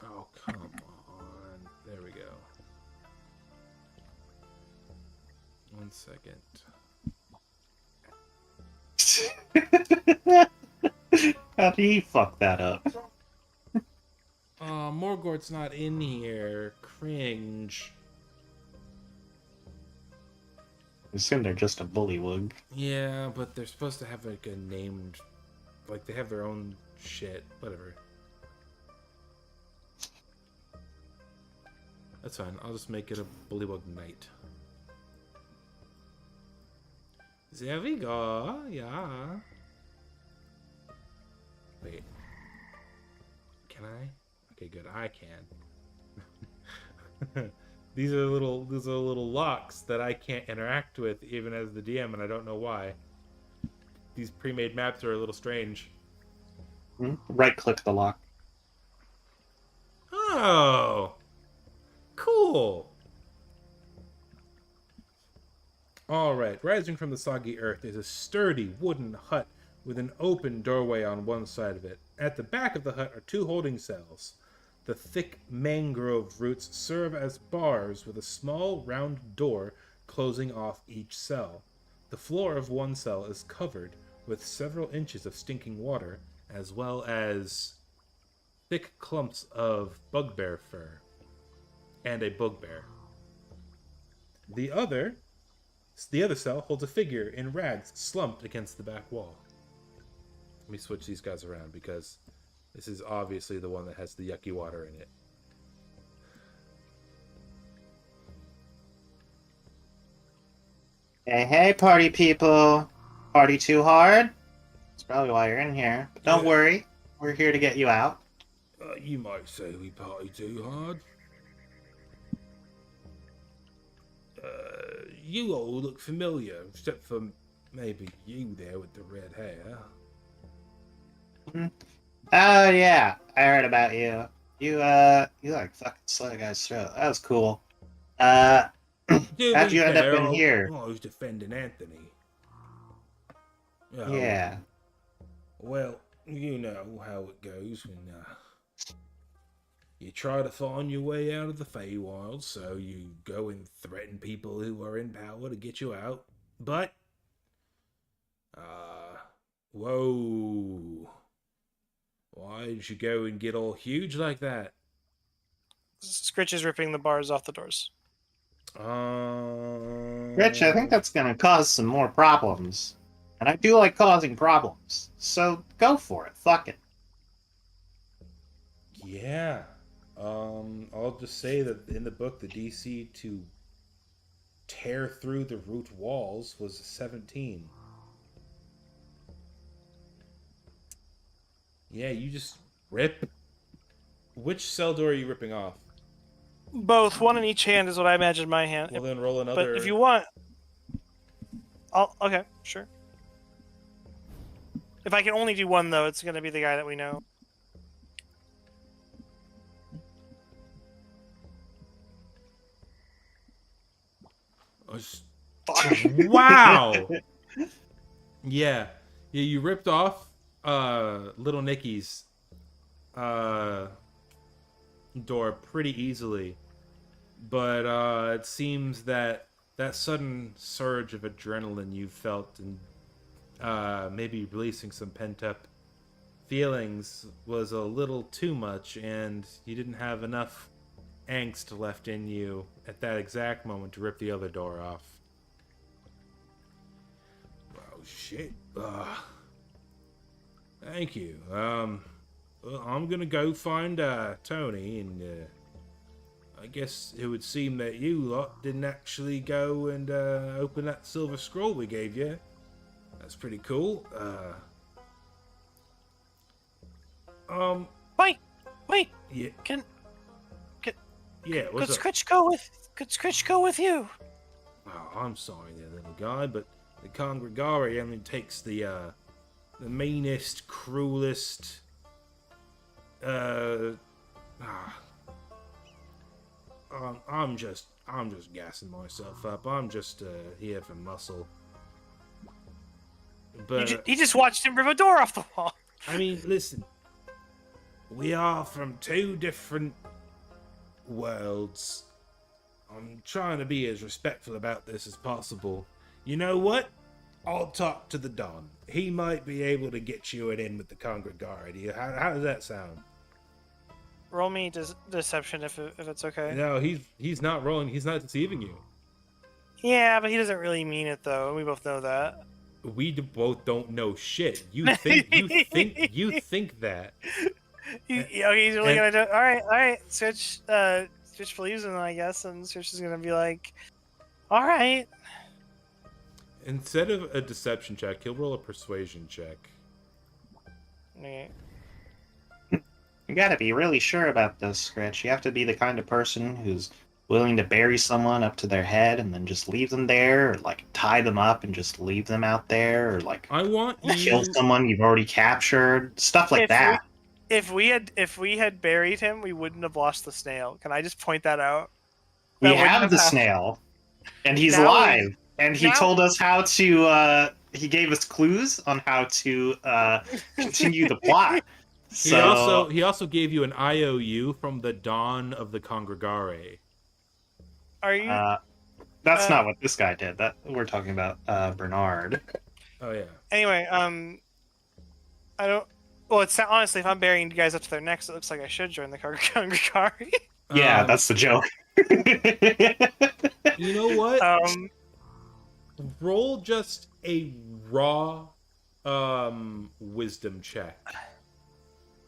Oh, come on. There we go. 1 second. How did he fuck that up? Oh, Morgort's not in here. Cringe. I assume they're just a bullywug. Yeah, but they're supposed to have like a named, like they have their own shit. Whatever. That's fine. I'll just make it a bullywug knight. There we go. Yeah. Wait. Can I? Okay, good. I can. These are little locks that I can't interact with even as the DM, and I don't know why. These pre-made maps are a little strange. Right-click the lock. Oh, cool. Alright, rising from the soggy earth is a sturdy wooden hut with an open doorway on one side of it. At the back of the hut are 2 holding cells. The thick mangrove roots serve as bars with a small round door closing off each cell. The floor of one cell is covered with several inches of stinking water, as well as thick clumps of bugbear fur and a bugbear. The other cell holds a figure in rags slumped against the back wall. Let me switch these guys around because this is obviously the one that has the yucky water in it. Hey, party people. Party too hard? That's probably why you're in here. But don't worry, we're here to get you out. You might say we party too hard. You all look familiar, except for maybe you there with the red hair. Oh yeah, I heard about you. You like fucking slit a guy's throat. That was cool. How'd you end up in here? I was defending Anthony. Yeah. Well, you know how it goes when you try to find your way out of the Feywild, so you go and threaten people who are in power to get you out. But, whoa. Why did you go and get all huge like that? Scritch is ripping the bars off the doors. Rich, I think that's gonna cause some more problems. And I do like causing problems. So go for it. Fuck it. Yeah. I'll just say that in the book, the DC to tear through the root walls was 17. Yeah, you just rip. Which cell door are you ripping off? Both, one in each hand is what I imagine my hand. Well, then roll another. But if you want, okay, sure. If I can only do one, though, it's going to be the guy that we know. Wow! Yeah, you ripped off Little Nicky's door pretty easily, but it seems that sudden surge of adrenaline you felt and maybe releasing some pent-up feelings was a little too much, and you didn't have enough angst left in you at that exact moment to rip the other door off. Oh, shit. Thank you. Well, I'm gonna go find Tony, and I guess it would seem that you lot didn't actually go and open that silver scroll we gave you. That's pretty cool. Wait. Yeah. Could What's up? Scritch go with you? Oh, I'm sorry there, little guy, but the Congregari only takes the meanest, cruelest, I'm just gassing myself up. I'm just here for muscle. But He just watched him rip a door off the wall. I mean, listen. We are from 2 different worlds. I'm trying to be as respectful about this as possible. You know what? I'll talk to the Don. He might be able to get you an in with the Congregari. How does that sound? Roll me deception if it's okay. No, he's not rolling. He's not deceiving you. Yeah, but he doesn't really mean it though. We both know that. We both don't know shit. You think that. He's really gonna do. All right. Switch believes in him, I guess, and Switch is gonna be like, all right. Instead of a deception check, he'll roll a persuasion check. Okay. You gotta be really sure about this, Scratch. You have to be the kind of person who's willing to bury someone up to their head and then just leave them there, or like tie them up and just leave them out there, or like I want you kill someone you've already captured, stuff like that. If we had buried him, we wouldn't have lost the snail. Can I just point that out? We That wouldn't have the happened. snail, and he's Now alive. And he Now- told us how to. He gave us clues on how to continue the plot. So He also gave you an IOU from the dawn of the Congregare. Are you? that's not what this guy did. That we're talking about Bernard. Oh yeah. Anyway, I don't. Well, it's honestly, if I'm burying you guys up to their necks, it looks like I should join the Congregari. Yeah, that's the joke. You know what? Um, Roll just a raw wisdom check.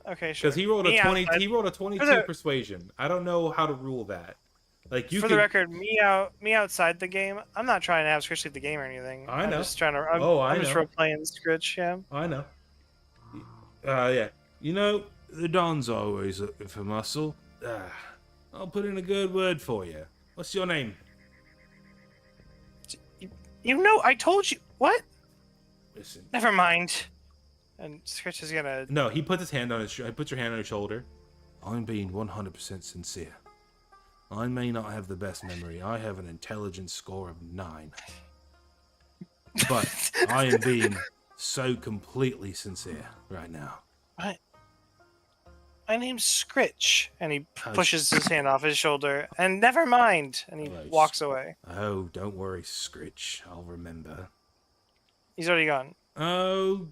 okay, sure. Because he rolled a Me 20 outside- he rolled a 22 the- persuasion. I don't know how to rule that. Like you For could, the record, me outside the game. I'm not trying to have Scritch leave the game or anything. I know. I'm just trying to. I'm just know. role playing Scritch. Yeah. I know. Yeah. You know, the Don's always looking for muscle. I'll put in a good word for you. What's your name? You know, I told you. What? Listen. Never mind. And Scritch is gonna. No, he puts his hand on his. He puts your hand on his shoulder. I'm being 100% sincere. I may not have the best memory. I have an intelligence score of 9. But I am being so completely sincere right now. My name's Scritch, and he Oh, pushes his hand off his shoulder. And never mind, and he Right. walks away. Oh, don't worry, Scritch. I'll remember. He's already gone. Oh,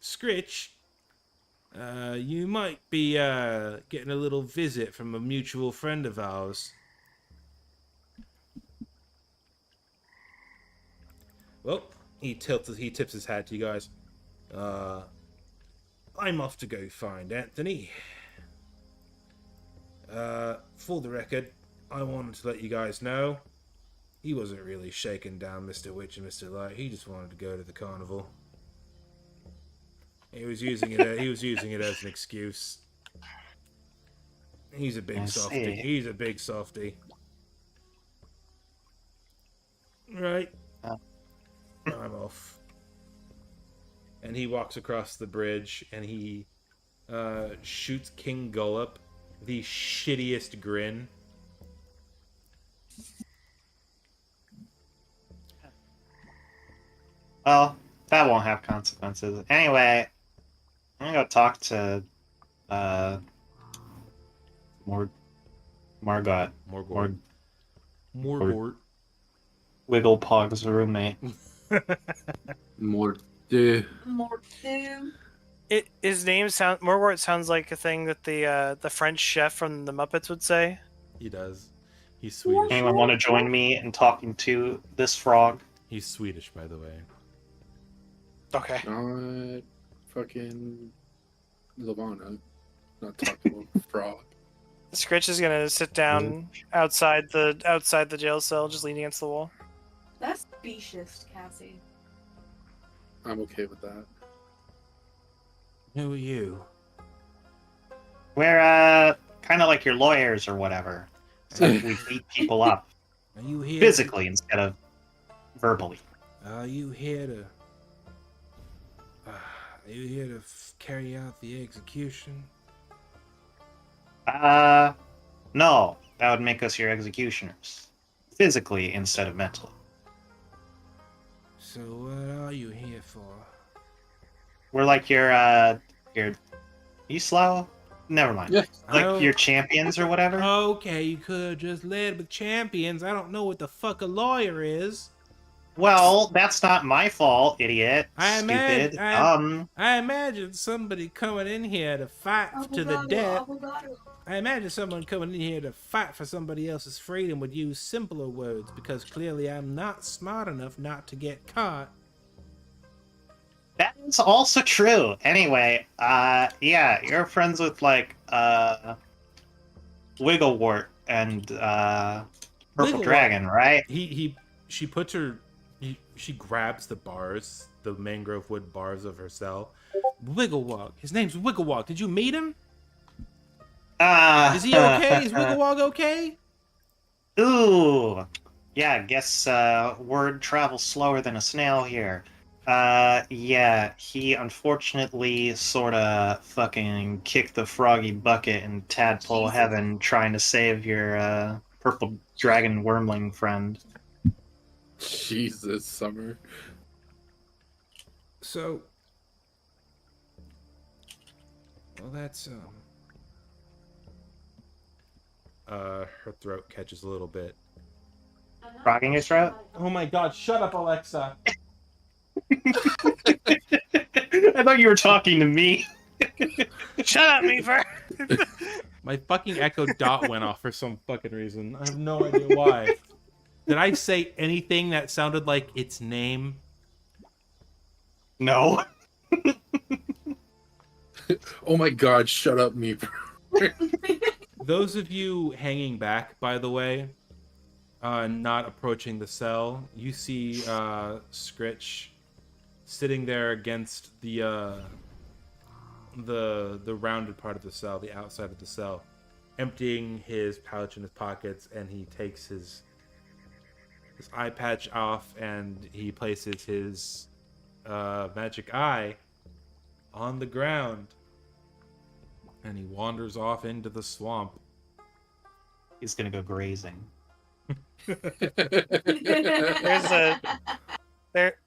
Scritch. You might be getting a little visit from a mutual friend of ours. Well, he tips his hat to you guys. I'm off to go find Anthony. For the record, I wanted to let you guys know he wasn't really shaking down Mr. Witch and Mr. Light. He just wanted to go to the carnival. He was using it as an excuse. He's a big softy. He's a big softy. Right. I'm off. And he walks across the bridge and he shoots King Gullop the shittiest grin. Well, that won't have consequences. Anyway, I'm gonna go talk to Margot. Morgort. Wigglepog's roommate. More. Mortu. His name sound Morgort sounds like a thing that the French chef from the Muppets would say. He does. He's Swedish. Anyone want to join me in talking to this frog? He's Swedish, by the way. Okay. Not fucking Lavana. Not talking about frog. Scritch is gonna sit down outside the jail cell, just leaning against the wall. That's specious, Cassie. I'm okay with that. Who are you? We're kind of like your lawyers or whatever. So we beat people up Are you here? physically instead of verbally. Are you here to? Are you here to carry out the execution? No, that would make us your executioners. Physically instead of mentally. So what are you here for? We're like your you slow? Never mind. Yeah. Like your champions or whatever? Okay, you could have just led with champions. I don't know what the fuck a lawyer is. Well, that's not my fault, idiot. I Stupid. I imagine somebody coming in here to fight to the death. I imagine someone coming in here to fight for somebody else's freedom would use simpler words because clearly I'm not smart enough not to get caught. That is also true. Anyway, yeah, you're friends with like Wigglewort and Purple Wigglewort. Dragon, right? She grabs the bars, the mangrove wood bars of her cell. Wigglewog. His name's Wigglewog. Did you meet him? Is he okay? Is Wigglewog okay? Ooh. Yeah, I guess word travels slower than a snail here. Yeah, he unfortunately sorta fucking kicked the froggy bucket in tadpole Jesus. heaven trying to save your purple dragon wormling friend. Jesus, Summer. So, well, that's Her throat catches a little bit. Frogging his throat? Oh my god, shut up, Alexa! I thought you were talking to me. Shut up, Meeper. My fucking Echo Dot went off for some fucking reason. I have no idea why. Did I say anything that sounded like its name? No. Oh my god, shut up, me. Those of you hanging back, by the way, not approaching the cell, you see Scritch sitting there against the rounded part of the cell, the outside of the cell, emptying his pouch and his pockets, and he takes his eye patch off and he places his magic eye on the ground, and he wanders off into the swamp. He's gonna go grazing.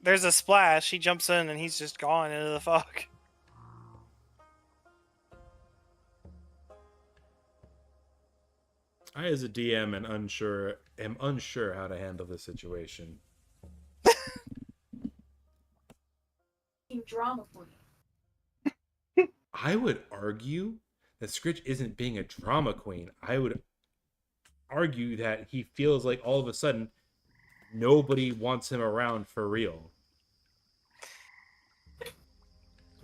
There's a splash. He jumps in and he's just gone into the fog. I, as a DM, am unsure how to handle this situation. Drama queen. I would argue that Scritch isn't being a drama queen. I would argue that he feels like all of a sudden nobody wants him around for real.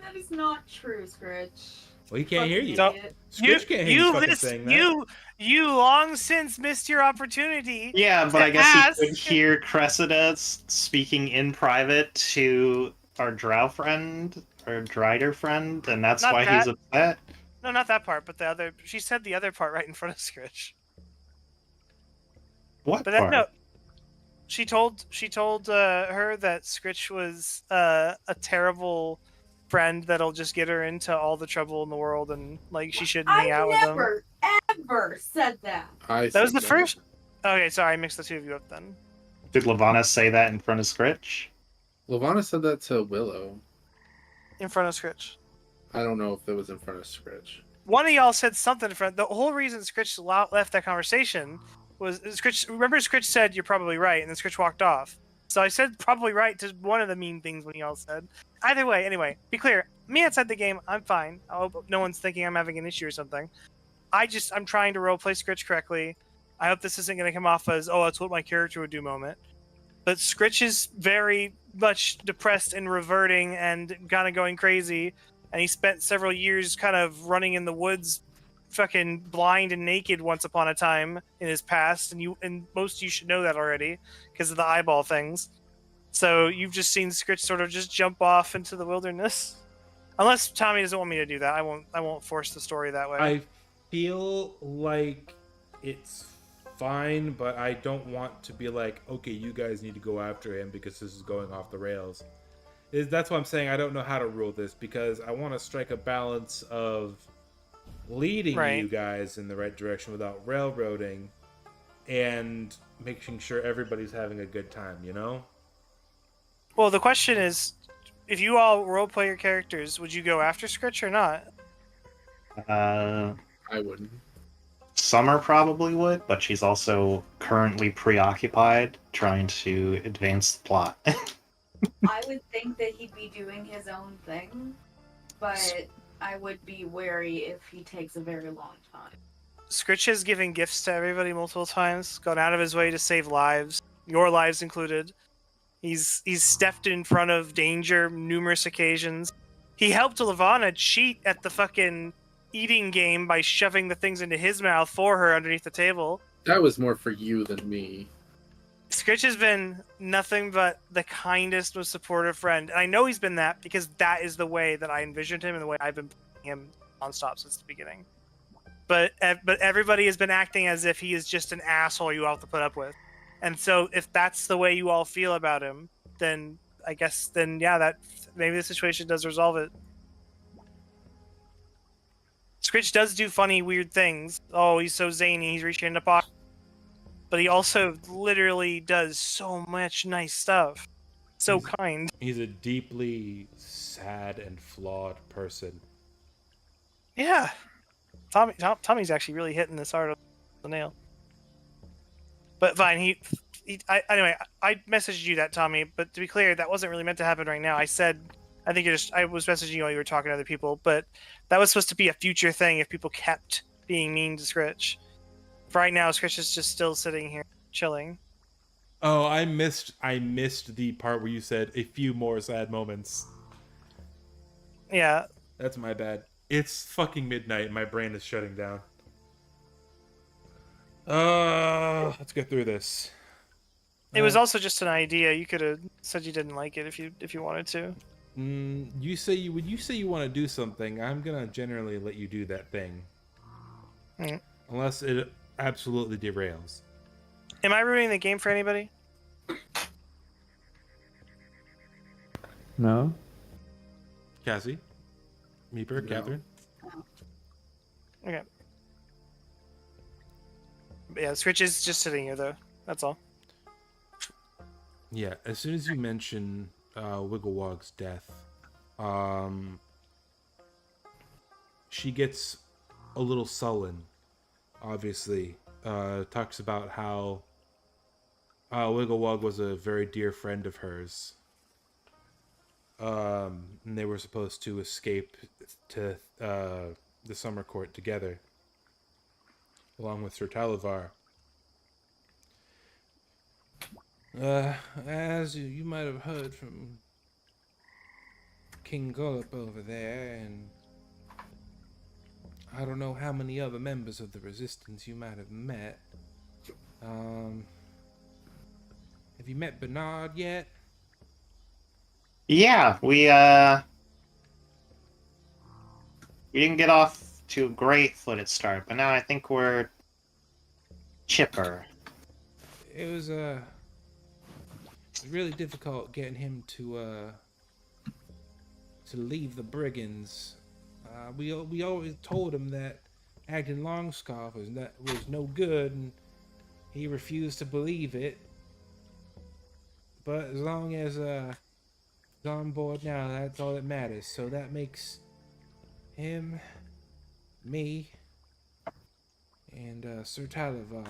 That is not true, Scritch. Well, he can't hear you. Don't- Scritch can't hear you fucking saying that. You long since missed your opportunity. Yeah, but to I guess ask- he could hear Cressida speaking in private to our drow friend, or Drider friend, and that's Not why that. he's upset. No, not that part, but the other. She said the other part right in front of Scritch. What But part? no, she told her that Scritch was a terrible friend that'll just get her into all the trouble in the world, and like she shouldn't hang out with him. never, ever said that. That was the first. Okay, sorry, I mixed the two of you up then. Did Lavana say that in front of Scritch? Lavana said that to Willow. In front of Scritch. I don't know if it was in front of Scritch. One of y'all said something in front. The whole reason Scritch left that conversation was Scritch. Remember, Scritch said, "You're probably right," and then Scritch walked off. So I said probably right to one of the mean things when y'all said. Either way, anyway, be clear. Me outside the game, I'm fine. I hope no one's thinking I'm having an issue or something. I'm trying to roleplay Scritch correctly. I hope this isn't going to come off as, oh, that's what my character would do moment. But Scritch is very much depressed and reverting and kind of going crazy. And he spent several years kind of running in the woods, fucking blind and naked once upon a time in his past. And most of you should know that already because of the eyeball things. So you've just seen Scritch sort of just jump off into the wilderness. Unless Tommy doesn't want me to do that, I won't force the story that way. I feel like it's fine, but I don't want to be like, okay, you guys need to go after him because this is going off the rails. That's why I'm saying I don't know how to rule this, because I want to strike a balance of leading you guys in the right direction without railroading and making sure everybody's having a good time, you know? Well, the question is, if you all roleplay your characters, would you go after Scritch or not? I wouldn't. Summer probably would, but she's also currently preoccupied trying to advance the plot. I would think that he'd be doing his own thing, but I would be wary if he takes a very long time. Scritch has given gifts to everybody multiple times, gone out of his way to save lives, your lives included. He's stepped in front of danger numerous occasions. He helped Lavana cheat at the fucking eating game by shoving the things into his mouth for her underneath the table. That was more for you than me. Scritch has been nothing but the kindest, most supportive friend. And I know he's been that because that is the way that I envisioned him and the way I've been playing him nonstop since the beginning. But everybody has been acting as if he is just an asshole you all have to put up with. And so if that's the way you all feel about him, then I guess that maybe the situation does resolve it. Scritch does do funny, weird things. Oh, he's so zany, he's reaching in the pocket. but he also literally does so much nice stuff. So kind. He's a deeply sad and flawed person. Yeah. Tommy's actually really hitting this art on the nail. But fine, anyway, I messaged you that, Tommy, but to be clear, that wasn't really meant to happen right now. I was messaging you while you were talking to other people, but that was supposed to be a future thing if people kept being mean to Scritch. For right now, Scritch is just still sitting here, chilling. Oh, I missed the part where you said a few more sad moments. Yeah. That's my bad. It's fucking midnight and my brain is shutting down. Let's get through this. It was also just an idea. You could have said you didn't like it if you wanted to. When you say you want to do something, I'm gonna generally let you do that thing, unless it absolutely derails. Am I ruining the game for anybody? No? Cassie? Meeper? No. Catherine? Okay. Yeah, Scritch is just sitting here, though. That's all. Yeah, as soon as you mention Wigglewog's death, she gets a little sullen, obviously. Talks about how Wigglewog was a very dear friend of hers. And they were supposed to escape to the summer court together, along with Sir Talivar. As you might have heard from King Gullop over there, and I don't know how many other members of the Resistance you might have met. Have you met Bernard yet? Yeah, we didn't get off to a great footed start, but now I think we're chipper. It was really difficult getting him to leave the brigands. We always told him that acting Longscarf was no good, and he refused to believe it. But as long as he's on board now, that's all that matters. So that makes him, me, and Sir Talivar.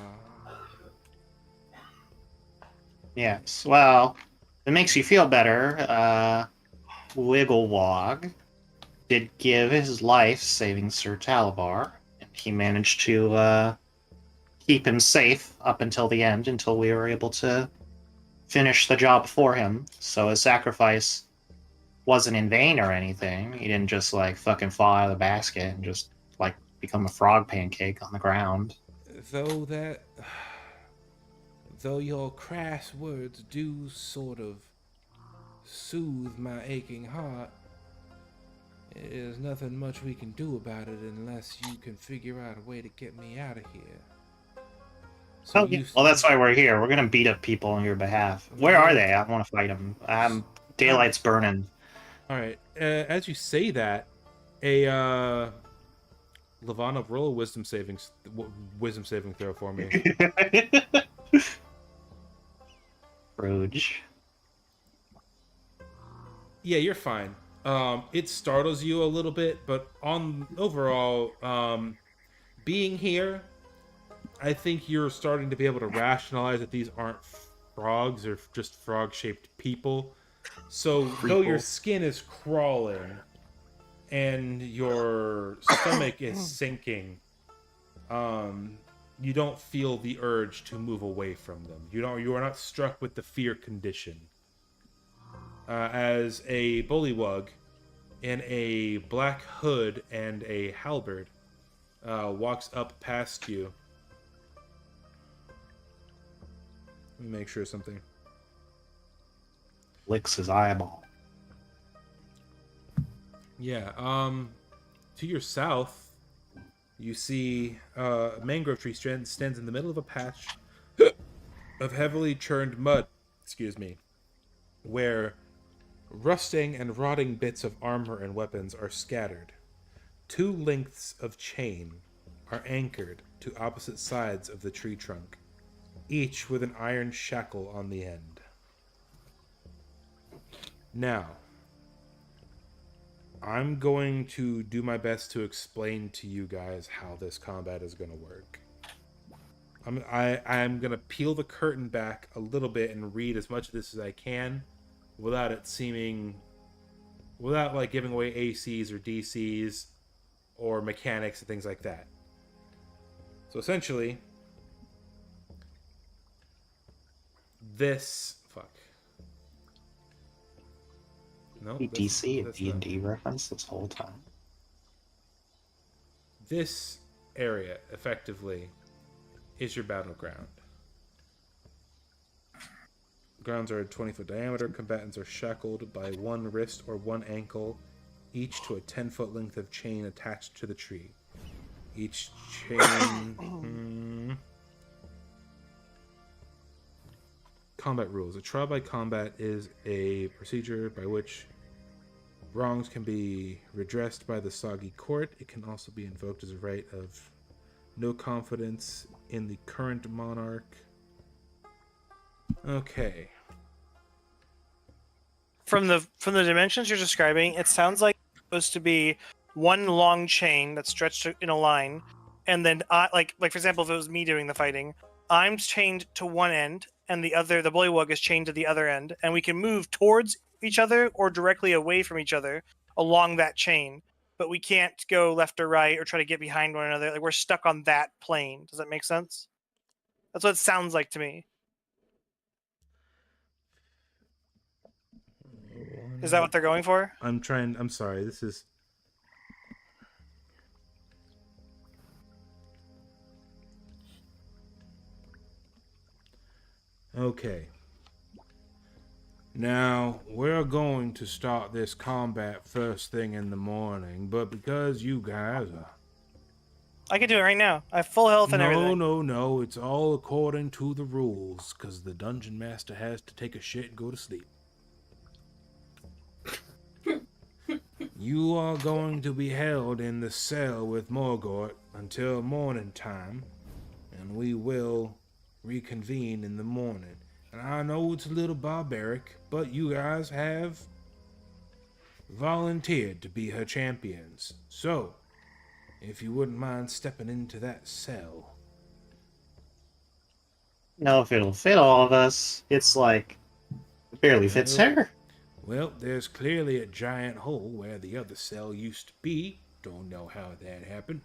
Yes, well, if it makes you feel better, Wigglewog did give his life saving Sir Talivar, and he managed to keep him safe up until the end, until we were able to finish the job for him. So his sacrifice wasn't in vain or anything. He didn't just like fucking fall out of the basket and just like become a frog pancake on the ground. Though your crass words do sort of soothe my aching heart, there's nothing much we can do about it unless you can figure out a way to get me out of here. So Yeah. Well, that's why we're here. We're gonna beat up people on your behalf. Where are they? I want to fight them. Daylight's burning. All right. As you say that, a Levana, roll a wisdom saving throw for me. Rouge. Yeah, you're fine. It startles you a little bit, but overall, being here, I think you're starting to be able to rationalize that these aren't frogs or just frog-shaped people. So, though your skin is crawling and your stomach is sinking, you don't feel the urge to move away from them. You are not struck with the fear condition. As a bullywug in a black hood and a halberd walks up past you. Let me make sure something. Licks his eyeball. Yeah, to your south, you see a mangrove tree stands in the middle of a patch of heavily churned mud, where rusting and rotting bits of armor and weapons are scattered. 2 lengths of chain are anchored to opposite sides of the tree trunk, each with an iron shackle on the end. Now, I'm going to do my best to explain to you guys how this combat is going to work. I'm going to peel the curtain back a little bit and read as much of this as I can without like giving away ACs or DCs or mechanics and things like that. So essentially, this... Fuck. No, DC and D&D reference this whole time. This area, effectively, is your battleground. Grounds are a 20-foot diameter. Combatants are shackled by one wrist or one ankle, each to a 10-foot length of chain attached to the tree. Each chain... Combat rules. A trial by combat is a procedure by which wrongs can be redressed by the Soggy Court. It can also be invoked as a right of no confidence in the current monarch. Okay. From the dimensions you're describing, it sounds like it's supposed to be one long chain that's stretched in a line, and then like for example, if it was me doing the fighting, I'm chained to one end, and the bullywug is chained to the other end, and we can move towards each other or directly away from each other along that chain, but we can't go left or right or try to get behind one another. Like, we're stuck on that plane. Does that make sense? That's what it sounds like to me. Is that what they're going for? I'm sorry, this is... Okay. Now, we're going to start this combat first thing in the morning, but because you guys are... I can do it right now. I have full health and everything. No. It's all according to the rules, because the dungeon master has to take a shit and go to sleep. You are going to be held in the cell with Morgort until morning time, and we will reconvene in the morning. And I know it's a little barbaric, but you guys have volunteered to be her champions. So, if you wouldn't mind stepping into that cell. No, if it'll fit all of us, it's like, it barely fits her. Well, there's clearly a giant hole where the other cell used to be. Don't know how that happened.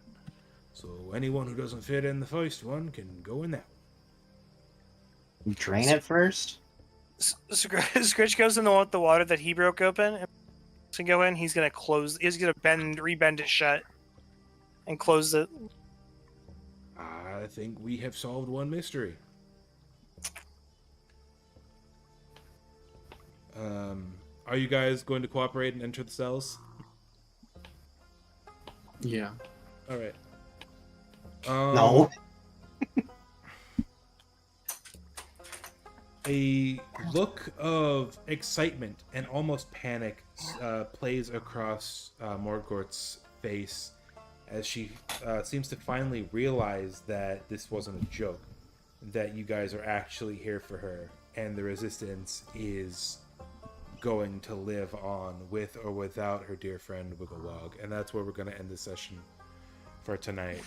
So anyone who doesn't fit in the first one can go in that one. Drain it first? Scritch goes in the water that he broke open. And to go in, he's gonna rebend it shut and close it. I think we have solved one mystery. Are you guys going to cooperate and enter the cells? Yeah. All right. No. A look of excitement and almost panic plays across Morgort's face as she seems to finally realize that this wasn't a joke, that you guys are actually here for her, and the Resistance is going to live on with or without her dear friend Wigglewog. And that's where we're going to end the session for tonight.